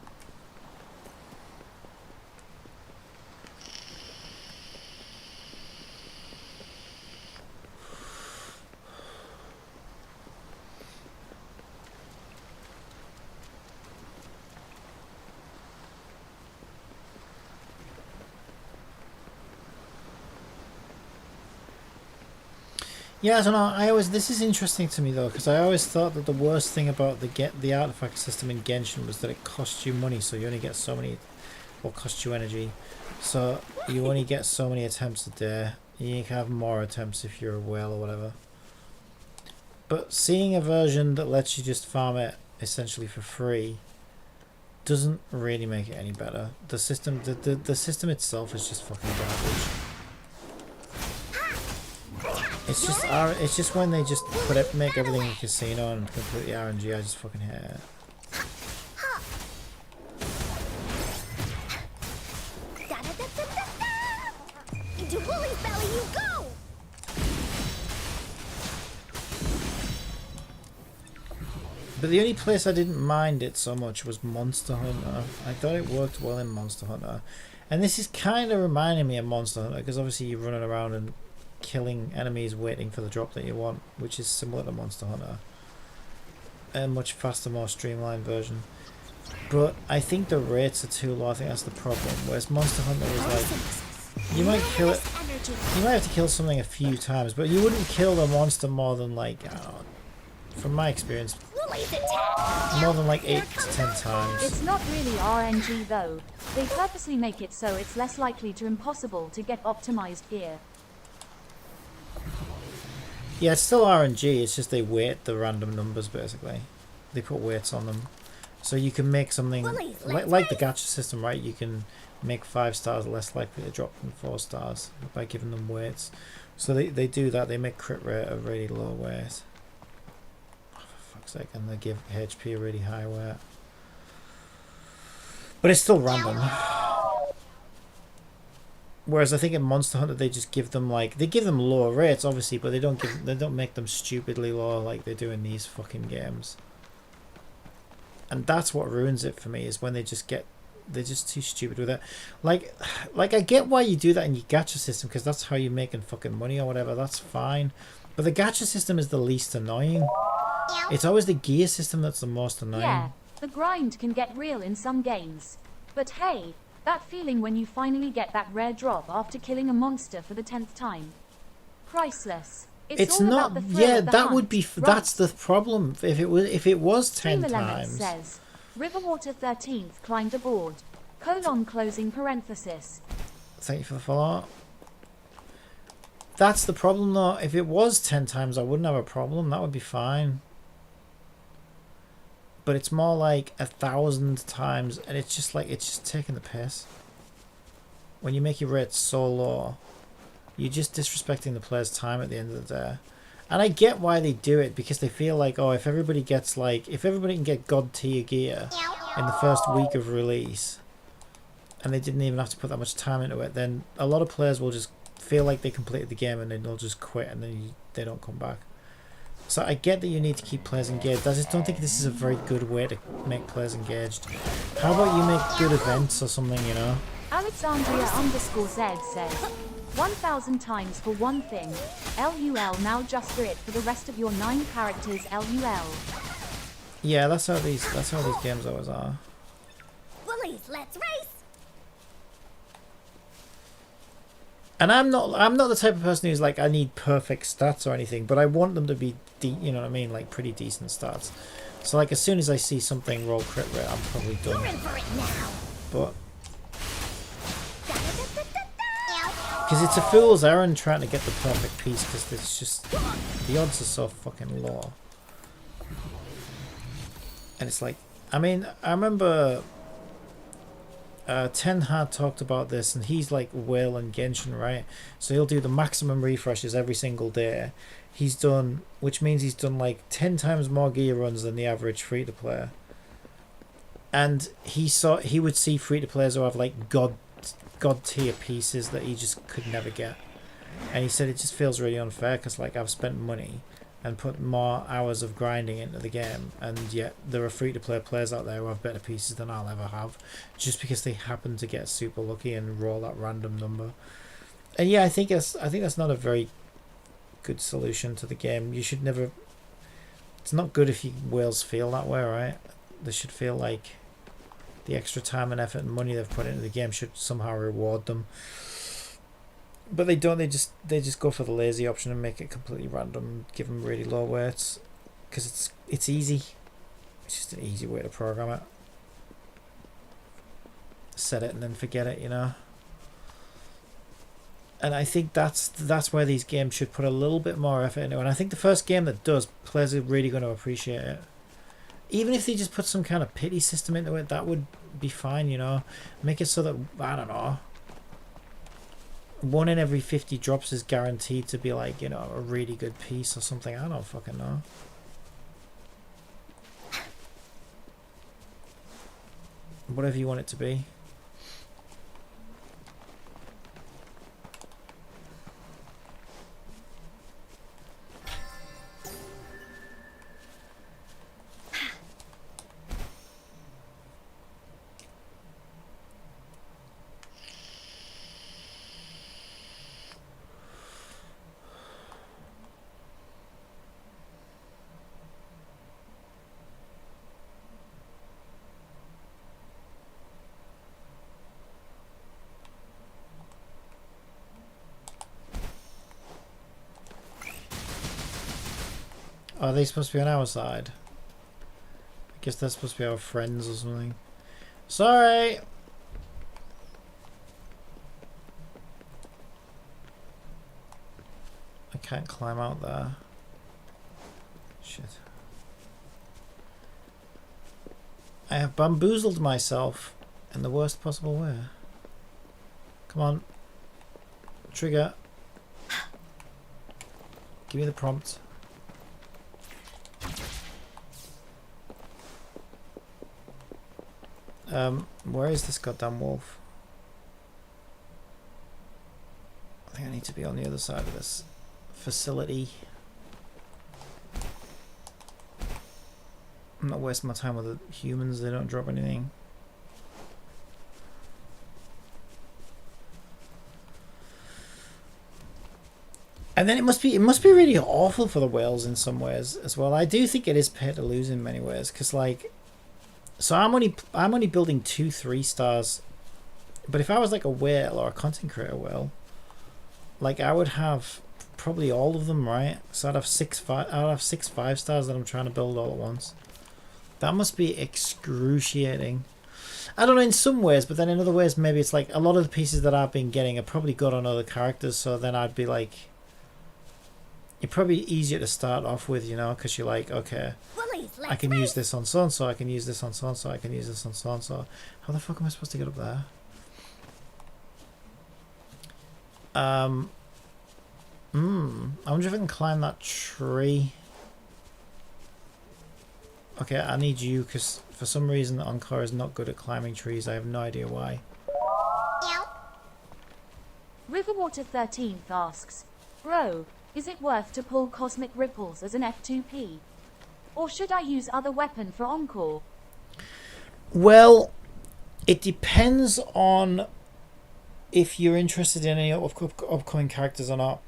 Yeah, I don't know. This is interesting to me though, because I always thought that the worst thing about the artifact system in Genshin was that it costs you money, so you only get so many, or costs you energy, so you only get so many attempts a day. You can have more attempts if you're a whale or whatever. But seeing a version that lets you just farm it essentially for free doesn't really make it any better. The system, the system itself is just fucking garbage. It's just when they just make everything a casino and completely RNG. I just fucking hate it. Into Woolly's belly you go! But the only place I didn't mind it so much was Monster Hunter. I thought it worked well in Monster Hunter. And this is kind of reminding me of Monster Hunter, because obviously you're running around and killing enemies waiting for the drop that you want, which is similar to Monster Hunter. A much faster, more streamlined version. But I think the rates are too low. I think that's the problem. Whereas Monster Hunter is like, you might kill it, you might have to kill something a few times, but you wouldn't kill the monster more than like, I don't know, from my experience, more than like 8 to 10 times. It's not really RNG though. They purposely make it so it's less likely to impossible to get optimized gear. Yeah, it's still RNG, it's just they weight the random numbers basically. They put weights on them. So you can make something, like the gacha system, right? You can make 5 stars less likely to drop than 4 stars by giving them weights. So they do that, they make crit rate a really low weight. And they give HP a really high weight, but it's still random. Whereas I think in Monster Hunter they just give them lower rates obviously, but they don't make them stupidly low like they do in these fucking games. And that's what ruins it for me, is when they're just too stupid with it. Like I get why you do that in your gacha system, because that's how you're making fucking money or whatever. That's fine, but the gacha system is the least annoying. It's always the gear system that's the most annoying. Yeah, the grind can get real in some games. But hey, that feeling when you finally get that rare drop after killing a monster for the 10th time. Priceless. It's all not, about the thrill yeah, of the that hunt, would be, right? that's the problem. If it was 10 Streamer Lemon times. says, Riverwater 13th climbed aboard. : closing parenthesis. Thank you for the follow-up. That's the problem though. If it was 10 times I wouldn't have a problem. That would be fine. But it's more like 1,000 times, and it's just taking the piss. When you make your rates so low, you're just disrespecting the player's time at the end of the day. And I get why they do it, because they feel like, oh, if everybody can get God tier gear in the first week of release, and they didn't even have to put that much time into it, then a lot of players will just feel like they completed the game and then they'll just quit, and then they don't come back. So I get that you need to keep players engaged. I just don't think this is a very good way to make players engaged. How about you make good events or something, you know? Alexandria_Z says, 1,000 times for one thing. LUL now just for it for the rest of your 9 characters LUL. Yeah, that's how these games always are. Woolies, let's race! And I'm not the type of person who's like, I need perfect stats or anything, but I want them to be, you know what I mean, like pretty decent stats. So like as soon as I see something roll crit rate, I'm probably done. You're in for it now. But because it's a fool's errand trying to get the perfect piece, because it's just, the odds are so fucking low. And it's like, I mean, I remember Ten had talked about this, and he's like Whale and Genshin, right? So he'll do the maximum refreshes every single day. Which means he's done like 10 times more gear runs than the average free-to-player. And he would see free-to-players who have like god tier pieces that he just could never get. And he said it just feels really unfair, because like I've spent money and put more hours of grinding into the game, and yet there are free-to-play players out there who have better pieces than I'll ever have, just because they happen to get super lucky and roll that random number. And yeah, I think that's not a very good solution to the game. You should never. It's not good if whales feel that way, right? They should feel like the extra time and effort and money they've put into the game should somehow reward them. But they don't. They just go for the lazy option and make it completely random, give them really low weights, because it's easy. It's just an easy way to program it. Set it and then forget it, you know. And I think that's where these games should put a little bit more effort into. And I think the first game that does, players are really going to appreciate it. Even if they just put some kind of pity system into it, that would be fine, you know. Make it so that, I don't know, 1 in every 50 drops is guaranteed to be like, you know, a really good piece or something. I don't fucking know. Whatever you want it to be. Are they supposed to be on our side? I guess they're supposed to be our friends or something. Sorry! I can't climb out there. Shit. I have bamboozled myself in the worst possible way. Come on. Trigger. Give me the prompt. Where is this goddamn wolf? I think I need to be on the other side of this facility. I'm not wasting my time with the humans, they don't drop anything. And then it must be really awful for the whales in some ways as well. I do think it is pay to lose in many ways, because like, so I'm only building 2 3-stars, but if I was like a whale or a content creator whale, like I would have probably all of them, right? So I'd have 6 5-stars that I'm trying to build all at once. That must be excruciating. I don't know in some ways, but then in other ways maybe it's like a lot of the pieces that I've been getting are probably good on other characters, so then I'd be like, you're probably easier to start off with, you know, because you're like, okay, I can use this on so-and-so, I can use this on so-and-so, I can use this on so-and-so. How the fuck am I supposed to get up there? I wonder if I can climb that tree. Okay, I need you, because for some reason Encore is not good at climbing trees. I have no idea why. Riverwater 13th asks, Bro, is it worth to pull Cosmic Ripples as an F2P? Or should I use other weapon for Encore? Well, it depends on if you're interested in any upcoming characters or not.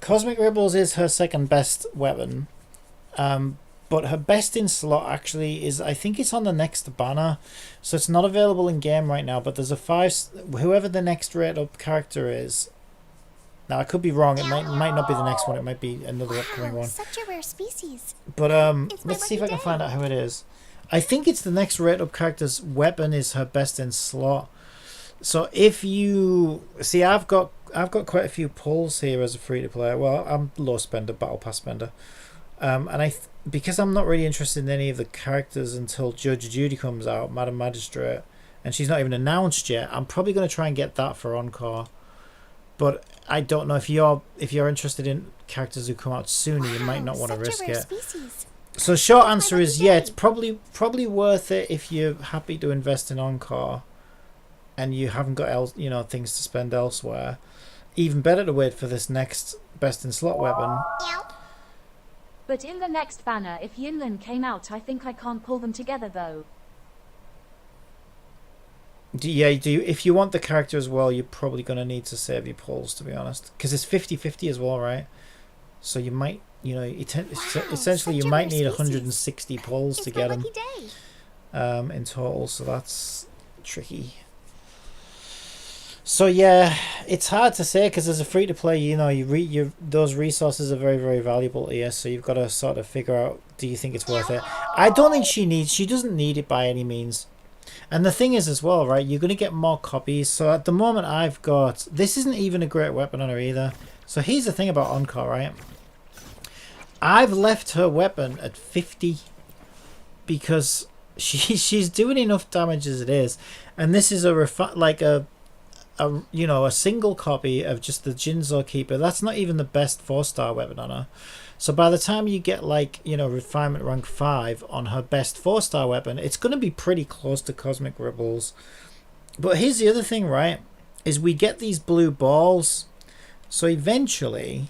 Cosmic Ripples is her second best weapon, but her best in slot actually is, I think it's on the next banner, so it's not available in game right now, but there's a 5, whoever the next rate up character is. Now I could be wrong, it might not be the next one, it might be another upcoming one. Such a rare species. But let's see if I can find out who it is. I think it's the next rate up character's weapon is her best in slot. So if you see, I've got quite a few pulls here as a free to play. Well, I'm low spender, battle pass spender, and because I'm not really interested in any of the characters until Judge Judy comes out, Madam Magistrate, and she's not even announced yet. I'm probably going to try and get that for Encore, but I don't know if you're interested in characters who come out sooner. You might not want to risk it. So short answer is yeah, it's probably worth it if you're happy to invest in Encore and you haven't got things to spend elsewhere. Even better to wait for this next best in slot weapon. But in the next banner, if Yinlan came out, I think I can't pull them together though. If you want the character as well, you're probably going to need to save your pulls, to be honest, because it's 50-50 as well, right? So you might, essentially you might need 160 pulls to get them in total, so that's tricky. So yeah, it's hard to say because as a free to play, those resources are very, very valuable here. So you've got to sort of figure out, do you think it's worth it? I don't think she doesn't need it by any means. And the thing is as well, right, you're going to get more copies. So at the moment I've got, this isn't even a great weapon on her either. So here's the thing about Encore, right? I've left her weapon at 50 because she's doing enough damage as it is. And this is a you know, a single copy of just the Jinzo Keeper. That's not even the best 4-star weapon on her. So by the time you get, like, you know, refinement rank 5 on her best 4-star weapon, it's going to be pretty close to Cosmic Ripples. But here's the other thing, right, is we get these blue balls. So eventually,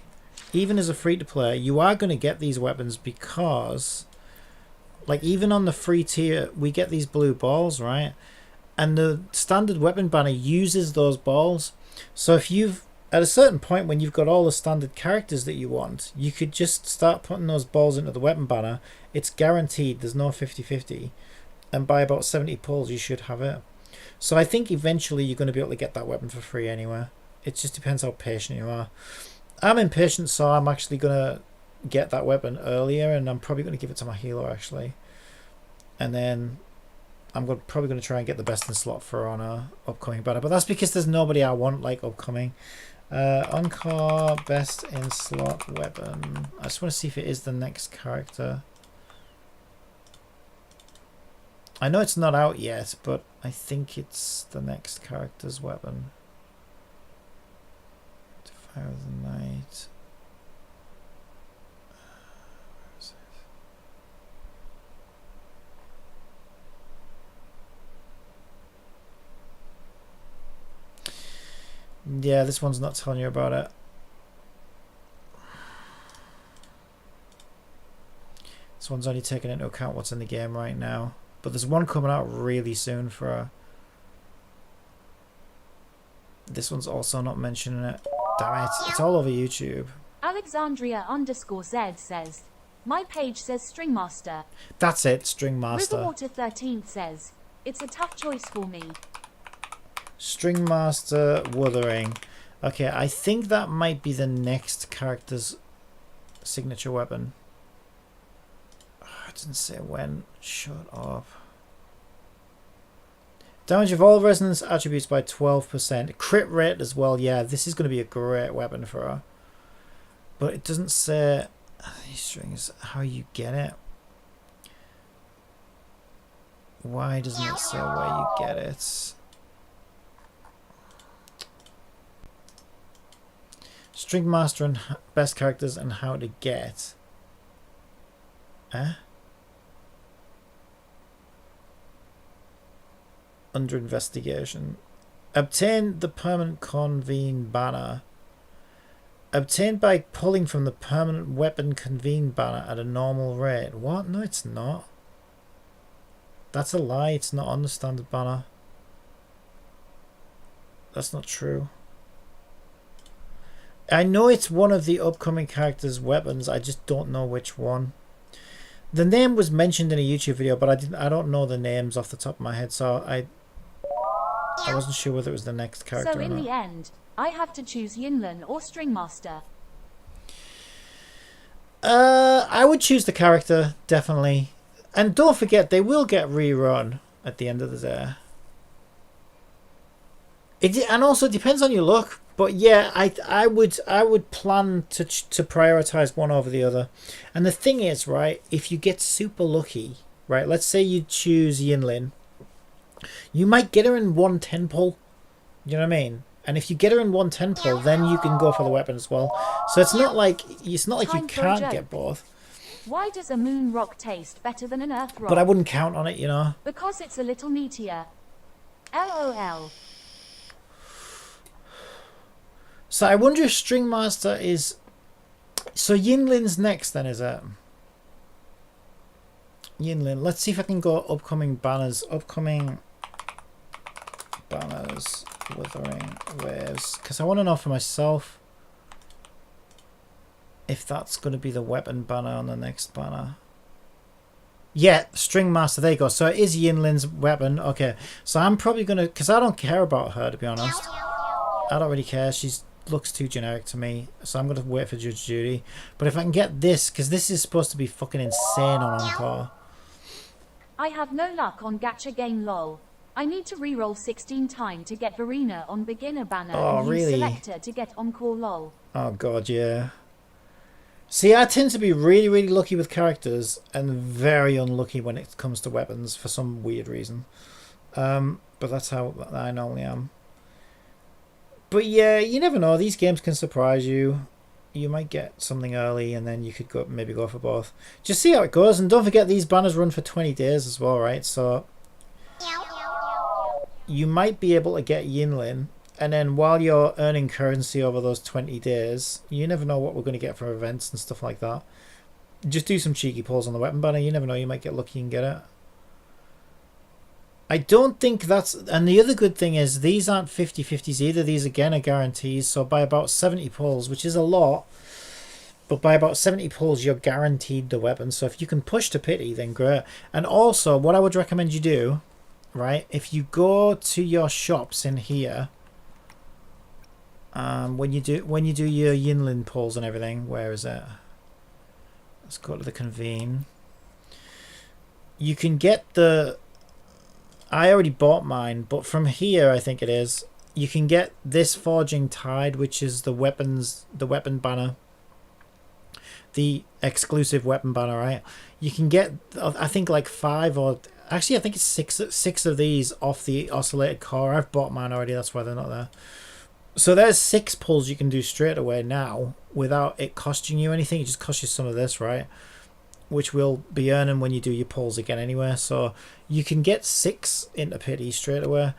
even as a free-to-play, you are going to get these weapons because, like, even on the free tier, we get these blue balls, right? And the standard weapon banner uses those balls. So if you've, at a certain point when you've got all the standard characters that you want, you could just start putting those balls into the weapon banner. It's guaranteed, there's no 50-50. And by about 70 pulls, you should have it. So I think eventually you're going to be able to get that weapon for free anyway. It just depends how patient you are. I'm impatient, so I'm actually going to get that weapon earlier, and I'm probably going to give it to my healer, actually. And then I'm probably going to try and get the best in slot for on a upcoming banner. But that's because there's nobody I want, like, upcoming. Encore, best in slot weapon. I just want to see if it is the next character. I know it's not out yet, but I think it's the next character's weapon. Fire of the Night. Where is it? Yeah, this one's not telling you about it. This one's only taking into account what's in the game right now. But there's one coming out really soon for her. This one's also not mentioning it. Damn it, it's all over YouTube. Alexandria_Z says, my page says Stringmaster. That's it, Stringmaster. Riverwater13 says, it's a tough choice for me. Stringmaster Wuthering. Okay, I think that might be the next character's signature weapon. It didn't say when. Shut up. Damage of all resonance attributes by 12%. Crit rate as well. Yeah, this is going to be a great weapon for her. But it doesn't say these strings how you get it. Why doesn't it say where you get it? Stringmaster and best characters and how to get. Under investigation. Obtain the permanent convene banner. Obtained by pulling from the permanent weapon convene banner at a normal rate. What? No, it's not. That's a lie. It's not on the standard banner. That's not true. I know it's one of the upcoming characters' weapons. I just don't know which one. The name was mentioned in a YouTube video, but I don't know the names off the top of my head, so I wasn't sure whether it was the next character So or in not. the end, I have to choose Yinlin or Stringmaster. I would choose the character, definitely. And don't forget, they will get rerun at the end of the day. And also, it depends on your luck. But yeah, I would plan to prioritize one over the other. And the thing is, right, if you get super lucky, right, let's say you choose Yinlin, you might get her in 110 pull. You know what I mean? And if you get her in 110 pull, then you can go for the weapon as well. So it's not like you can't get both. Why does a moon rock taste better than an earth rock? But I wouldn't count on it, you know. Because it's a little meatier. LOL. So I wonder if Stringmaster is... So Yinlin's next then, is it? Yinlin. Let's see if I can go upcoming banners. Upcoming banners. Wuthering Waves. Because I want to know for myself if that's going to be the weapon banner on the next banner. Yeah, Stringmaster. There you go. So it is Yinlin's weapon. Okay. So I'm probably going to... Because I don't care about her, to be honest. I don't really care. She's... looks too generic to me, so I'm going to wait for Judge Judy. But if I can get this, because this is supposed to be fucking insane on Encore. I have no luck on gacha game lol. I need to reroll 16 times to get Verena on beginner banner Oh, and use really? selector to get Encore lol. Oh god, yeah. See, I tend to be really, really lucky with characters and very unlucky when it comes to weapons for some weird reason. But that's how I normally am. But yeah, you never know. These games can surprise you. You might get something early and then you could maybe go for both. Just see how it goes. And don't forget, these banners run for 20 days as well, right? So you might be able to get Yinlin. And then while you're earning currency over those 20 days, you never know what we're going to get from events and stuff like that. Just do some cheeky pulls on the weapon banner. You never know. You might get lucky and get it. I don't think that's... And the other good thing is these aren't 50-50s either. These, again, are guarantees. So by about 70 pulls, which is a lot, but by about 70 pulls, you're guaranteed the weapon. So if you can push to pity, then great. And also, what I would recommend you do, right, if you go to your shops in here... when you do your Yinlin pulls and everything, where is it? Let's go to the convene. You can get the... I already bought mine, but from here I think it is. You can get this Forging Tide, which is the weapon banner, the exclusive weapon banner, right? You can get, I think, like 5 or actually I think it's six of these off the oscillated core. I've bought mine already. That's why they're not there. So there's 6 pulls you can do straight away now without it costing you anything. It just costs you some of this, right? Which will be earning when you do your pulls again anyway. So you can get 6 into pity straight away.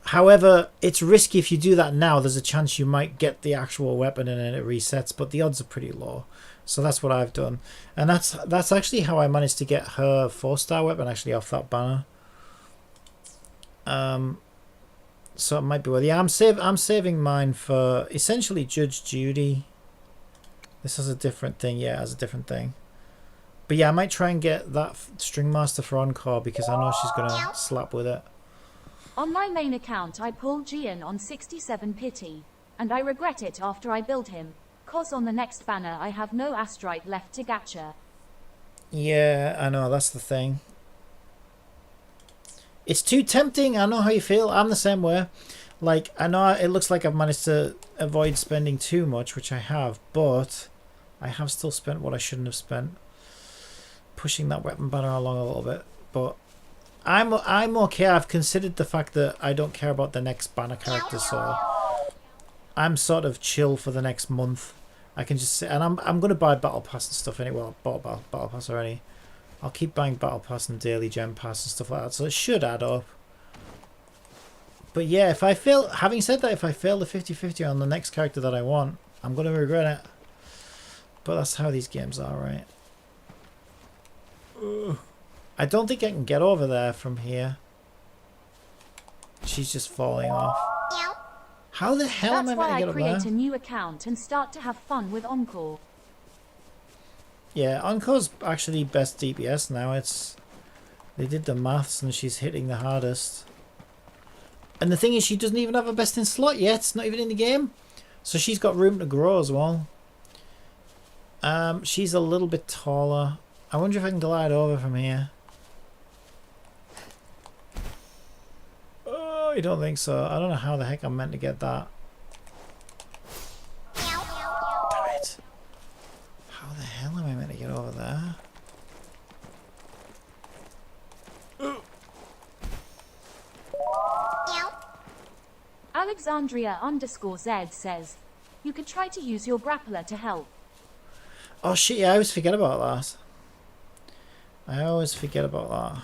However, it's risky if you do that now. There's a chance you might get the actual weapon and then it resets, but the odds are pretty low. So that's what I've done. And that's actually how I managed to get her 4-star weapon actually off that banner. So it might be worth it. Yeah, I'm saving mine for essentially Judge Judy. This has a different thing. Yeah, it has a different thing. But yeah, I might try and get that String Master for Encore because I know she's going to slap with it. On my main account I pulled Gian on 67 pity, and I regret it after I build him, cause on the next banner I have no Astrite left to gacha. Yeah, I know, that's the thing. It's too tempting, I know how you feel, I'm the same way. Like, I know it looks like I've managed to avoid spending too much, which I have, but I have still spent what I shouldn't have spent. Pushing that weapon banner along a little bit, but I'm okay. I've considered the fact that I don't care about the next banner character, so I'm sort of chill for the next month. I can just sit, and I'm gonna buy battle pass and stuff anyway. Well, I bought battle pass already. I'll keep buying battle pass and daily gem pass and stuff like that, so it should add up. But yeah, if I fail, having said that, if I fail the 50-50 on the next character that I want, I'm gonna regret it. But that's how these games are, right? I don't think I can get over there from here. She's just falling off. How the hell am I meant to get up there? That's why I create a new account and start to have fun with Encore. Yeah, Encore's actually best DPS now. They did the maths and she's hitting the hardest. And the thing is, she doesn't even have a best in slot yet. It's not even in the game. So she's got room to grow as well. She's a little bit taller. I wonder if I can glide over from here. Oh, I don't think so. I don't know how the heck I'm meant to get that. Damn it. How the hell am I meant to get over there? Alexandria_Z says, you could try to use your grappler to help. Oh shit, yeah, I always forget about that. I always forget about that.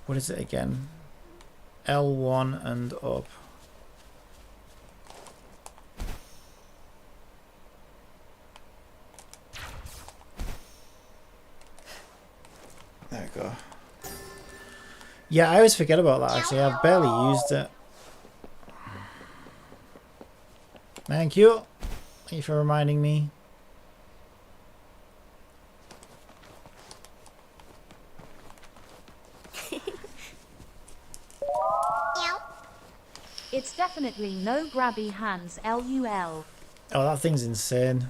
What is it again? L1 and up. There we go. Yeah, I always forget about that actually. I've barely used it. Thank you. Thank you for reminding me. It's definitely no grabby hands LUL. Oh, that thing's insane.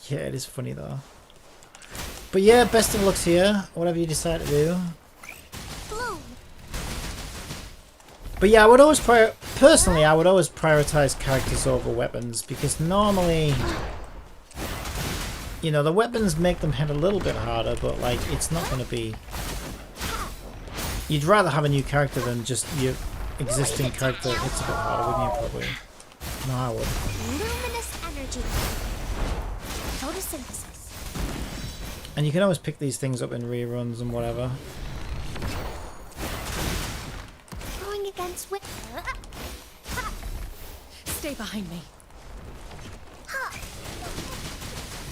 Yeah, it is funny though. But yeah, best of luck here, whatever you decide to do. Bloom. But yeah, I would always personally, I would always prioritize characters over weapons, because normally, you know, the weapons make them hit a little bit harder, but like it's not going to be. You'd rather have a new character than just your existing character that hits a bit harder, wouldn't you? Probably. No, I would. Luminous energy. Photosynthesis. And you can always pick these things up in reruns and whatever. Going against with. Stay behind me.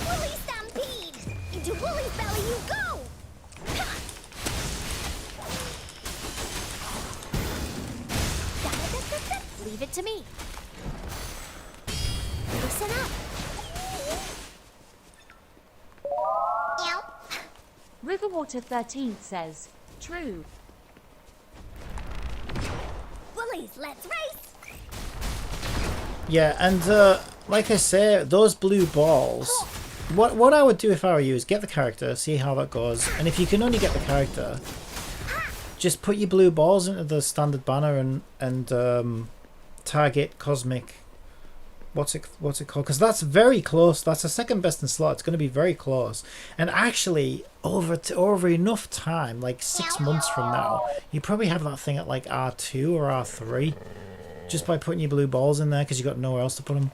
Woolly stampede! Into Woolly's belly you go! Leave it to me. Listen up. Riverwater 13th says, true. Woolies, let's race! Yeah, and like I say, those blue balls. What I would do if I were you is get the character, see how that goes, and if you can only get the character, just put your blue balls into the standard banner and target cosmic. What's it called? Because that's very close. That's the second best in slot. It's going to be very close. And actually, over enough time, like 6 months from now, you probably have that thing at like R2 or R3, just by putting your blue balls in there because you got nowhere else to put them.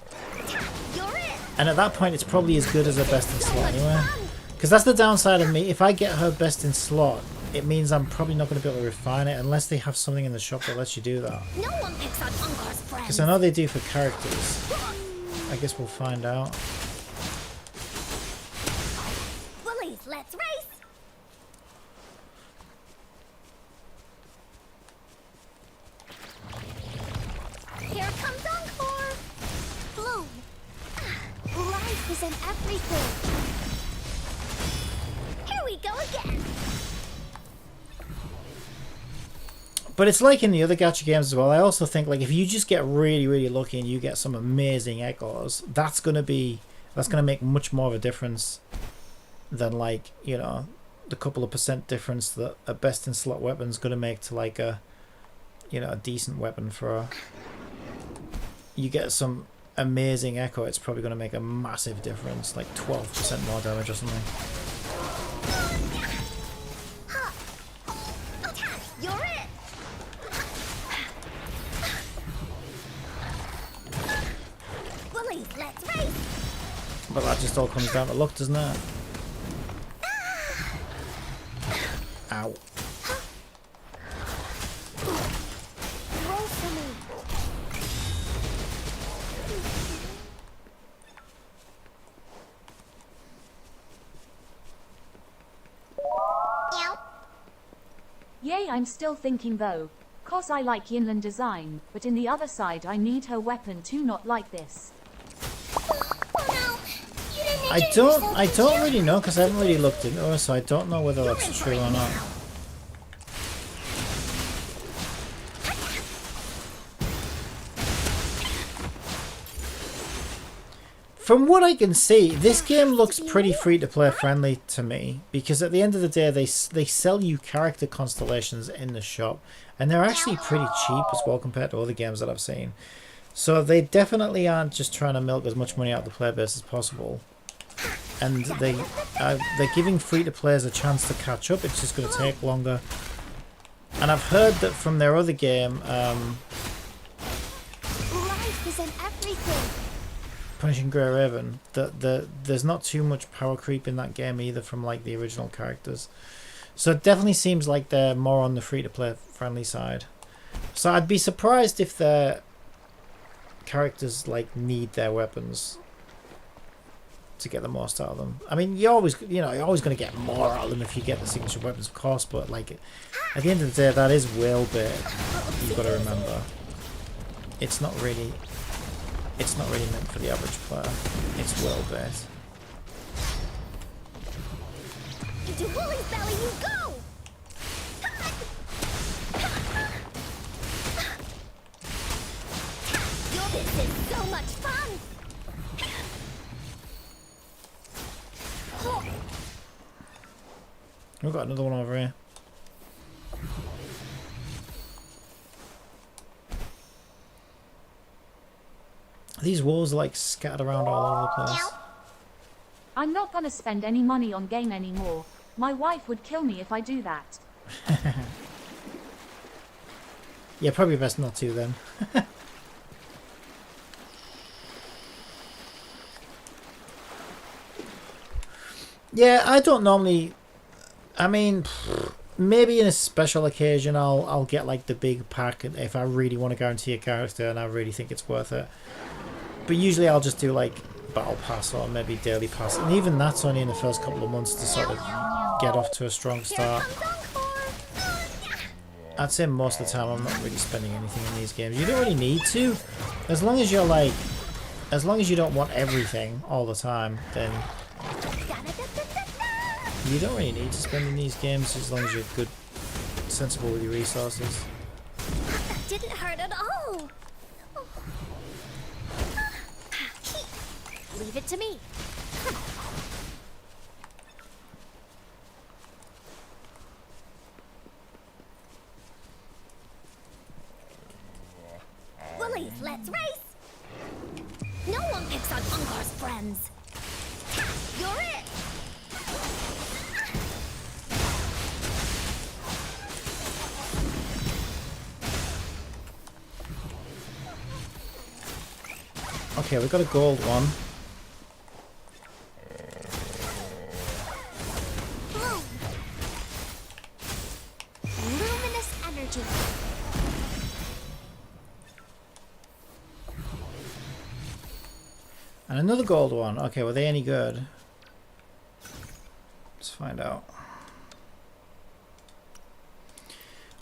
And at that point, it's probably as good as a best in slot anyway. Because that's the downside of me. If I get her best in slot, it means I'm probably not going to be able to refine it unless they have something in the shop that lets you do that. No one picks on Encore's friends. Because I know they do for characters. I guess we'll find out. Woolies, let's race! Here comes Encore! Bloom! Life is in everything! Here we go again! But it's like in the other gacha games as well. I also think like if you just get really, really lucky and you get some amazing echoes, that's gonna make much more of a difference than like, you know, the couple of % difference that a best in slot weapon's gonna make to like a, you know, a decent weapon for a. You get some amazing echo, it's probably gonna make a massive difference, like 12% more damage or something. You're it! Woolies, let's race! But that just all comes down to luck, doesn't it? Ow. Roll for me. Yay, I'm still thinking though. Cause I like Yinlan design, but in the other side I need her weapon to not like this. I don't really know because I haven't really looked into her, so I don't know whether that's true or not. From what I can see, this game looks pretty free-to-play friendly to me, because at the end of the day, they sell you character constellations in the shop, and they're actually pretty cheap as well compared to other games that I've seen. So they definitely aren't just trying to milk as much money out of the player base as possible. And they're giving free-to-players a chance to catch up. It's just going to take longer. And I've heard that from their other game, Life is in everything. Punishing Grey Raven, that there's not too much power creep in that game either from like the original characters. So it definitely seems like they're more on the free-to-play friendly side. So I'd be surprised if their characters like need their weapons to get the most out of them. I mean, you're always going to get more out of them if you get the signature weapons, of course. But like, at the end of the day, that is whale bait. You've got to remember, it's not really meant for the average player. It's whale bait. Into Woolly's belly you go! This is so much fun! We've got another one over here. These walls are like scattered around all over the place. I'm not gonna spend any money on game anymore. My wife would kill me if I do that. Yeah, probably best not to then. Yeah, I don't normally. I mean, maybe in a special occasion I'll get like the big pack if I really want to guarantee a character and I really think it's worth it. But usually I'll just do like battle pass or maybe daily pass, and even that's only in the first couple of months to sort of get off to a strong start. I'd say most of the time I'm not really spending anything in these games. You don't really need to, as long as you're like, as long as you don't want everything all the time, then you don't really need to spend in these games as long as you're good, sensible with your resources. That didn't hurt at all. Leave it to me. Willies, let's race. No one picks on Encore's friends. You're it. Okay, we've got a gold one. Bloom. Luminous energy. And another gold one. Okay, were they any good? Let's find out.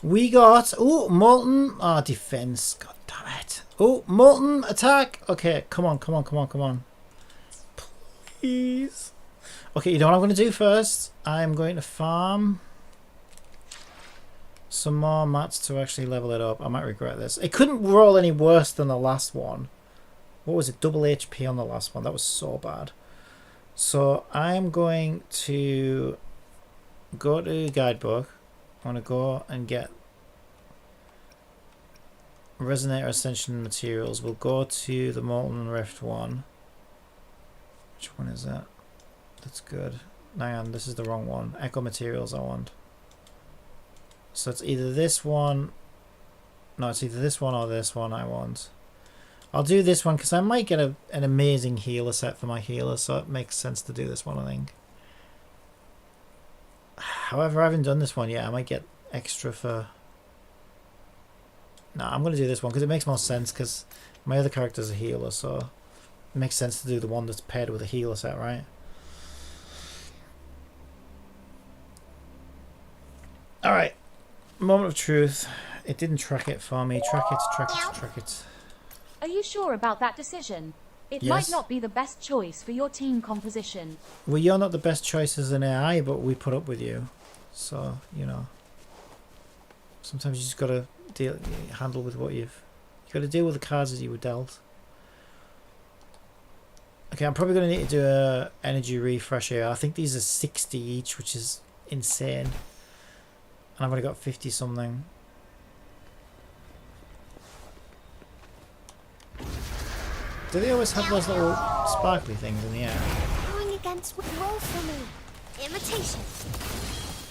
We got... Oh, molten... Ah, defense. God damn it. Oh, molten attack. Okay, come on, come on, come on, come on. Please. Okay, you know what I'm going to do first? I'm going to farm some more mats to actually level it up. I might regret this. It couldn't roll any worse than the last one. What was it? Double HP on the last one. That was so bad. So I'm going to go to guidebook. I want to go and get Resonator Ascension materials. We'll go to the Molten Rift one. Which one is that? That's good. Hang on, this is the wrong one. Echo materials I want. So it's either this one. No, it's either this one or this one I want. I'll do this one because I might get an amazing healer set for my healer, so it makes sense to do this one, I think. However, I haven't done this one yet. I might get extra for... No, I'm going to do this one because it makes more sense because my other character's a healer, so it makes sense to do the one that's paired with a healer set, right? Alright. Moment of truth. It didn't track it for me. Track it, track it, track it. Are you sure about that decision? It Yes. might not be the best choice for your team composition. Well, you're not the best choice as an AI, but we put up with you. So, you know. Sometimes you just gotta handle with what you gotta deal with the cards as you were dealt. Okay, I'm probably gonna need to do a energy refresh here. I think these are 60 each, which is insane. And I've only got 50 something. Do they always have those little sparkly things in the air? Going against what roll for me. Imitation.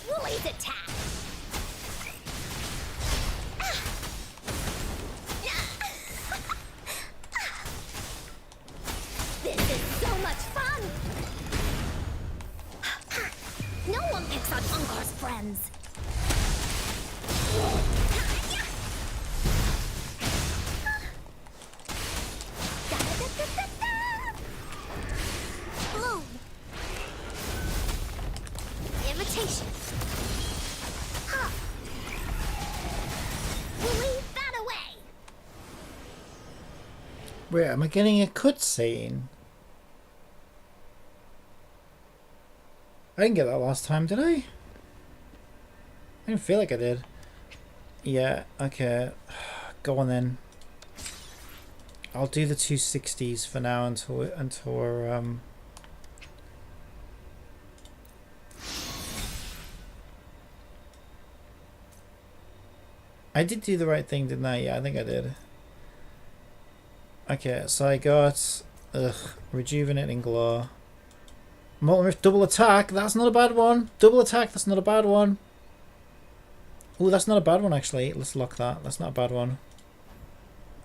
Woolly's attack. This is so much fun. No one picks on Encore's friends. Bloom. Imitation. Huh. We'll leave that away. Wait, am I getting a cutscene? I didn't get that last time, did I? I didn't feel like I did. Yeah, okay. Go on then. I'll do the 260s for now until we're I did do the right thing, didn't I? Yeah, I think I did. Okay, so I got rejuvenating glow. Molten Rift double attack. That's not a bad one. Double attack. That's not a bad one. Oh, that's not a bad one actually. Let's lock that. That's not a bad one.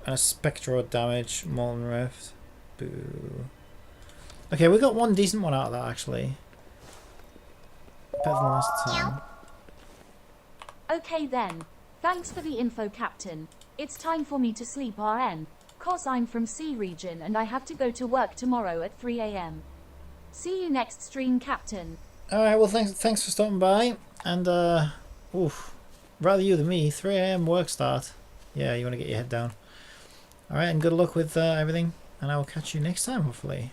And a spectral damage. Molten Rift. Boo. Okay, we got one decent one out of that actually. Better than last time. Okay then. Thanks for the info, Captain. It's time for me to sleep, RN. Cause I'm from C region and I have to go to work tomorrow at 3 AM. See you next stream, Captain. Alright, well thanks for stopping by. And oof. Rather you than me, 3 AM work start. Yeah, you want to get your head down. Alright, and good luck with everything. And I will catch you next time, hopefully.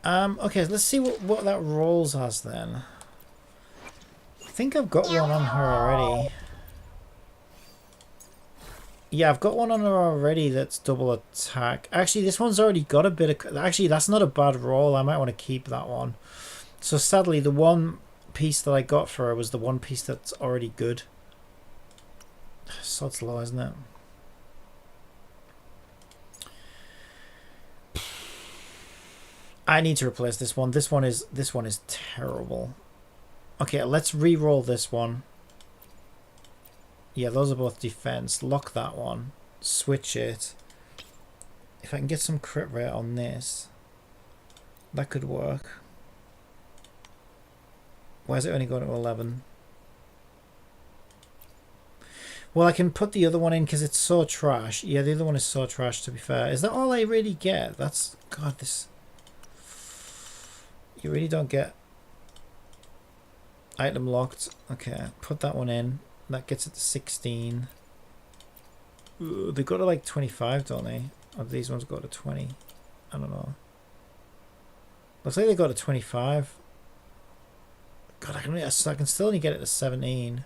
Okay, let's see what that rolls has then. I think I've got one on her already. Yeah, I've got one on her already that's double attack. Actually, this one's already got a bit of... Actually, that's not a bad roll. I might want to keep that one. So sadly, the one piece that I got for her was the one piece that's already good. Sod's law, isn't it? I need to replace this one. This one is terrible. Okay, let's re-roll this one. Yeah, those are both defense. Lock that one. Switch it. If I can get some crit rate on this, that could work. Why is it only going to 11? Well, I can put the other one in because it's so trash. Yeah, the other one is so trash, to be fair. Is that all I really get? That's... God, this... You really don't get... Item locked. Okay, put that one in. That gets it to 16. Ooh, they go to like 25, don't they? Or these ones go to 20. I don't know. Looks like they go to 25. God, I can still only get it to 17.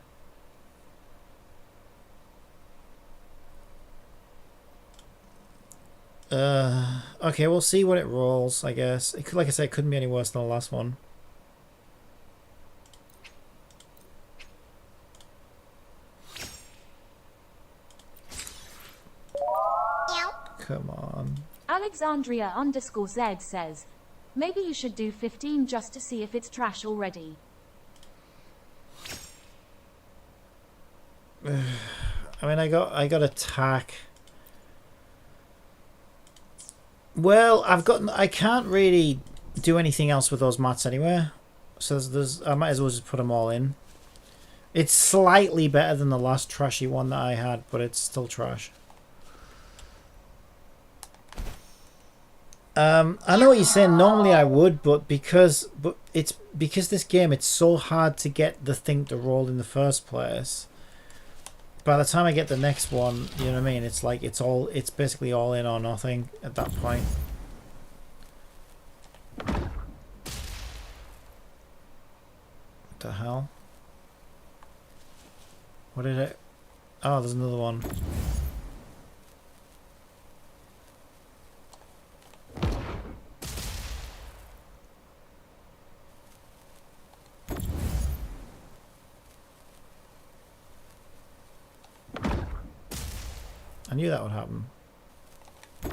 Okay, we'll see what it rolls, I guess. It could, like I said, it couldn't be any worse than the last one. Come on. Alexandria_Z says, maybe you should do 15 just to see if it's trash already. I mean, I got attack. Well, I can't really do anything else with those mats anyway. So I might as well just put them all in. It's slightly better than the last trashy one that I had, but it's still trash. I know what you're saying. Normally I would, but because this game, it's so hard to get the thing to roll in the first place. By the time I get the next one, you know what I mean? It's like it's basically all in or nothing at that point. What the hell? What did it? Oh, there's another one. I knew that would happen. There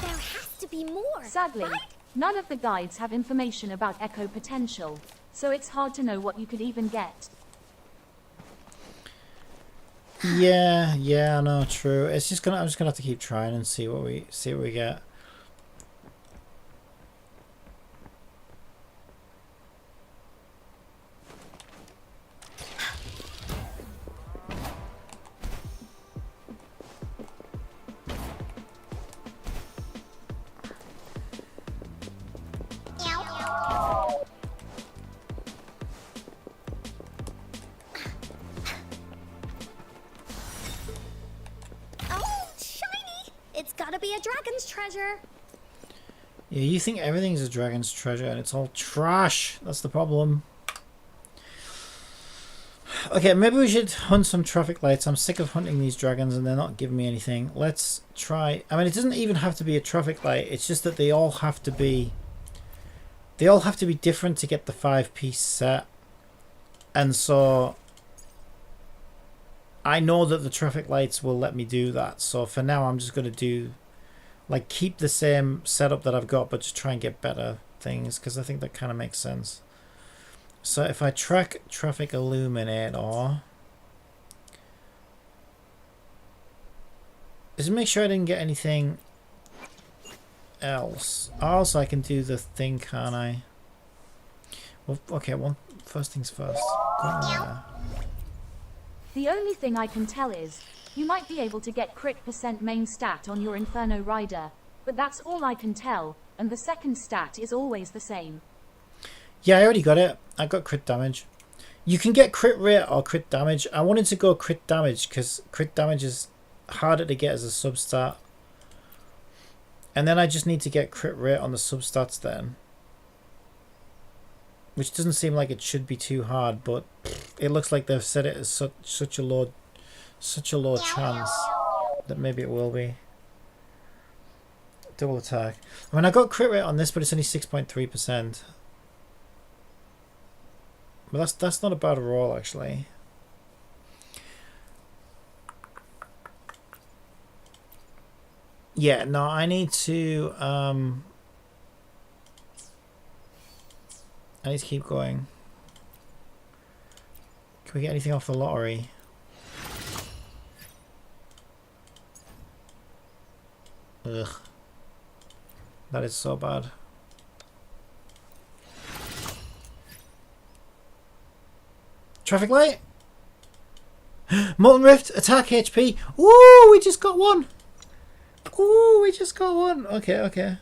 has to be more. Sadly, right? none of the guides have information about echo potential, so it's hard to know what you could even get. Yeah, I know, true. I'm just gonna have to keep trying and see what we get. Treasure. Yeah, you think everything's a dragon's treasure and it's all trash. That's the problem. Okay, maybe we should hunt some traffic lights. I'm sick of hunting these dragons and they're not giving me anything. Let's try... I mean, it doesn't even have to be a traffic light. It's just that they all have to be... They all have to be different to get the 5-piece set. And so... I know that the traffic lights will let me do that. So for now, I'm just going to do... Like, keep the same setup that I've got, but just try and get better things. Because I think that kind of makes sense. So if I track traffic illuminator, just make sure I didn't get anything else. Also, I can do the thing, can't I? Well, okay. Well, first things first. Go in there. The only thing I can tell is, you might be able to get crit % main stat on your Inferno Rider, but that's all I can tell, and the second stat is always the same. Yeah, I already got it. I got crit damage. You can get crit rate or crit damage. I wanted to go crit damage because crit damage is harder to get as a substat. And then I just need to get crit rate on the substats then. Which doesn't seem like it should be too hard, but it looks like they've set it as such a low chance that maybe it will be. Double attack. I mean, I got crit rate on this, but it's only 6.3%. But that's not a bad roll, actually. Yeah, no, I need to keep going. Can we get anything off the lottery? Ugh. That is so bad. Traffic light. Molten Rift, attack HP. Ooh, we just got one. Ooh, we just got one. Okay, okay.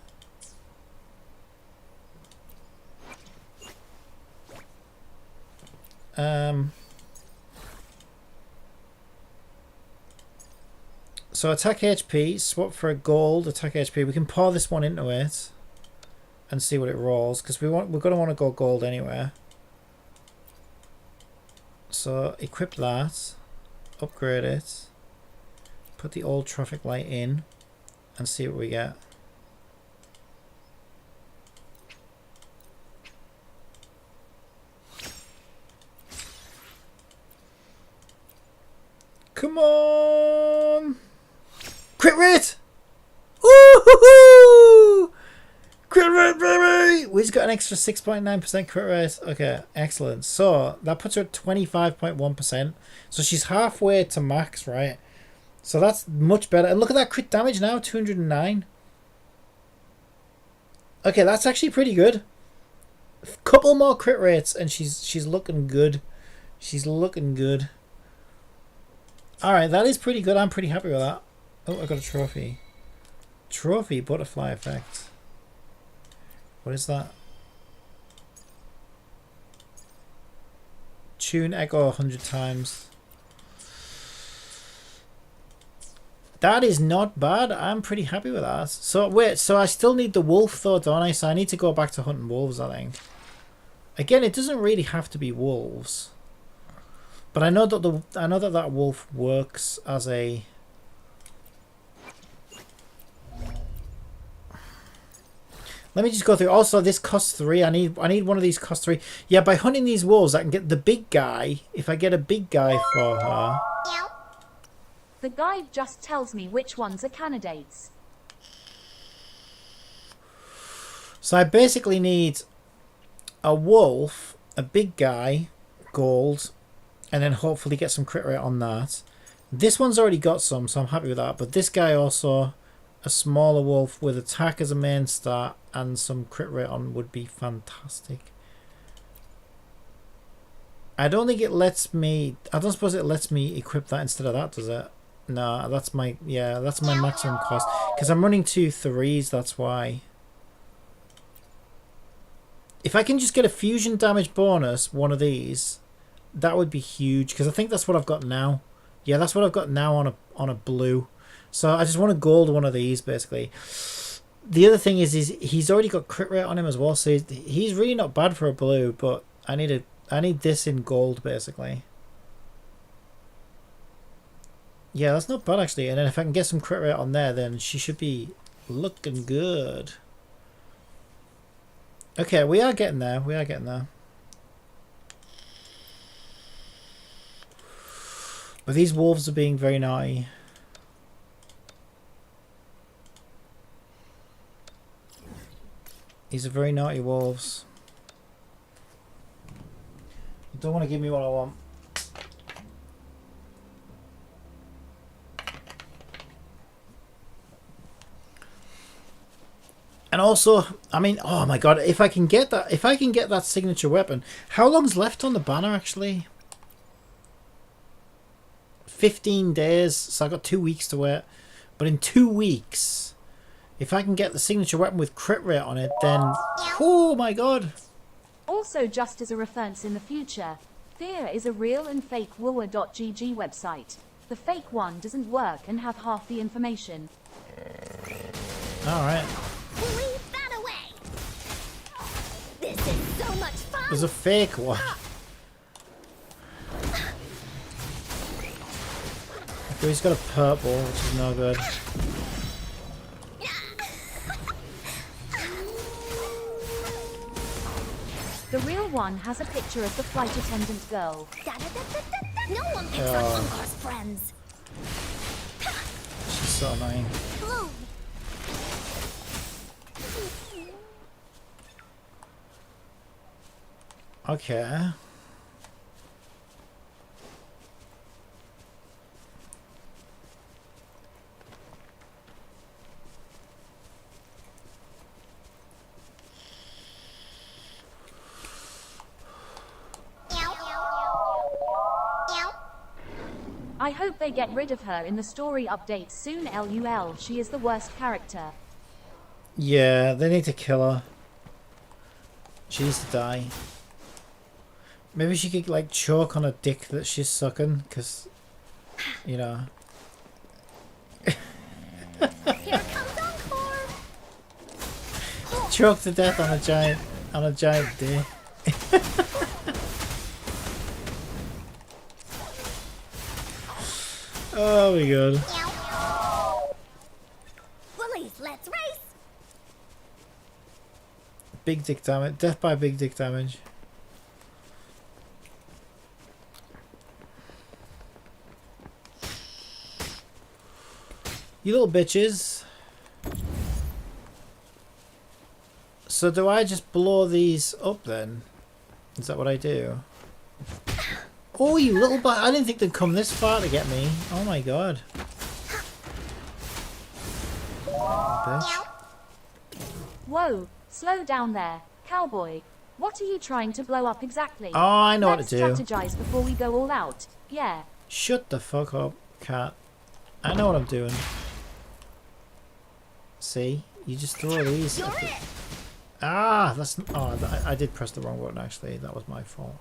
So attack HP, swap for a gold attack HP. We can pour this one into it and see what it rolls, because we're gonna want to go gold anyway. So equip that, upgrade it, put the old traffic light in, and see what we get. Come on! Crit rate! Ooh! Crit rate, baby! We just got an extra 6.9% crit rate. Okay, excellent. So that puts her at 25.1%. So she's halfway to max, right? So that's much better. And look at that crit damage now, 209. Okay, that's actually pretty good. A couple more crit rates and she's looking good. She's looking good. Alright, that is pretty good. I'm pretty happy with that. Oh, I got a trophy. Trophy butterfly effect. What is that? Tune echo 100 times. That is not bad. I'm pretty happy with that. So wait, so I still need the wolf though, don't I? So I need to go back to hunting wolves, I think. Again, it doesn't really have to be wolves. But I know that that wolf works as a... Let me just go through. Also, this costs 3. I need one of these cost 3. Yeah, by hunting these wolves, I can get the big guy. If I get a big guy for her. The guide just tells me which ones are candidates. So I basically need a wolf, a big guy, gold, and then hopefully get some crit rate on that. This one's already got some, so I'm happy with that. But this guy also, a smaller wolf with attack as a main stat and some crit rate on would be fantastic. I don't think it lets me... I don't suppose it lets me equip that instead of that, does it? No, that's my... Yeah, that's my maximum cost. Because I'm running 2 3s, that's why. If I can just get a fusion damage bonus, one of these, that would be huge. Because I think that's what I've got now. Yeah, that's what I've got now on a blue. So I just want a gold one of these, basically. The other thing is he's already got crit rate on him as well. So he's really not bad for a blue, but I need this in gold, basically. Yeah, that's not bad actually. And then if I can get some crit rate on there, then she should be looking good. Okay, we are getting there. We are getting there. But these wolves are being very naughty. These are very naughty wolves. You don't want to give me what I want. And also, I mean, oh my god, if I can get that signature weapon, how long's left on the banner actually? 15 days, so I got 2 weeks to wait. But in 2 weeks, if I can get the signature weapon with crit rate on it, then oh my god. Also, just as a reference in the future, Fear is a real and fake Woowa.gg website. The fake one doesn't work and have half the information. Alright. Leave that away. This is so much fun. There's a fake one. Okay, he's got a purple, which is no good. The real one has a picture of the flight attendant girl. No one picks on Encore's friends. She's so annoying. Bloom. Okay. I hope they get rid of her in the story updates soon. LUL, she is the worst character. Yeah, they need to kill her. She needs to die. Maybe she could like choke on a dick that she's sucking, because, you know. Here comes Encore. Choke to death on a giant dick. Oh my god. Willies, let's race. Big dick damage. Death by big dick damage. You little bitches. So do I just blow these up then? Is that what I do? Oh, you little bit! I didn't think they'd come this far to get me. Oh my god. Bitch. Whoa, slow down there, cowboy. What are you trying to blow up exactly? Oh, I know Let's what to do. strategize before we go all out. Yeah. Shut the fuck up, cat. I know what I'm doing. See? You just throw these. Ah, that's... Oh, I did press the wrong button actually. That was my fault.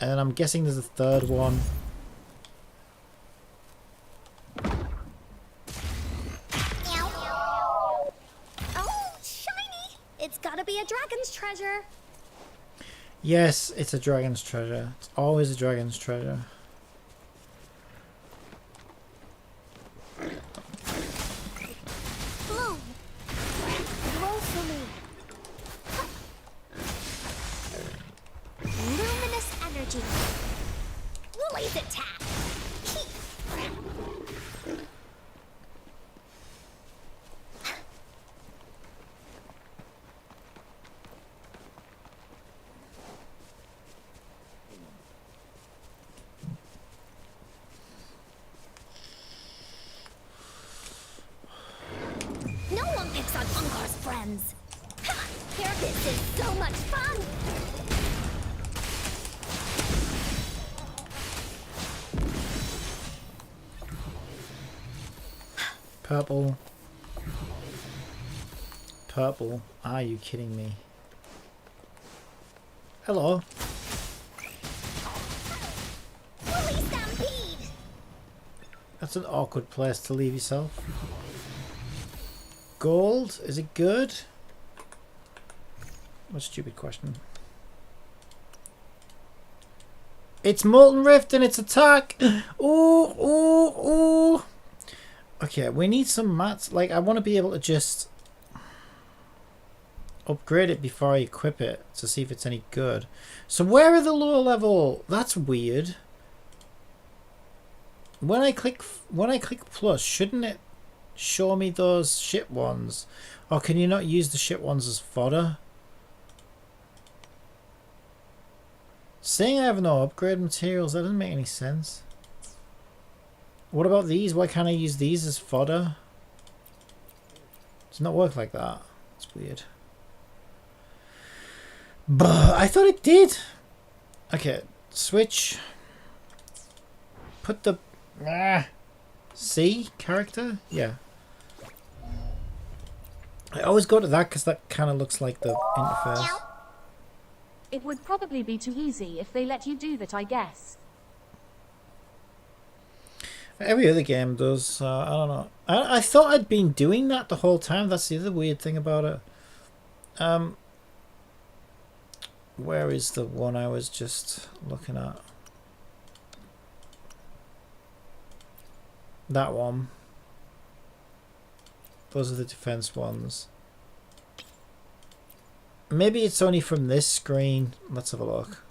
And then I'm guessing there's a third one. Oh, shiny! It's gotta be a dragon's treasure. Yes, it's a dragon's treasure. It's always a dragon's treasure. Bloom. Roll for me. Luminous energy. Woolly's attack. No one picks on Encore's friends. Here, this is so much fun. Purple. Purple. Are you kidding me? Hello. Woolly stampede. That's an awkward place to leave yourself. Gold? Is it good? What a stupid question. It's Molten Rift and its attack. Ooh, ooh, ooh. Okay, we need some mats. Like, I want to be able to just upgrade it before I equip it to see if it's any good. So where are the lower level? That's weird. When I click plus, shouldn't it show me those shit ones? Or can you not use the shit ones as fodder? Saying I have no upgrade materials, that doesn't make any sense. What about these? Why can't I use these as fodder? Does not work like that. It's weird. But I thought it did. Okay, switch. Put the C character? Yeah. I always go to that because that kind of looks like the interface. It would probably be too easy if they let you do that, I guess. Every other game does, so I don't know. I thought I'd been doing that the whole time. That's the other weird thing about it. Where is the one I was just looking at? That one. Those are the defense ones. Maybe it's only from this screen. Let's have a look.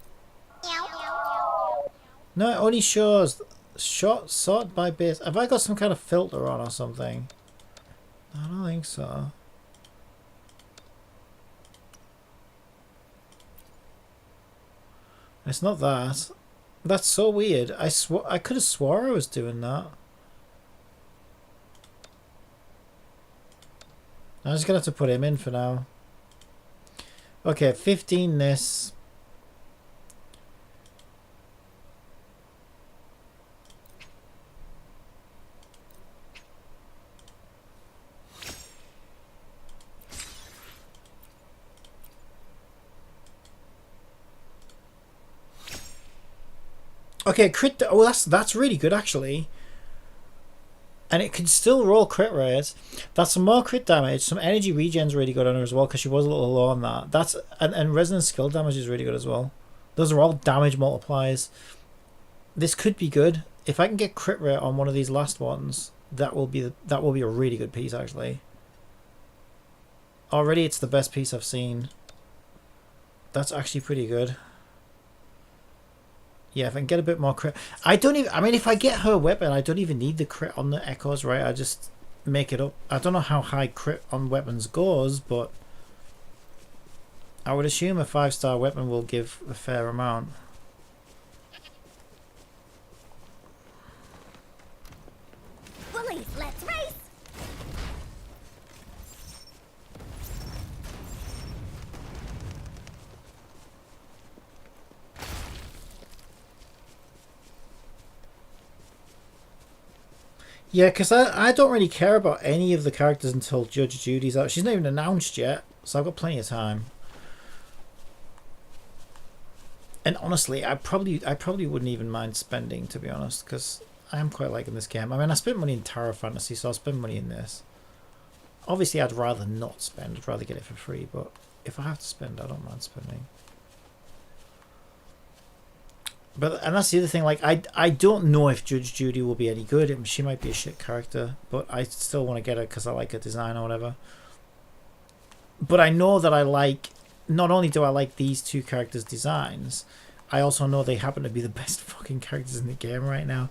No, it only shows sort by base. Have I got some kind of filter on or something? I don't think so. It's not that. That's so weird. I could have swore I was doing that. I'm just gonna have to put him in for now. Okay, 15 this. Okay, crit. Oh, that's really good actually. And it can still roll crit rates. That's some more crit damage. Some energy regen's really good on her as well because she was a little low on that. That's and resonance skill damage is really good as well. Those are all damage multipliers. This could be good if I can get crit rate on one of these last ones. That will be a really good piece actually. Already, it's the best piece I've seen. That's actually pretty good. Yeah, if I can get a bit more crit. I mean, if I get her weapon, I don't even need the crit on the echoes, right? I just make it up. I don't know how high crit on weapons goes, but I would assume a 5-star weapon will give a fair amount. Bullies, let's race! Yeah, because I don't really care about any of the characters until Judge Judy's out. She's not even announced yet, so I've got plenty of time. And honestly, I probably wouldn't even mind spending, to be honest, because I am quite liking this game. I mean, I spent money in Tower Fantasy, so I'll spend money in this. Obviously, I'd rather not spend. I'd rather get it for free, but if I have to spend, I don't mind spending. And that's the other thing, like, I don't know if Judge Judy will be any good. She might be a shit character, but I still want to get her because I like her design or whatever. But I know that I like, not only do I like these two characters' designs, I also know they happen to be the best fucking characters in the game right now.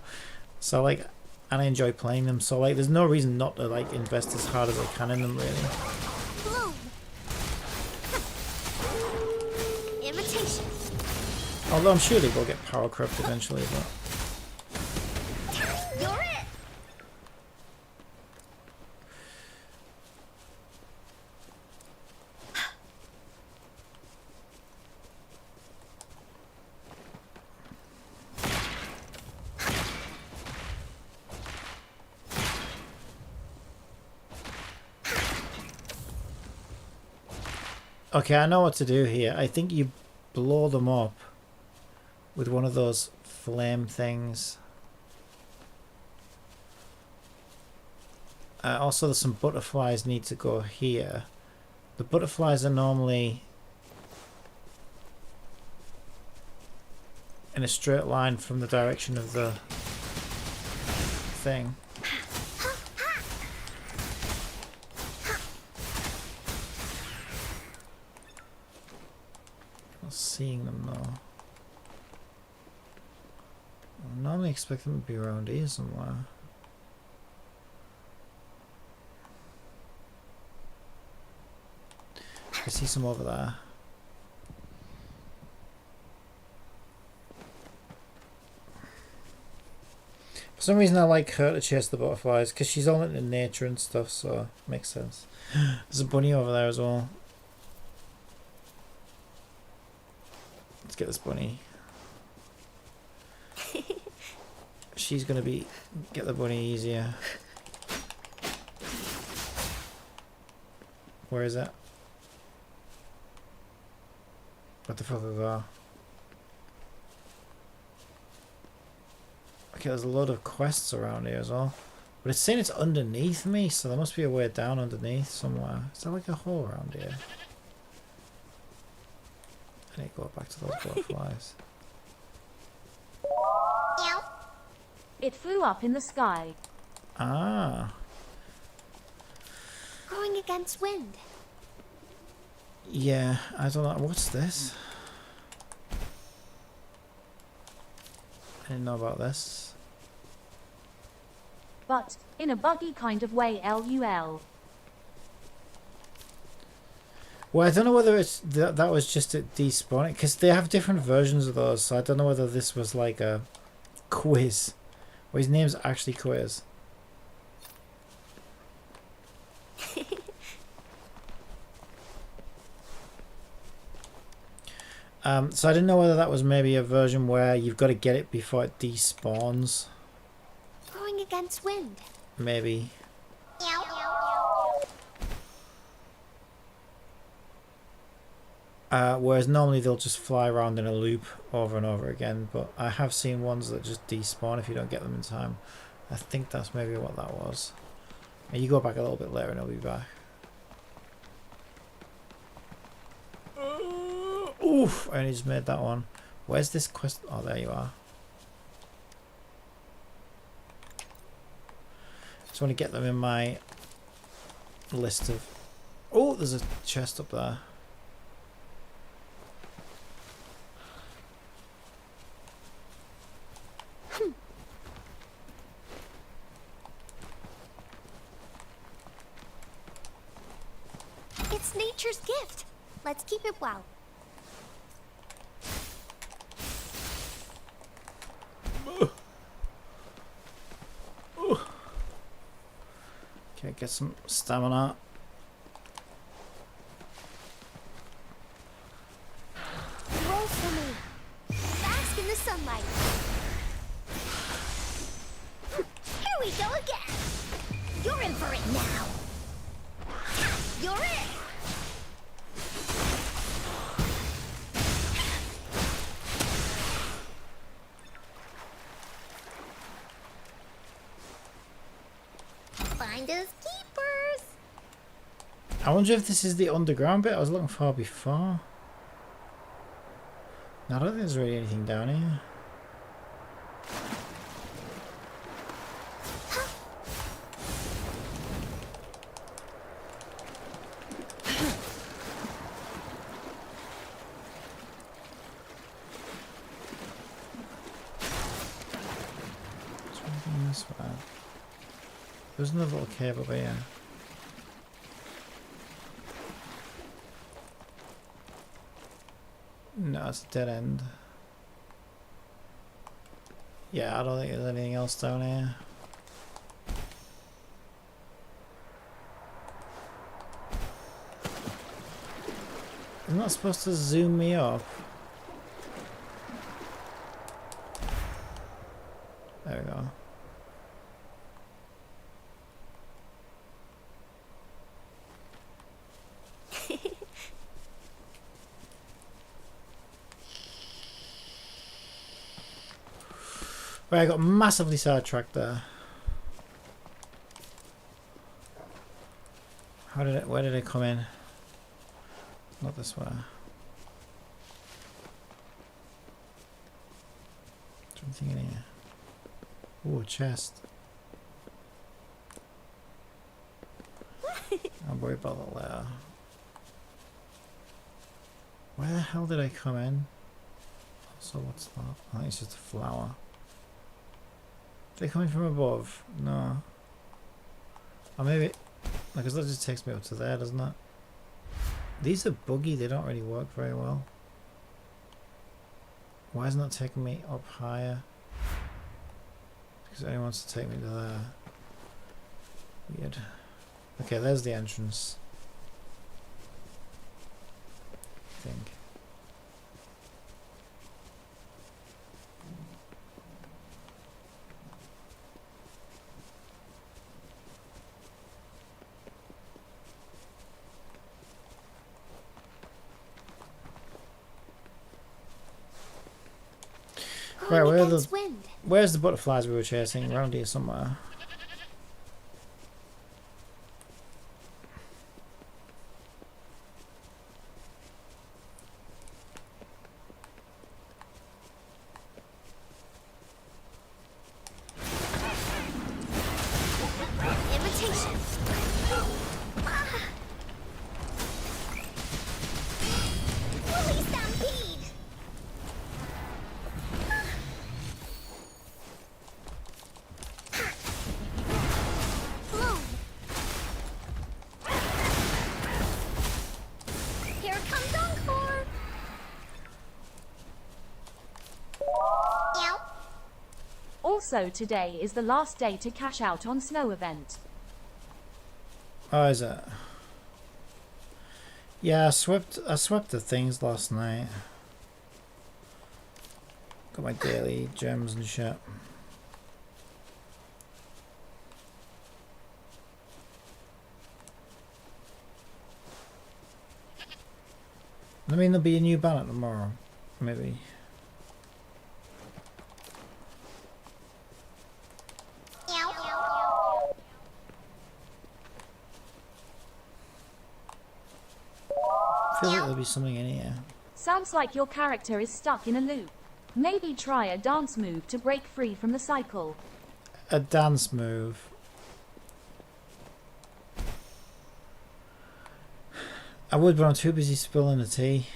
So, like, and I enjoy playing them. So, like, there's no reason not to, like, invest as hard as I can in them, really. Bloom. Invitation. Although I'm sure they will get power crept eventually, but... You're it. Okay, I know what to do here. I think you blow them up with one of those flame things. Also, there's some butterflies need to go here. The butterflies are normally... in a straight line from the direction of the thing. Not seeing them though. I normally expect them to be around here somewhere. I see some over there. For some reason I like her to chase the butterflies because she's all into nature and stuff, so it makes sense. There's a bunny over there as well. Let's get this bunny. She's gonna get the bunny easier. Where is it? What the fuck is that? Okay, there's a lot of quests around here as well. But it's saying it's underneath me, so there must be a way down underneath somewhere. Is there like a hole around here? I need to go back to those butterflies. It flew up in the sky. Ah. Going against wind. Yeah, I don't know. What's this? I didn't know about this. But, in a buggy kind of way, LUL. Well, I don't know whether it's that was just it despawning, because they have different versions of those, so I don't know whether this was like a quiz. Well, his name's actually Quiz. So I didn't know whether that was maybe a version where you've got to get it before it despawns. Going against wind. Maybe. Whereas normally they'll just fly around in a loop over and over again, but I have seen ones that just despawn if you don't get them in time. I think that's maybe what that was. And you go back a little bit later and it'll be back. Oof! I only just made that one. Where's this quest? Oh, there you are. Just want to get them in my list of... Oh, there's a chest up there. It's nature's gift. Let's keep it well. Okay, get some stamina. Roll for me. Bask in the sunlight. Here we go again. You're in for it now. You're in. Finders keepers. I wonder if this is the underground bit I was looking for before. No, I don't think there's really anything down here. This way. There's another little cave over here. No, it's a dead end. Yeah, I don't think there's anything else down here. Isn't that supposed to zoom me up? There we go. Right, I got massively sidetracked there. Where did it come in? Not this way. Anything in here? Oh, a chest. I'll worry about that later. Where the hell did I come in? So what's that? I think it's just a flower. Are they coming from above? No. Or maybe... Because that just takes me up to there, doesn't it? These are buggy, they don't really work very well. Why isn't that taking me up higher? Because it only wants to take me to there. Weird. Okay, there's the entrance. I think. Right, where's the butterflies we were chasing? Around here somewhere. Invitation. Woolly stampede. Bloom. Here comes Encore. Meow. Also today is the last day to cash out on snow event. Oh, is it? Yeah, I swept the things last night. Got my daily gems and shit. I mean, there'll be a new banner tomorrow, maybe. I feel like there'll be something in here. Sounds like your character is stuck in a loop. Maybe try a dance move to break free from the cycle. A dance move. I would, but I'm too busy spilling the tea.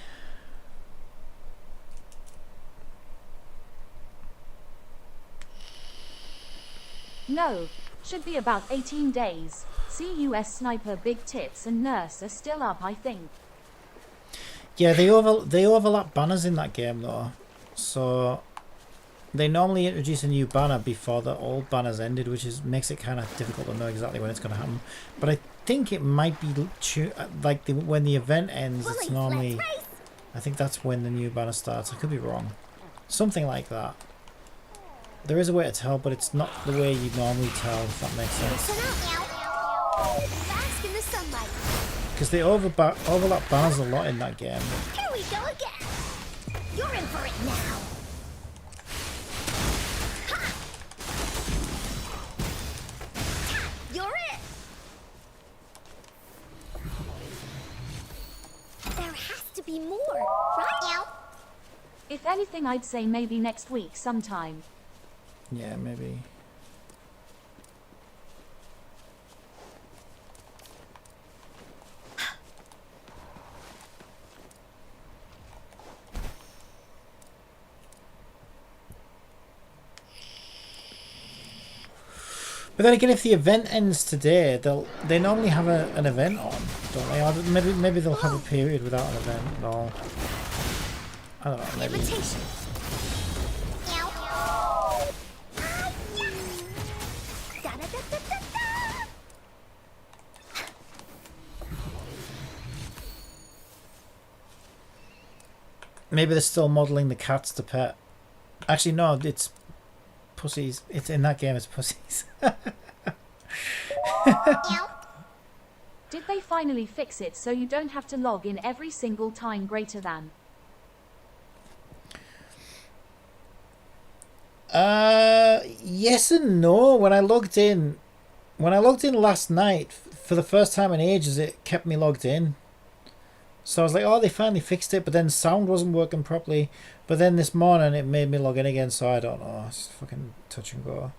No, should be about 18 days. CUS Sniper Big Tits and Nurse are still up, I think. Yeah, they overlap banners in that game though, so they normally introduce a new banner before the old banner's ended, which makes it kind of difficult to know exactly when it's going to happen. But I think it might be like when the event ends, it's normally, I think that's when the new banner starts. I could be wrong, something like that. There is a way to tell, but it's not the way you normally tell, if that makes sense. Bask in the sunlight. Because they overlap banners a lot in that game. Here we go again. You're in for it now. Ha! You're it. There has to be more, right? If anything, I'd say maybe next week sometime. Yeah, maybe. But then again, if the event ends today, they normally have an event on, don't they? Or maybe they'll have a period without an event at all. I don't know. Maybe. Invitation. Maybe they're still modelling the cats to pet. Actually, no, it's pussies. It's in that game. It's pussies. Did they finally fix it so you don't have to log in every single time greater than? Yes and no. When I logged in last night for the first time in ages, it kept me logged in. So I was like, oh, they finally fixed it, but then sound wasn't working properly. But then this morning it made me log in again, so I don't know. It's fucking touch and go.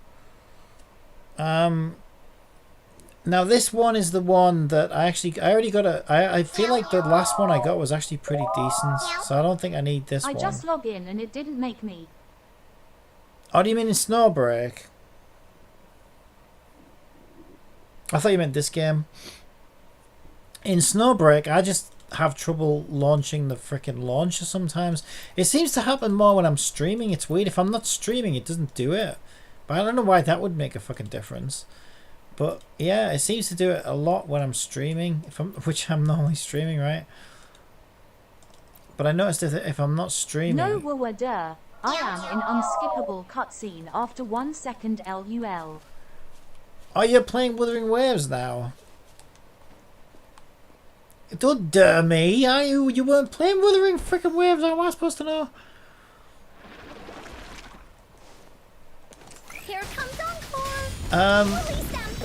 Now this one is the one that I already got I feel like the last one I got was actually pretty decent, so I don't think I need this I one. just log in and it didn't make me. Oh, do you mean in Snowbreak? I thought you meant this game. In Snowbreak, I just have trouble launching the frickin' launcher sometimes. It seems to happen more when I'm streaming. It's weird. If I'm not streaming, it doesn't do it. But I don't know why that would make a fucking difference. But yeah, it seems to do it a lot when I'm streaming, which I'm normally streaming, right? But I noticed if I'm not streaming... No duh. I am in unskippable cutscene after 1 second LUL. Oh, you're playing Wuthering Waves now? Don't dare me. You weren't playing Wuthering frickin' Waves. How am I supposed to know? Here comes Encore.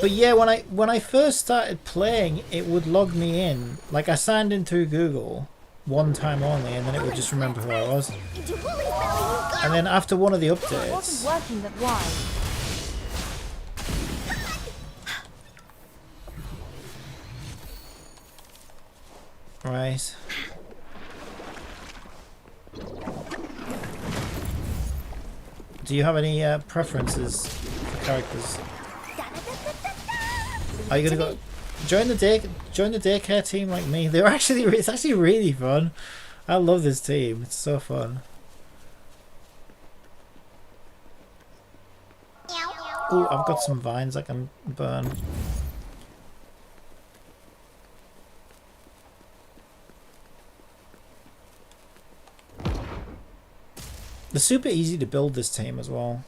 But yeah, when I first started playing, it would log me in. Like I signed in through Google one time only, and then it would just remember who I was. Into Woolly's belly you go. And then after one of the It wasn't updates, working that why. right? Do you have any preferences for characters? Are you gonna go join the daycare team like me? It's actually really fun. I love this team. It's so fun. Oh, I've got some vines I can burn. They're super easy to build this team as well.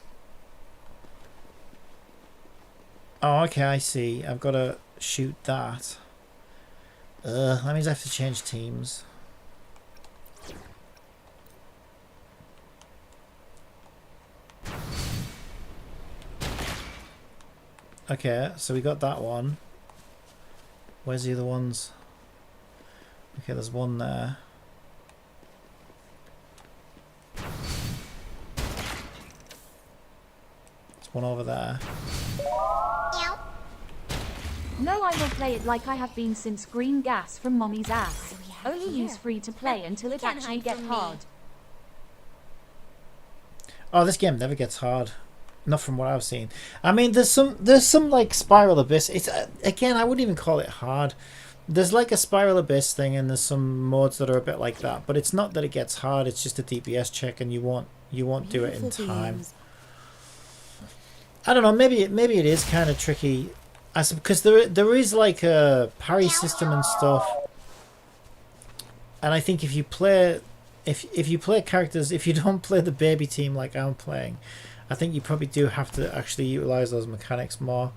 Oh, okay, I see. I've got to shoot that. That means I have to change teams. Okay, so we got that one. Where's the other ones? Okay, there's one there. There's one over there. No, I will play it like I have been since green gas from mommy's ass. Only use free to play until it Can't actually hide gets from me. hard. Oh, this game never gets hard. Not from what I've seen. I mean, there's some like Spiral Abyss. It's again, I wouldn't even call it hard. There's like a Spiral Abyss thing, and there's some modes that are a bit like that. But it's not that it gets hard. It's just a DPS check, and you won't do it in time. I don't know. Maybe it is kind of tricky. Because there is like a parry system and stuff. And I think if you play characters, if you don't play the baby team like I'm playing, I think you probably do have to actually utilize those mechanics more.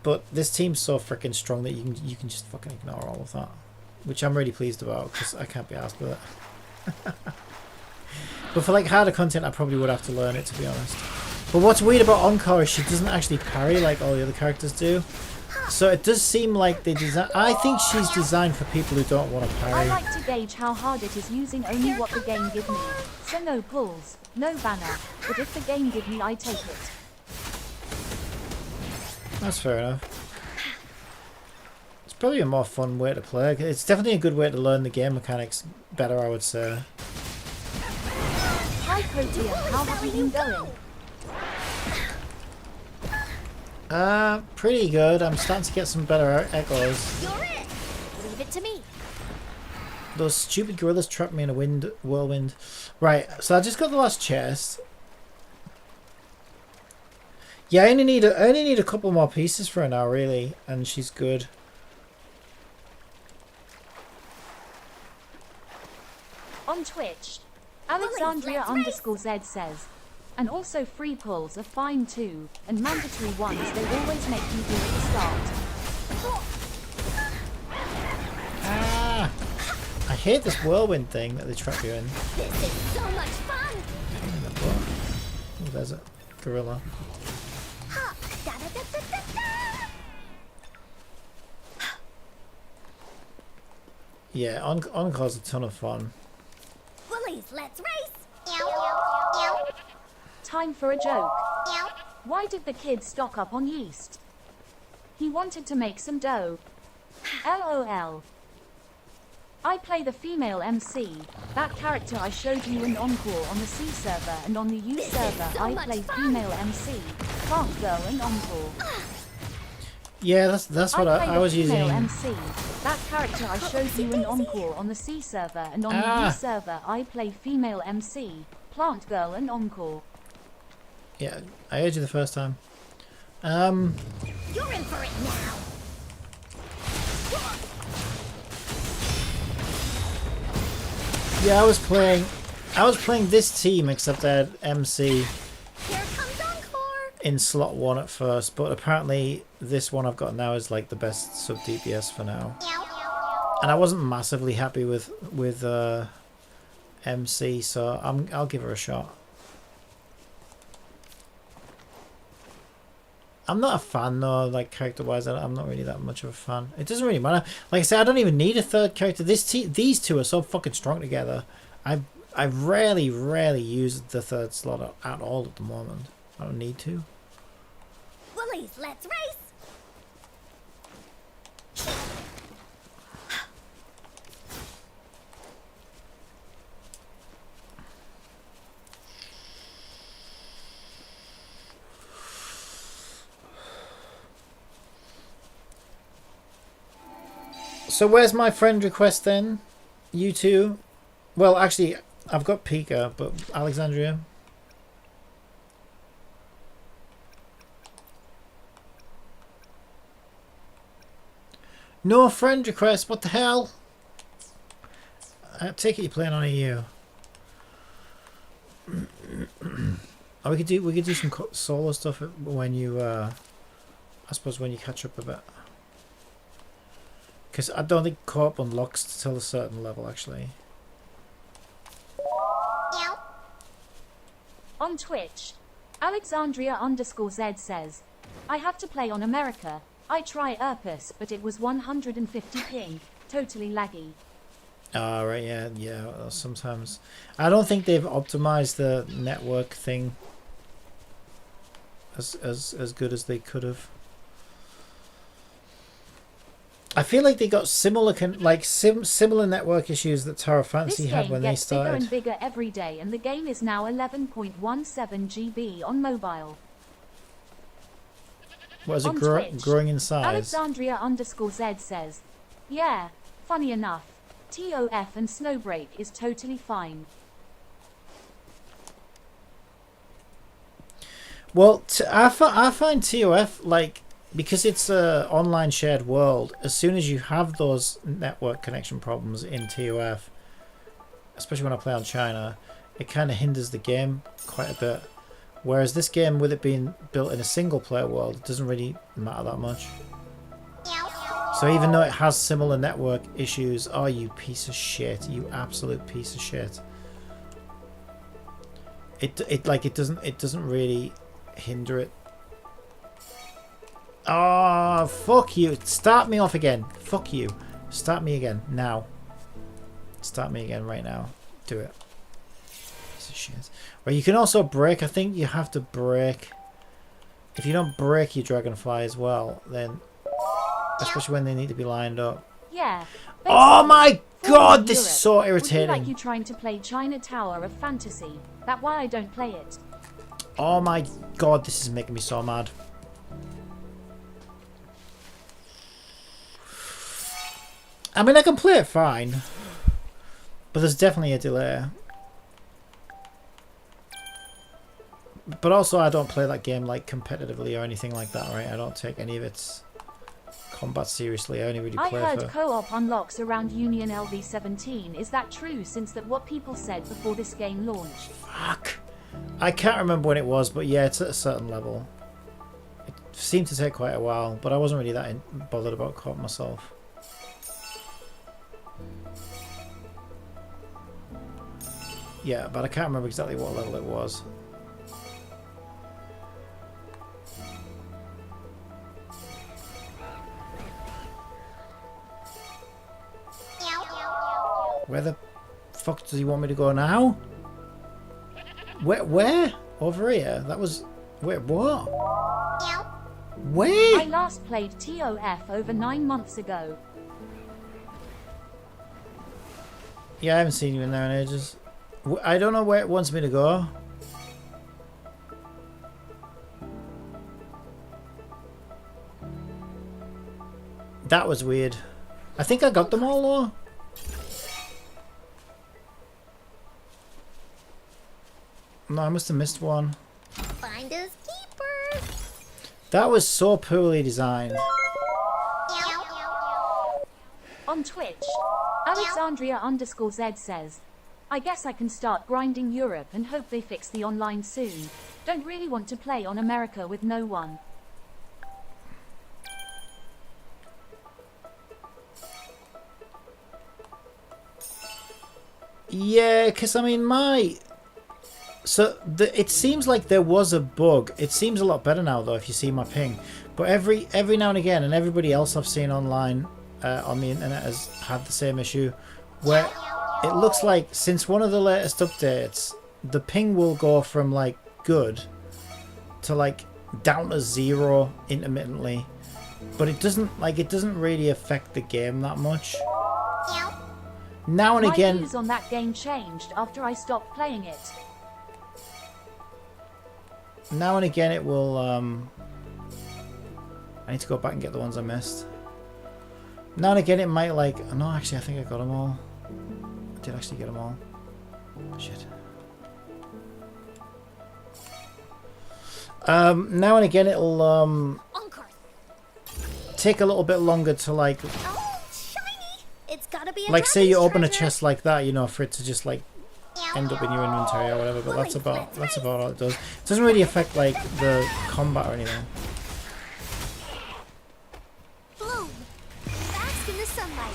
But this team's so freaking strong that you can just fucking ignore all of that, which I'm really pleased about because I can't be asked with it. But for like harder content, I probably would have to learn it, to be honest. But what's weird about Encore is she doesn't actually parry like all the other characters do. So it does seem like they design. I think she's designed for people who don't want to I parry. like to gauge how hard it is using only what the game gives me. So no pulls, no banner. But if the game gives me, I take it. That's fair enough. It's probably a more fun way to play. It's definitely a good way to learn the game mechanics better, I would say. Hi Protean, how have you been going? Pretty good. I'm starting to get some better echoes. You're it. Leave it to me. Those stupid gorillas trapped me in a whirlwind. Right, so I just got the last chest. Yeah, I only need a couple more pieces for her now, really, and she's good. On Twitch, Alexandria_Z says, and also free pulls are fine too, and mandatory ones they always make you do at the start. Ah! I hate this whirlwind thing that they trap you in. This is so much fun. Oh, there's a gorilla. Ha. Da, da, da, da, da, da. Yeah, Encore's a ton of fun. Bullies, let's race! Time for a joke. Why did the kid stock up on yeast? He wanted to make some dough. LOL. I play the female MC. That character I showed you in Encore on the C server, and on the U server so I much play fun. female MC. Plant Girl and Encore. Yeah, that's what I was using. Female MC. That character I showed you in Encore on the C server, and on the U server I play female MC. Plant Girl and Encore. Yeah, I heard you the first time. You're in for it now! Yeah, I was playing this team, except I had MC Here comes Encore! in slot 1 at first, but apparently this one I've got now is like the best sub DPS for now. And I wasn't massively happy with MC, so I'll give her a shot. I'm not a fan though, like character-wise. I'm not really that much of a fan. It doesn't really matter. Like I said, I don't even need a third character. These two are so fucking strong together. I rarely use the third slot at all at the moment. I don't need to. Bullies, let's race! So where's my friend request then? You two? Well, actually, I've got Pika, but Alexandria. No friend request. What the hell? I take it you're playing on EU. Oh, we could do some solo stuff when you I suppose when you catch up a bit. Because I don't think co-op unlocks till a certain level, actually. On Twitch, Alexandria_Z says, I have to play on America. I try Urpus, but it was 150 ping. Totally laggy. Ah, right, yeah. Well, sometimes. I don't think they've optimized the network thing as good as they could have. I feel like they got similar similar network issues that Tower Fantasy had when they started. This game gets bigger and bigger every day, and the game is now 11.17 GB on mobile. What is it growing in size? Alexandria_Z says, yeah, funny enough, TOF and Snowbreak is totally fine. Well, I find TOF, like, because it's a online shared world, as soon as you have those network connection problems in TOF, especially when I play on China, it kind of hinders the game quite a bit. Whereas this game, with it being built in a single player world, it doesn't really matter that much. So even though it has similar network issues, oh, you piece of shit, you absolute piece of shit. It doesn't really hinder it. Oh, fuck you. Start me off again. Fuck you. Start me again. Now. Start me again right now. Do it. Piece of shit. Well, you can also break. I think you have to break. If you don't break your dragonfly as well, then... Especially when they need to be lined up. Yeah. Oh my god, this is so Would irritating. you like you trying to play China Tower of Fantasy? That's why I don't play it. Oh my god, this is making me so mad. I mean, I can play it fine, but there's definitely a delay. But also, I don't play that game like competitively or anything like that, right? I don't take any of its combat seriously. I only really play I heard for... co-op unlocks around Union LV17. Is that true, since that's what people said before this game launched? Fuck. I can't remember when it was, but yeah, it's at a certain level. It seemed to take quite a while, but I wasn't really that bothered about co-op myself. Yeah, but I can't remember exactly what level it was. Where the fuck does he want me to go now? Where? Over here? That was... Wait, what? Where? I last played TOF over 9 months ago. Yeah, I haven't seen you in there in ages. I don't know where it wants me to go. That was weird. I think I got them all though. No, I must have missed one. Finders keepers. That was so poorly designed. On Twitch, Alexandria_Z says, I guess I can start grinding Europe and hope they fix the online soon. Don't really want to play on America with no one. Yeah, because I mean it seems like there was a bug. It seems a lot better now though if you see my ping. But every now and again, and everybody else I've seen online on the internet has had the same issue, where it looks like since one of the latest updates, the ping will go from like good to like down to 0 intermittently, but it doesn't really affect the game that much. Now and again, my views on that game changed after I stopped playing it. Now and again it will I need to go back and get the ones I missed. Now and again it might like... No, actually I think I got them all. I did actually get them all. Shit. Now and again it'll Encore. take a little bit longer to like... Oh, shiny. It's gotta be a Like say you open a treasure. chest like that, you know, for it to just like end up in your inventory or whatever, but that's about all it does. It doesn't really affect like the combat or anything. Bloom. Bask in the sunlight.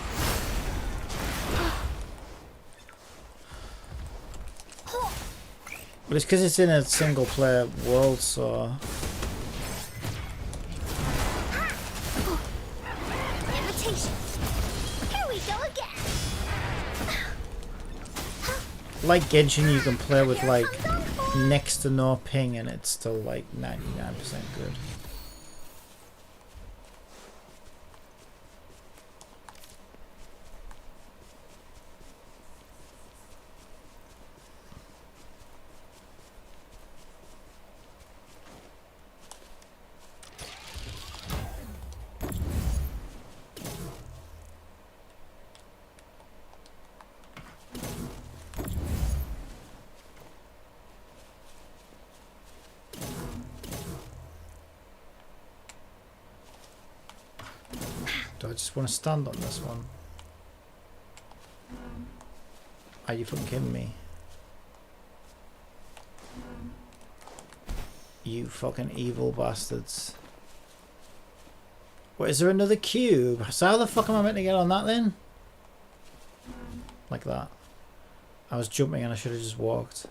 But it's because it's in a single player world, so... Invitation. Here we go again. Like Genshin, you can play with like next to no ping and it's still like 99% good. Do I just want to stand on this one? Are you fucking kidding me? You fucking evil bastards. What, is there another cube? So how the fuck am I meant to get on that then? Like that. I was jumping and I should have just walked.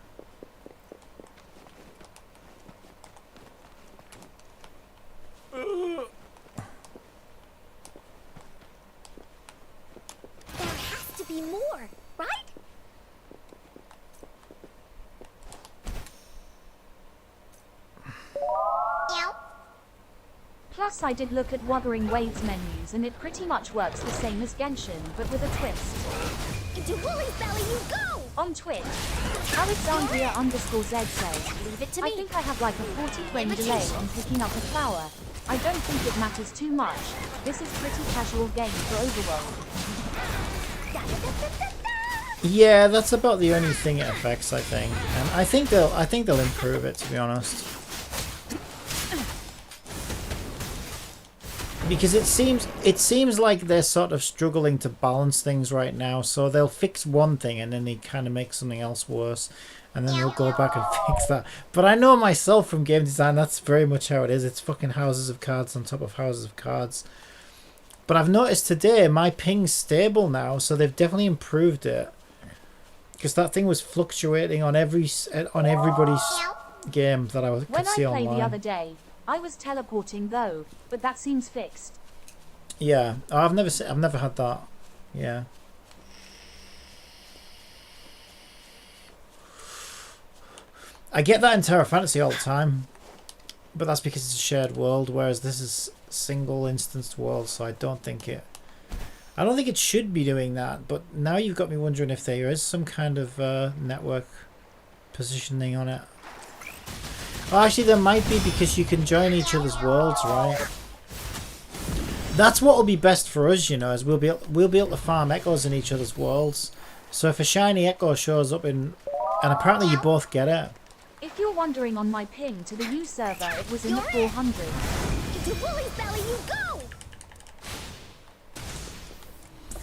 There has to be more, right? Plus I did look at Wuthering Waves menus and it pretty much works the same as Genshin, but with a twist. Into Woolly's belly you go! On Twitch, Alexandria_Z says, Leave it to I me. think I have like a 40 frame delay on picking up a flower. I don't think it matters too much. This is pretty casual game for Overworld. Yeah, that's about the only thing it affects, I think. And I think they'll improve it, to be honest. Because it seems like they're sort of struggling to balance things right now, so they'll fix one thing and then they kind of make something else worse, and then they'll go back and fix that. But I know myself from game design, that's very much how it is. It's fucking houses of cards on top of houses of cards. But I've noticed today my ping's stable now, so they've definitely improved it. Because that thing was fluctuating on everybody's game that I could see online. When I played the other day, I was teleporting though, but that seems fixed. Yeah, I've never had that. Yeah. I get that in Terra Fantasy all the time, but that's because it's a shared world, whereas this is single instanced world, so I don't think it should be doing that. But now you've got me wondering if there is some kind of network positioning on it. Well, actually there might be, because you can join each other's worlds, right? That's what will be best for us, you know, is we'll be able to farm echoes in each other's worlds. So if a shiny echo shows up in, and apparently you both get it. If you're wondering on my ping to the U server, it was in the 400. Into Woolly's belly you go!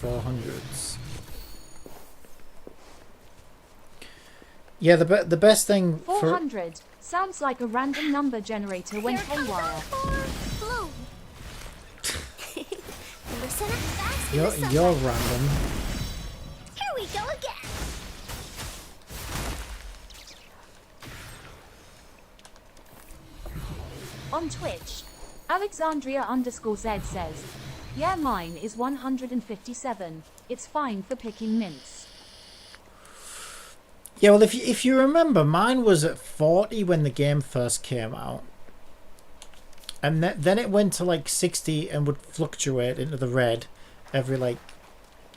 400s. Yeah, the best thing for 400 sounds like a random number generator went Here comes haywire. Encore. Bloom. Listen up fast. in the sunlight. you're random. Here we go again. On Twitch, Alexandria_Z says, yeah, mine is 157. It's fine for picking mints. Yeah, well, if you remember, mine was at 40 when the game first came out, and then it went to like 60 and would fluctuate into the red every, like,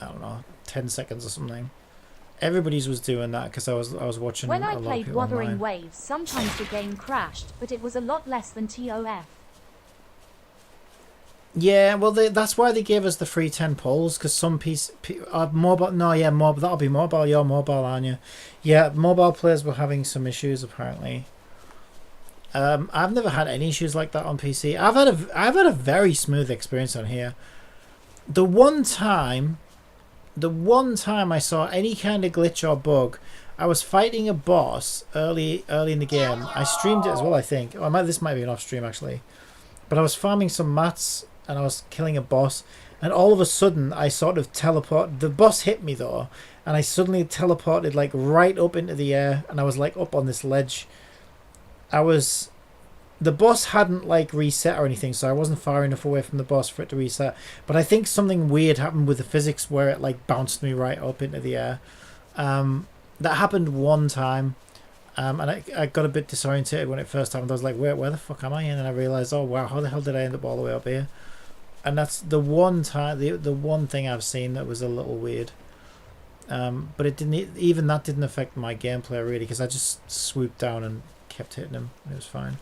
I don't know, 10 seconds or something. Everybody's was doing that because I was watching. When I a lot of played people Wuthering online. Waves, sometimes the game crashed, but it was a lot less than TOF. Yeah, well, that's why they gave us the free 10 polls, because some mobile. No, yeah, that'll be mobile. You're mobile, aren't you? Yeah, mobile players were having some issues apparently. I've never had any issues like that on PC. I've had a very smooth experience on here. The one time I saw any kind of glitch or bug, I was fighting a boss early in the game. I streamed it as well, I think. This might be an off stream actually, but I was farming some mats and I was killing a boss, and all of a sudden I sort of teleported. The boss hit me though, and I suddenly teleported like right up into the air, and I was like up on this ledge. The boss hadn't like reset or anything, so I wasn't far enough away from the boss for it to reset. But I think something weird happened with the physics where it like bounced me right up into the air. That happened one time, and I got a bit disorientated when it first happened. I was like, where the fuck am I? And then I realized, oh wow, how the hell did I end up all the way up here? And that's the one time, the one thing I've seen that was a little weird. But it didn't, even that didn't affect my gameplay really, because I just swooped down and kept hitting him. It was fine.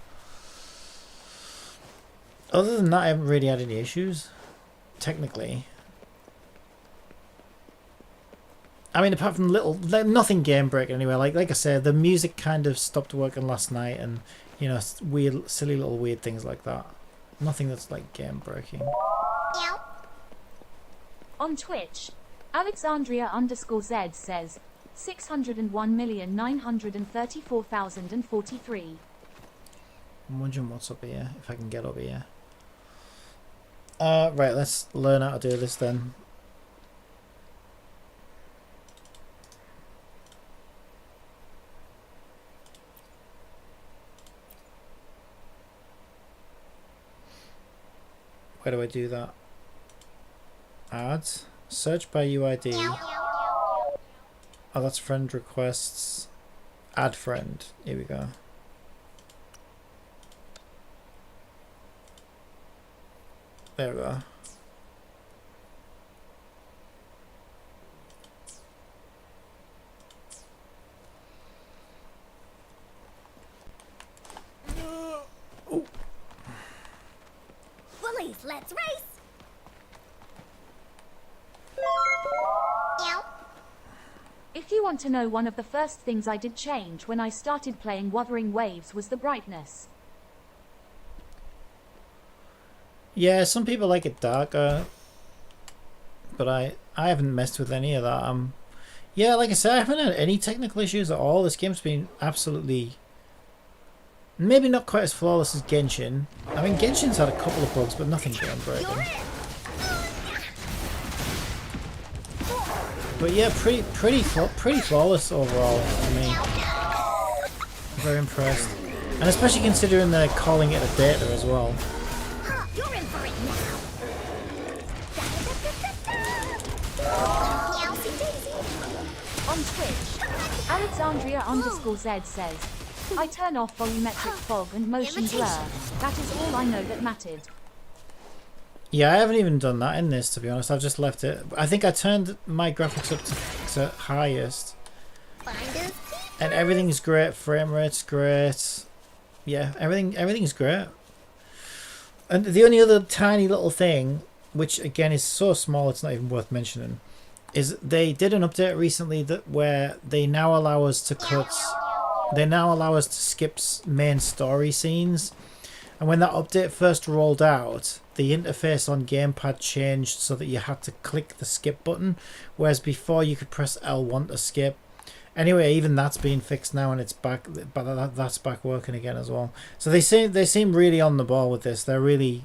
Other than that, I haven't really had any issues, technically. I mean, apart from nothing game breaking anyway. Like I said, the music kind of stopped working last night, and you know, weird, silly little weird things like that. Nothing that's like game breaking. On Twitch, Alexandria_Z says 601,934,043. I'm wondering what's up here, if I can get up here. Right, let's learn how to do this then. Where do I do that? Ads. Search by UID. Oh, that's friend requests. Add friend. Here we go. There we go. Woolies, let's race! If you want to know, one of the first things I did change when I started playing Wuthering Waves was the brightness. Yeah, some people like it darker, but I haven't messed with any of that. Yeah, like I said, I haven't had any technical issues at all. This game's been absolutely, maybe not quite as flawless as Genshin. I mean, Genshin's had a couple of bugs, but nothing game breaking. But yeah, pretty flawless overall for me. I'm very impressed, and especially considering they're calling it a beta as well. You're in for it On Twitch, Alexandria_Z says I turn off volumetric fog and motion blur. That is all I know that mattered. Yeah, I haven't even done that in this, to be honest. I've just left it. I think I turned my graphics up to highest. And everything's great. Frame rate's great. Yeah, everything's great. And the only other tiny little thing, which again is so small it's not even worth mentioning, is they did an update recently where they now allow us to skip main story scenes. And when that update first rolled out, the interface on gamepad changed so that you had to click the skip button, whereas before you could press L1 to skip. Anyway, even that's been fixed now, and it's back. But that's back working again as well. So they seem really on the ball with this. They're really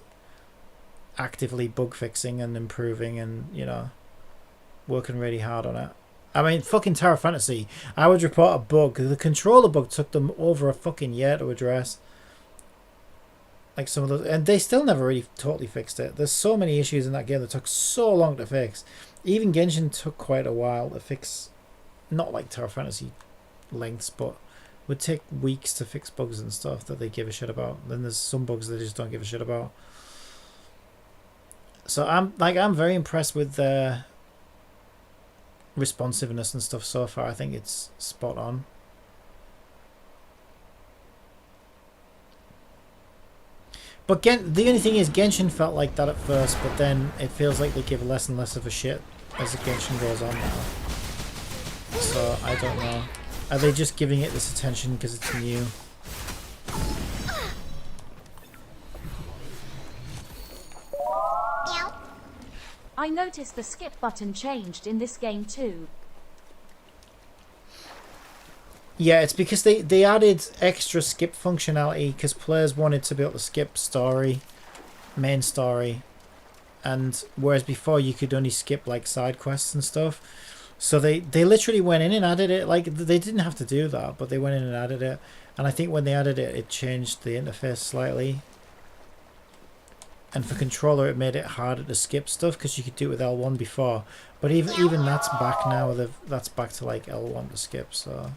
actively bug fixing and improving, and working really hard on it. I mean, fucking Tower Fantasy. I would report a bug. The controller bug took them over a fucking year to address. Like some of those, and they still never really totally fixed it. There's so many issues in that game that took so long to fix. Even Genshin took quite a while to fix. Not like Tower Fantasy lengths, but would take weeks to fix bugs and stuff that they give a shit about. Then there's some bugs they just don't give a shit about. So I'm very impressed with the responsiveness and stuff so far. I think it's spot on. But the only thing is, Genshin felt like that at first, but then it feels like they give less and less of a shit as the Genshin goes on now. So, I don't know. Are they just giving it this attention because it's new? I noticed the skip button changed in this game too. Yeah, it's because they added extra skip functionality because players wanted to be able to skip main story, and whereas before you could only skip like side quests and stuff. So they literally went in and added it. Like, they didn't have to do that, but they went in and added it. And I think when they added it, it changed the interface slightly. And for controller, it made it harder to skip stuff because you could do it with L1 before. But even that's back now. That's back to like L1 to skip. So.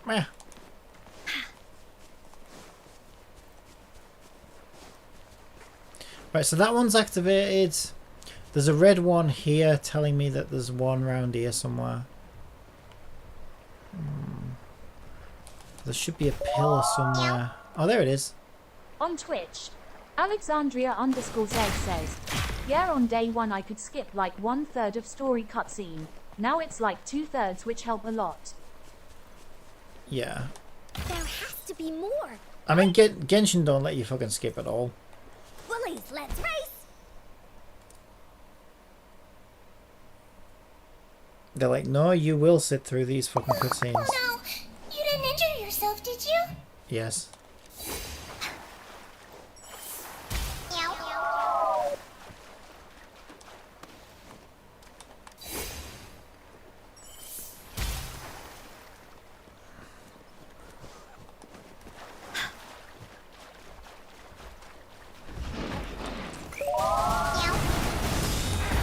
Meh. Right, so that one's activated. There's a red one here telling me that there's one round here somewhere. There should be a pillar somewhere. Oh, there it is. On Twitch, Alexandria_Z says, yeah, on day one I could skip like 1/3 of story cutscene. Now it's like 2/3, which help a lot. Yeah. There has to be more. I mean, Genshin don't let you fucking skip at all. Willies, let's race. They're like, no, you will sit through these fucking cutscenes. Oh no, you didn't injure yourself, did you? Yes.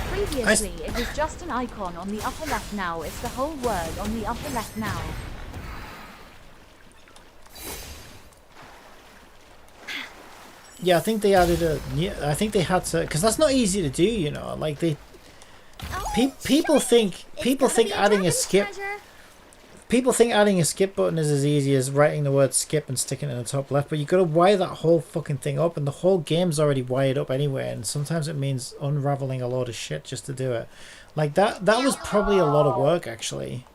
Previously, it was just an icon on the upper left. Now it's the whole word on the upper left now. Yeah, I think they added I think they had to, because that's not easy to do, you know. Like people think adding a skip. People think adding a skip button is as easy as writing the word skip and sticking it in the top left, but you got to wire that whole fucking thing up, and the whole game's already wired up anyway, and sometimes it means unraveling a load of shit just to do it. Like that was probably a lot of work, actually.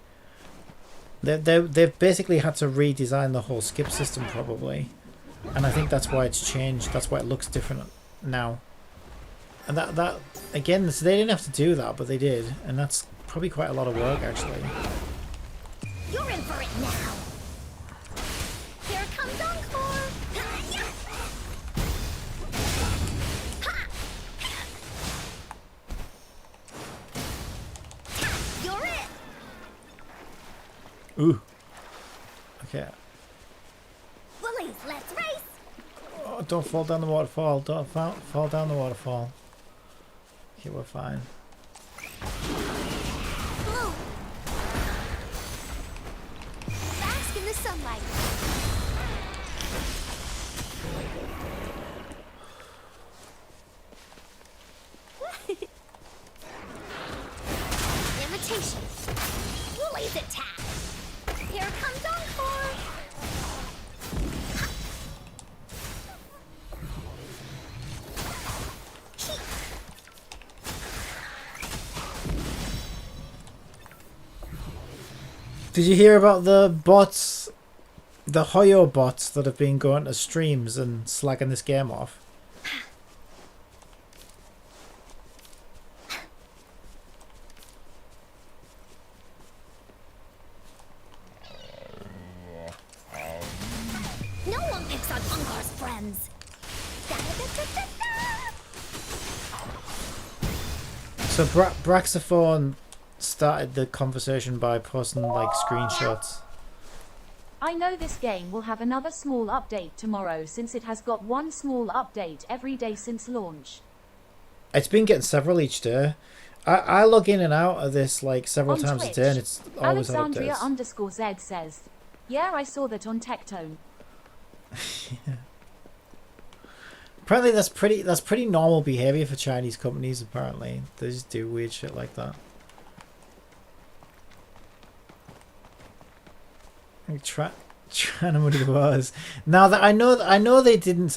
They've basically had to redesign the whole skip system, probably. And I think that's why it's changed. That's why it looks different now. And that again, so they didn't have to do that, but they did, and that's probably quite a lot of work, actually. You're in for it now. Here comes Encore. You're it. Ooh. Okay. Bullies, let's race! Oh, don't fall down the waterfall. Don't fall down the waterfall. Okay, we're fine. Blue! Bask in the sunlight. Imitation. Bullies attack! Here comes Encore! Did you hear about the bots, the Hoyo bots that have been going to streams and slagging this game off? No one picks on Encore's friends. So Braxophone started the conversation by posting like screenshots. I know this game will have another small update tomorrow since it has got one small update every day since launch. It's been getting several each day. I log in and out of this like several On times Twitch, a day, and it's always on Alexandria updates. _Z says, yeah, I saw that on Tectone. Yeah. Apparently that's pretty normal behavior for Chinese companies. Apparently they just do weird shit like that. Trying to muddy the waters. Now that I know they didn't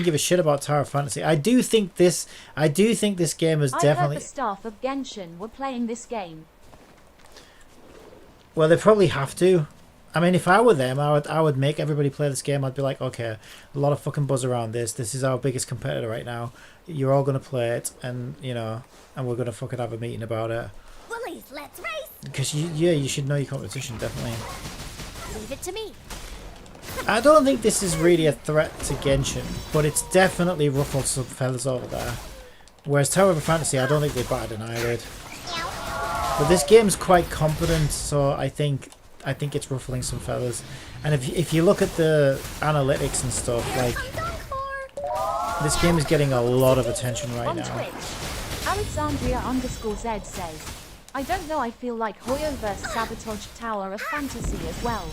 give a shit about Tower of Fantasy. I do think this game is I definitely. heard the staff of Genshin were playing this game. Well, they probably have to. I mean, if I were them, I would make everybody play this game. I'd be like, okay, a lot of fucking buzz around this. This is our biggest competitor right now. You're all gonna play it, and and we're gonna fucking have a meeting about it. Bullies, let's race! Because you should know your competition, definitely. Leave it to me. I don't think this is really a threat to Genshin, but it's definitely ruffled some feathers over there. Whereas Tower of Fantasy, I don't think they batted an eyelid. But this game's quite competent, so I think it's ruffling some feathers. And if you look at the analytics and stuff, like this game is getting a lot of attention right On now. Twitch, Alexandria _Z says, I don't know, I feel like Hoyo vs Sabotage Tower of Fantasy as well.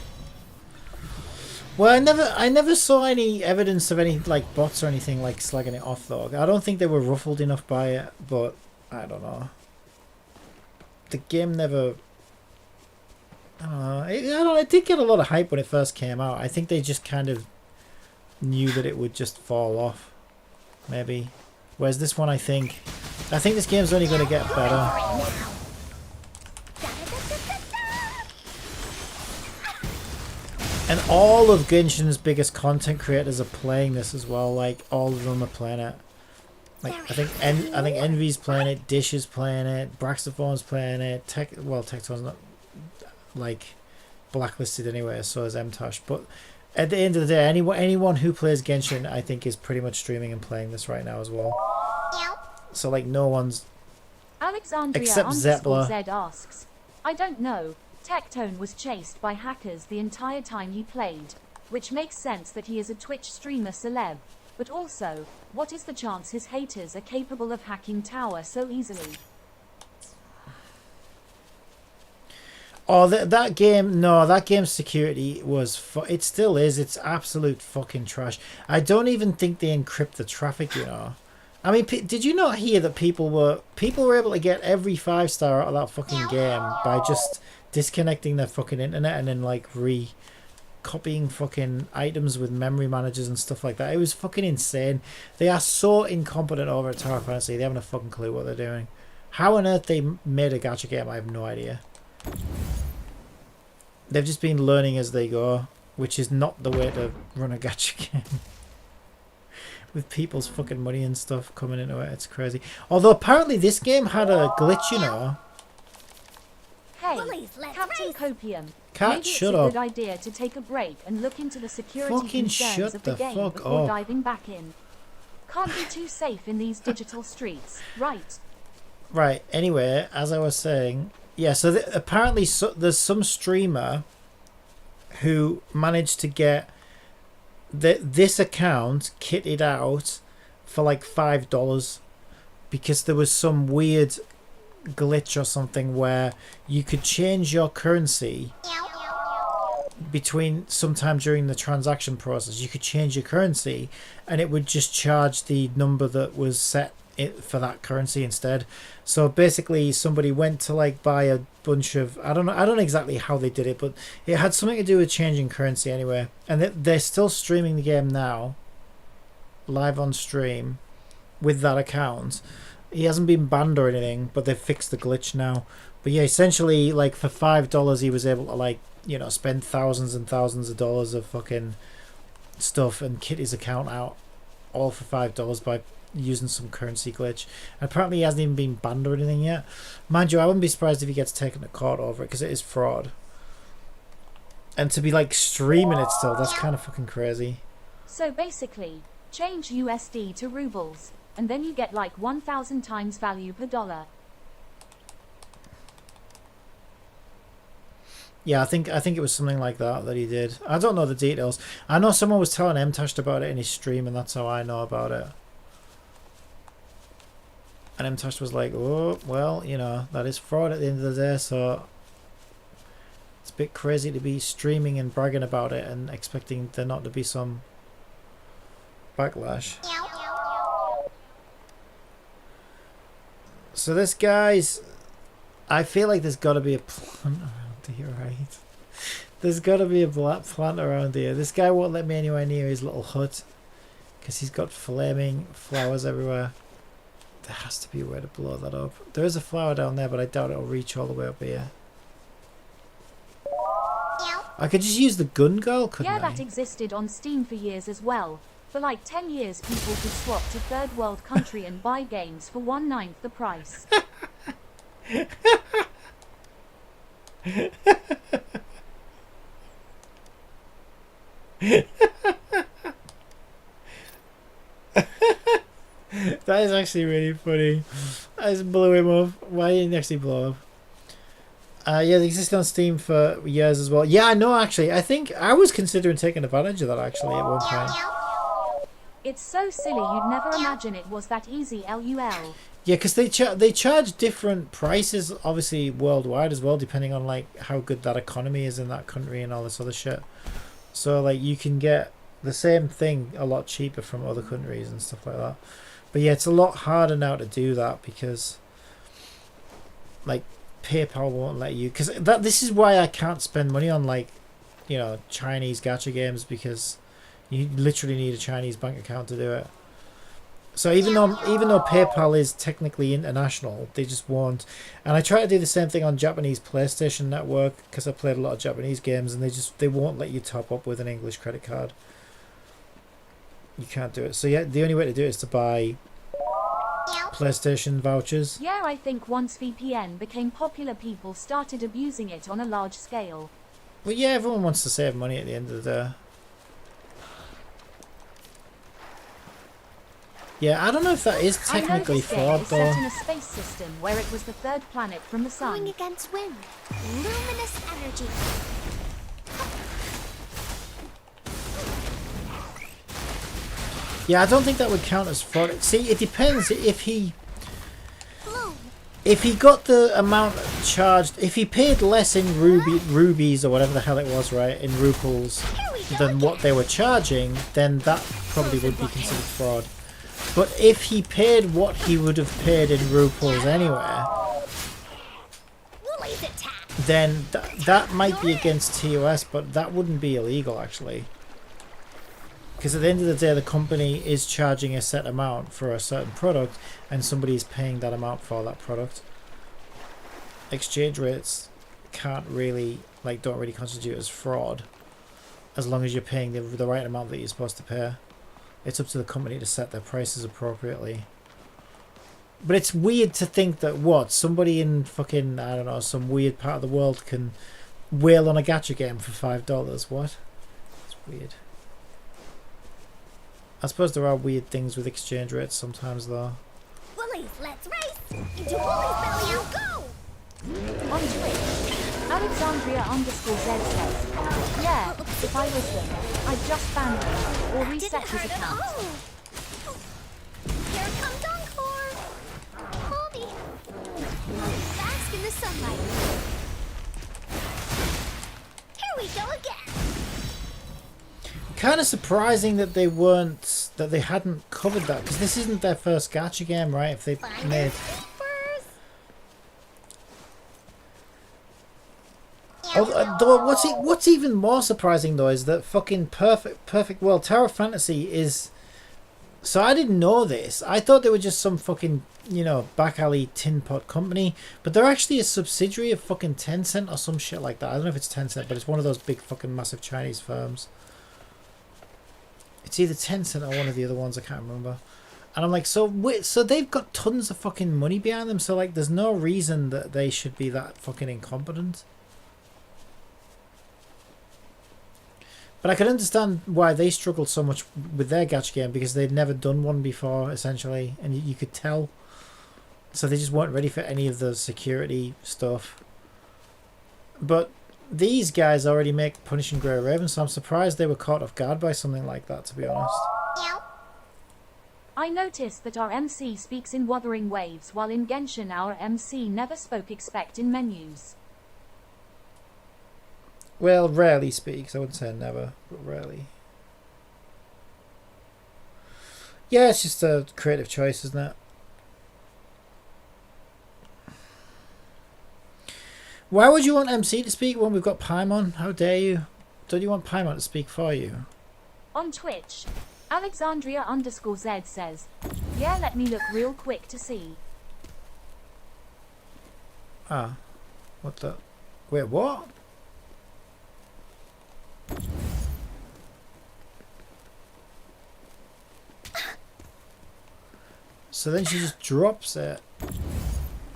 Well, I never saw any evidence of any like bots or anything like slagging it off though. I don't think they were ruffled enough by it, but I don't know. The game never. I don't know. It did get a lot of hype when it first came out. I think they just kind of knew that it would just fall off, maybe. Whereas this one, I think this game's only going to get better. And all of Genshin's biggest content creators are playing this as well. Like all of them are playing it. Like I think Envy's playing it, Dish is playing it, Braxophone's playing it. Tectone's not like blacklisted anyway, so is MTosh. But at the end of the day, anyone who plays Genshin, I think, is pretty much streaming and playing this right now as well. So like no one's Alexandria except Zeppler. Z asks, I don't know. Tectone was chased by hackers the entire time he played, which makes sense that he is a Twitch streamer celeb. But also, what is the chance his haters are capable of hacking Tower so easily? Oh, that game, no, that game's security was, it still is, it's absolute fucking trash. I don't even think they encrypt the traffic, I mean, did you not hear that people were able to get every 5-star out of that fucking game by just disconnecting their fucking internet and then like copying fucking items with memory managers and stuff like that? It was fucking insane. They are so incompetent over at Tower Fantasy. They haven't a fucking clue what they're doing. How on earth they made a gacha game, I have no idea. They've just been learning as they go, which is not the way to run a gacha game. With people's fucking money and stuff coming into it, it's crazy. Although apparently this game had a glitch, Hey, Bullies, let's Captain race. Copium. Cat, Maybe it's shut a up. good idea to take a break and look into the security Fucking concerns shut of the the game fuck before up. diving back in. Can't be too safe in these digital streets, right? Right, anyway, as I was saying, yeah, so apparently there's some streamer who managed to get this account kitted out for like $5 because there was some weird glitch or something where you could change your currency between sometime during the transaction process. You could change your currency and it would just charge the number that was set for that currency instead. So basically somebody went to like buy a bunch of, I don't know exactly how they did it, but it had something to do with changing currency anyway. And they're still streaming the game now, live on stream with that account. He hasn't been banned or anything, but they've fixed the glitch now. But yeah, essentially like for $5 he was able to like, you know, spend thousands and thousands of dollars of fucking stuff and kit his account out all for $5 by using some currency glitch. And apparently he hasn't even been banned or anything yet. Mind you, I wouldn't be surprised if he gets taken to court over it because it is fraud. And to be like streaming it still, that's kind of fucking crazy. So basically, change USD to rubles, and then you get like 1,000 times value per dollar. Yeah, I think it was something like that he did. I don't know the details. I know someone was telling Mtashed about it in his stream, and that's how I know about it. And Mtashed was like, oh, well, you know, that is fraud at the end of the day, so it's a bit crazy to be streaming and bragging about it and expecting there not to be some backlash. So this guy's... I feel like there's got to be a plant around here, right? There's got to be a plant around here. This guy won't let me anywhere near his little hut because he's got flaming flowers everywhere. There has to be a way to blow that up. There is a flower down there, but I doubt it'll reach all the way up here. I could just use the gun girl, couldn't I? Yeah, that existed on Steam for years as well. For like 10 years people could swap to third world country and buy games for 1/9 the price. That is actually really funny. I just blew him up. Why didn't he actually blow up? Yeah, they exist on Steam for years as well. Yeah, I know actually. I think I was considering taking advantage of that actually at one point. It's so silly you'd never imagine it was that easy, LUL. Yeah, because they charge different prices obviously worldwide as well, depending on like how good that economy is in that country and all this other shit. So like you can get the same thing a lot cheaper from other countries and stuff like that. But yeah, it's a lot harder now to do that because like PayPal won't let you, because this is why I can't spend money on like, you know, Chinese gacha games, because you literally need a Chinese bank account to do it. So even though PayPal is technically international, they just won't. And I try to do the same thing on Japanese PlayStation Network because I played a lot of Japanese games, and they won't let you top up with an English credit card. You can't do it. So yeah, the only way to do it is to buy PlayStation vouchers. Yeah, I think once VPN became popular, people started abusing it on a large scale. Well, yeah, everyone wants to save money at the end of the day. Yeah, I don't know if that is technically fraud though. Set in a space system where it was the third planet from the sun. Going against wind. Luminous energy. Yeah, I don't think that would count as fraud. See, it depends if he got the amount charged, if he paid less in rubies or whatever the hell it was, right, in ruples than what they were charging, then that probably would be considered fraud. But if he paid what he would have paid in ruples anyway, then that might be against TOS, but that wouldn't be illegal actually. Because at the end of the day, the company is charging a set amount for a certain product, and somebody is paying that amount for that product. Exchange rates can't really, like, don't really constitute as fraud, as long as you're paying the right amount that you're supposed to pay. It's up to the company to set their prices appropriately. But it's weird to think that somebody in fucking, I don't know, some weird part of the world can whale on a gacha game for $5. What? It's weird. I suppose there are weird things with exchange rates sometimes, though. Woolies, let's race! Into Woolie's belly, go! On Twitch, Alexandria underscore Z says, yeah, if I was them, I'd just ban him or reset his Didn't hurt at account. all. Here comes Encore. Hold me. Bask in the sunlight. Here we go again. Kind of surprising that they hadn't covered that, because this isn't their first gacha game, right? If they made. Though what's even more surprising though is that fucking perfect world Tower of Fantasy is. So I didn't know this. I thought they were just some fucking, you know, back alley tin pot company, but they're actually a subsidiary of fucking Tencent or some shit like that. I don't know if it's Tencent, but it's one of those big fucking massive Chinese firms. It's either Tencent or one of the other ones, I can't remember. And I'm like, so they've got tons of fucking money behind them, so like there's no reason that they should be that fucking incompetent. But I can understand why they struggled so much with their gacha game, because they'd never done one before, essentially, and you could tell. So they just weren't ready for any of the security stuff. But these guys already make Punishing Grey Raven, so I'm surprised they were caught off guard by something like that, to be honest. I noticed that our MC speaks in Wuthering Waves, while in Genshin our MC never spoke except in menus. Well, rarely speaks. I wouldn't say never, but rarely. Yeah, it's just a creative choice, isn't it? Why would you want MC to speak when we've got Paimon? How dare you? Don't you want Paimon to speak for you? On Twitch, Alexandria underscore Z says, yeah, let me look real quick to see. Ah. What the? Wait, what? So then she just drops it.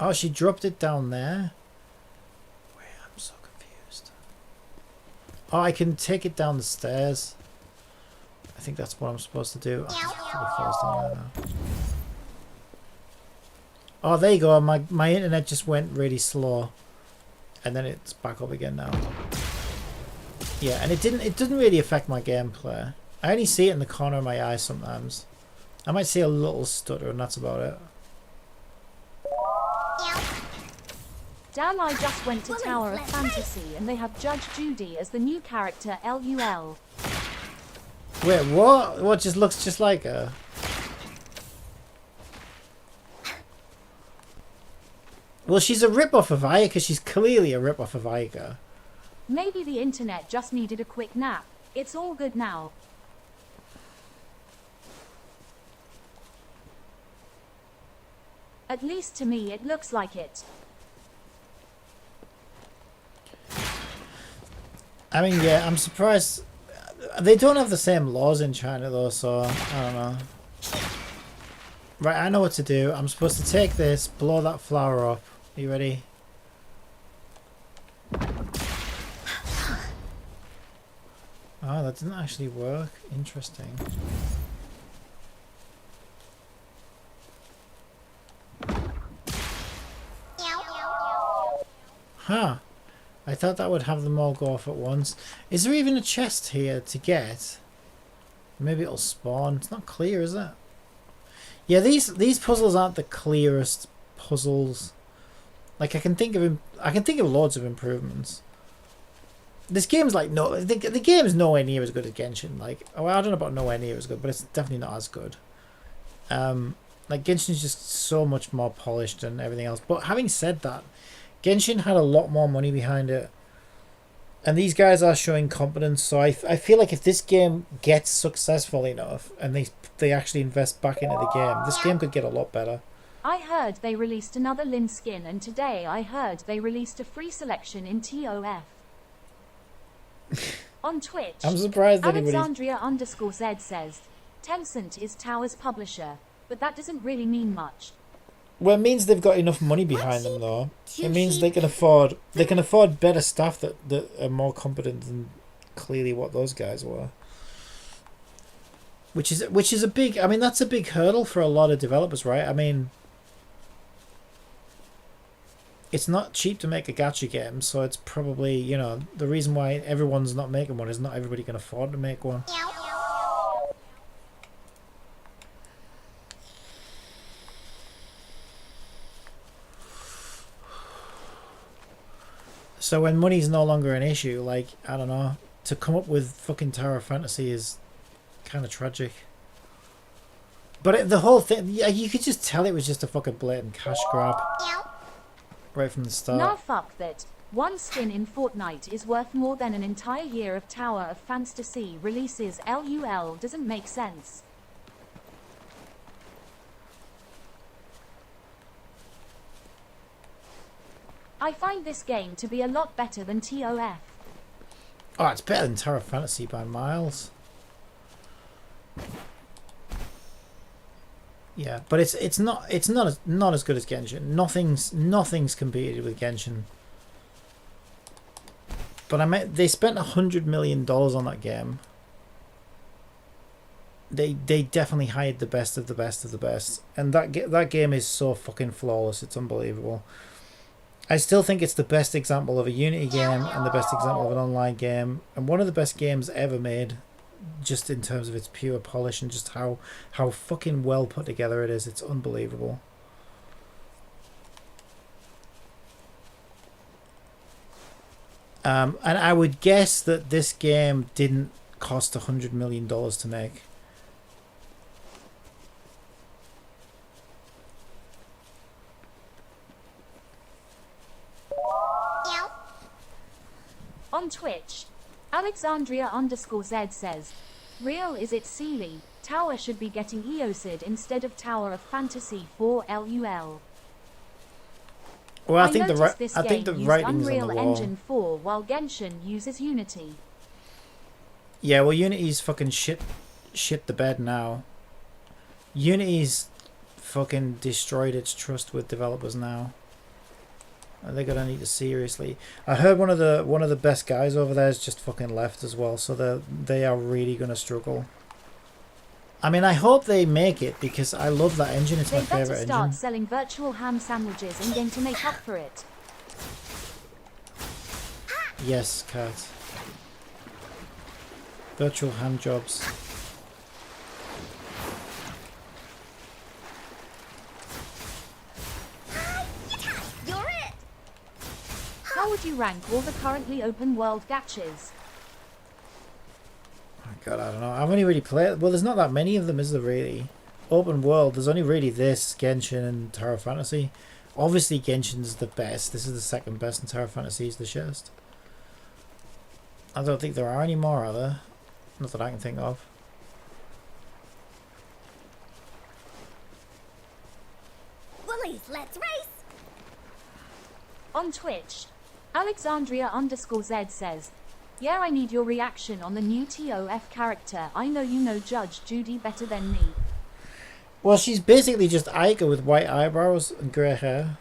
Oh, she dropped it down there? Wait, I'm so confused. Oh, I can take it down the stairs. I think that's what I'm supposed to do. Oh, there you go. My internet just went really slow. And then it's back up again now. Yeah, and it didn't really affect my gameplay. I only see it in the corner of my eye sometimes. I might see a little stutter, and that's about it. Damn, I just went to Tower of Fantasy and they have Judge Judy as the new character LUL. Wait, what? What, just looks just like her? Well, she's a rip-off of Ayaka. She's clearly a rip-off of Ayaka. Maybe the internet just needed a quick nap. It's all good now. At least to me it looks like it. I mean, yeah, I'm surprised. They don't have the same laws in China though, so I don't know. Right, I know what to do. I'm supposed to take this, blow that flower up. Are you ready? Oh, that didn't actually work. Interesting. Huh. I thought that would have them all go off at once. Is there even a chest here to get? Maybe it'll spawn. It's not clear, is it? Yeah, these puzzles aren't the clearest puzzles. Like I can think of loads of improvements. This game's like the game is nowhere near as good as Genshin. Like, oh, I don't know about nowhere near as good, but it's definitely not as good. Like Genshin is just so much more polished and everything else. But having said that, Genshin had a lot more money behind it, and these guys are showing competence. So I feel like if this game gets successful enough and they actually invest back into the game, this game could get a lot better. I heard they released another Lin skin, and today I heard they released a free selection in TOF. On Twitch, I'm surprised Alexandria underscore Z says, Tencent is Tower's publisher, but that doesn't really mean much. Well, it means they've got enough money behind them, though. It means they can afford better staff that are more competent than clearly what those guys were. Which is a big. I mean, that's a big hurdle for a lot of developers, right? I mean, it's not cheap to make a gacha game, so it's probably, you know, the reason why everyone's not making one is not everybody can afford to make one. So when money's no longer an issue, like, I don't know, to come up with fucking Tower of Fantasy is kind of tragic. But the whole thing, yeah, you could just tell it was just a fucking blatant cash grab. Right from the start. Nah, fuck that. One skin in Fortnite is worth more than an entire year of Tower of Fantasy releases. LUL doesn't make sense. I find this game to be a lot better than TOF. Oh, it's better than Tower of Fantasy by miles. Yeah, but it's not as good as Genshin. Nothing's competed with Genshin. But I mean, they spent $100 million on that game. They definitely hired the best of the best of the best, and that game is so fucking flawless. It's unbelievable. I still think it's the best example of a Unity game and the best example of an online game, and one of the best games ever made, just in terms of its pure polish and just how fucking well put together it is. It's unbelievable. And I would guess that this game didn't cost $100 million to make. On Twitch, Alexandria_Z says, real is it Sealy, Tower should be getting EOS'd instead of Tower of Fantasy 4 LUL. Well, I think the used writing's Unreal on the wall. Engine 4 while Genshin uses Unity. Yeah, well, Unity's fucking shit the bed now. Unity's fucking destroyed its trust with developers now. They're gonna need to seriously. I heard one of the best guys over there has just fucking left as well, so they are really gonna struggle. I mean, I hope they make it because I love that engine. It's my favorite engine. They better start selling virtual ham sandwiches in game to make up for it. Yes, Kat. Virtual hand jobs. You're it. How would you rank all the currently open world gachas? God, I don't know. I've only really played... Well, there's not that many of them, is there, really? Open world, there's only really this, Genshin, and Tower of Fantasy. Obviously, Genshin's the best. This is the second best, and Tower of Fantasy is the shittest. I don't think there are any more, are there? Not that I can think of. Willies, let's race. On Twitch, Alexandria_Z says, yeah, I need your reaction on the new TOF character. I know you know Judge Judy better than me. Well, she's basically just Ica with white eyebrows and grey hair.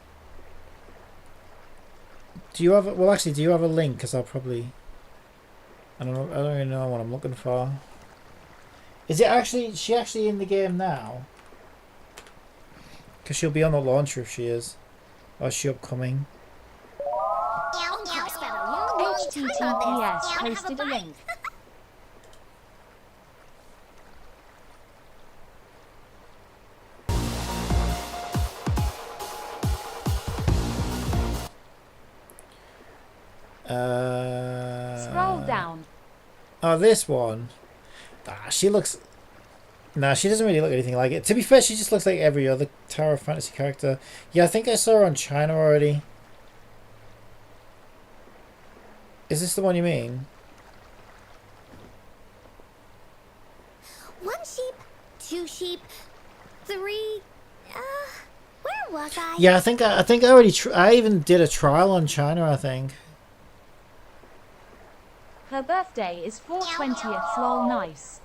Do you have a, well, actually, do you have a link? Because I'll probably... I don't even know what I'm looking for. Is it actually... Is she actually in the game now? Because she'll be on the launcher if she is. Or is she upcoming? HTTPS posted a link. Scroll down. Oh, this one. Ah, she looks... Nah, she doesn't really look anything like it. To be fair, she just looks like every other Tower of Fantasy character. Yeah, I think I saw her on China already. Is this the one you mean? One sheep, two sheep, three. Where was I? Yeah, I think I already. I even did a trial on China. I think. Her birthday is 4/20th. Lol, nice.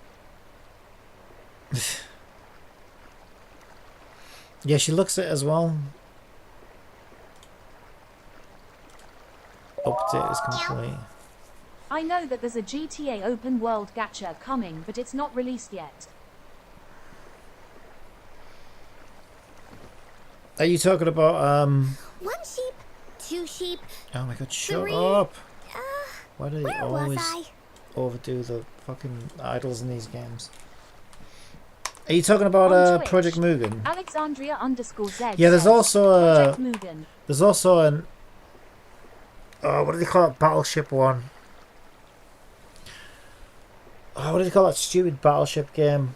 Yeah, she looks it as well. Update is complete. I know that there's a GTA open world gacha coming, but it's not released yet. Are you talking about One sheep, 2 sheep. Oh my god, shut 3. up! Why do they Where was always I? overdo the fucking idols in these games? Are you talking about On Twitch, Project Mugen? Alexandria_Z. Yeah, there's says, also Project Mugen. there's also an what do they call it? Battleship one. Oh, what do they call that stupid battleship game?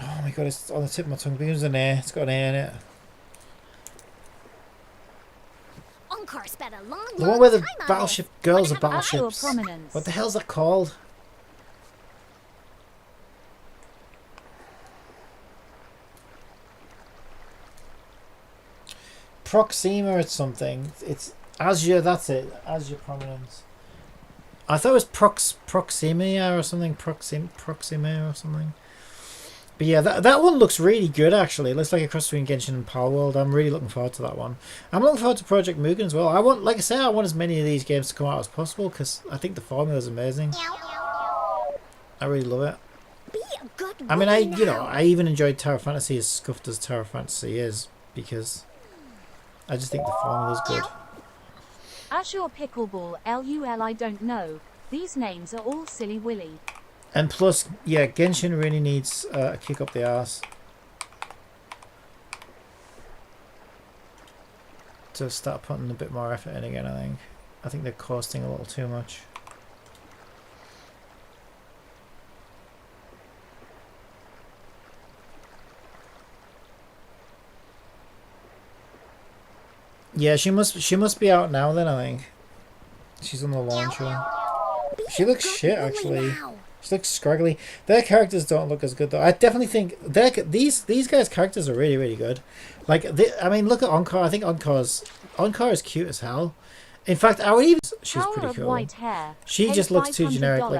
Oh my god, it's on the tip of my tongue. It begins with an A. It's got an A in it. Encore spent a long, The one where the time on battleship this. girls are Wanna have Actual battleships. prominence. What the hell's that called? Proxima or something. It's Azure, that's it. Azure Prominence. I thought it was Proximia or something. Proxima or something. But yeah, that one looks really good actually. It looks like a cross between Genshin and Palworld. I'm really looking forward to that one. I'm looking forward to Project Mugen as well. I want, like I say, I want as many of these games to come out as possible because I think the formula is amazing. I really love it. Be a good I mean, boy I even enjoyed Tower Fantasy as scuffed as Tower Fantasy is because I just think the formula's good. Azure Pickleball LUL. I don't know. These names are all silly willy. And plus, yeah, Genshin really needs a kick up the arse to start putting a bit more effort in again. I think they're costing a little too much. Yeah, she must be out now then, I think. She's on the launcher. Be She a looks good shit boy actually. now. She looks scraggly. Their characters don't look as good though. I definitely think these guys' characters are really, really good. Like I mean, look at Encore. I think Encore is cute as hell. In fact, I would even. She's Power pretty of cool. white hair. She Pay just looks too generic. $500. Like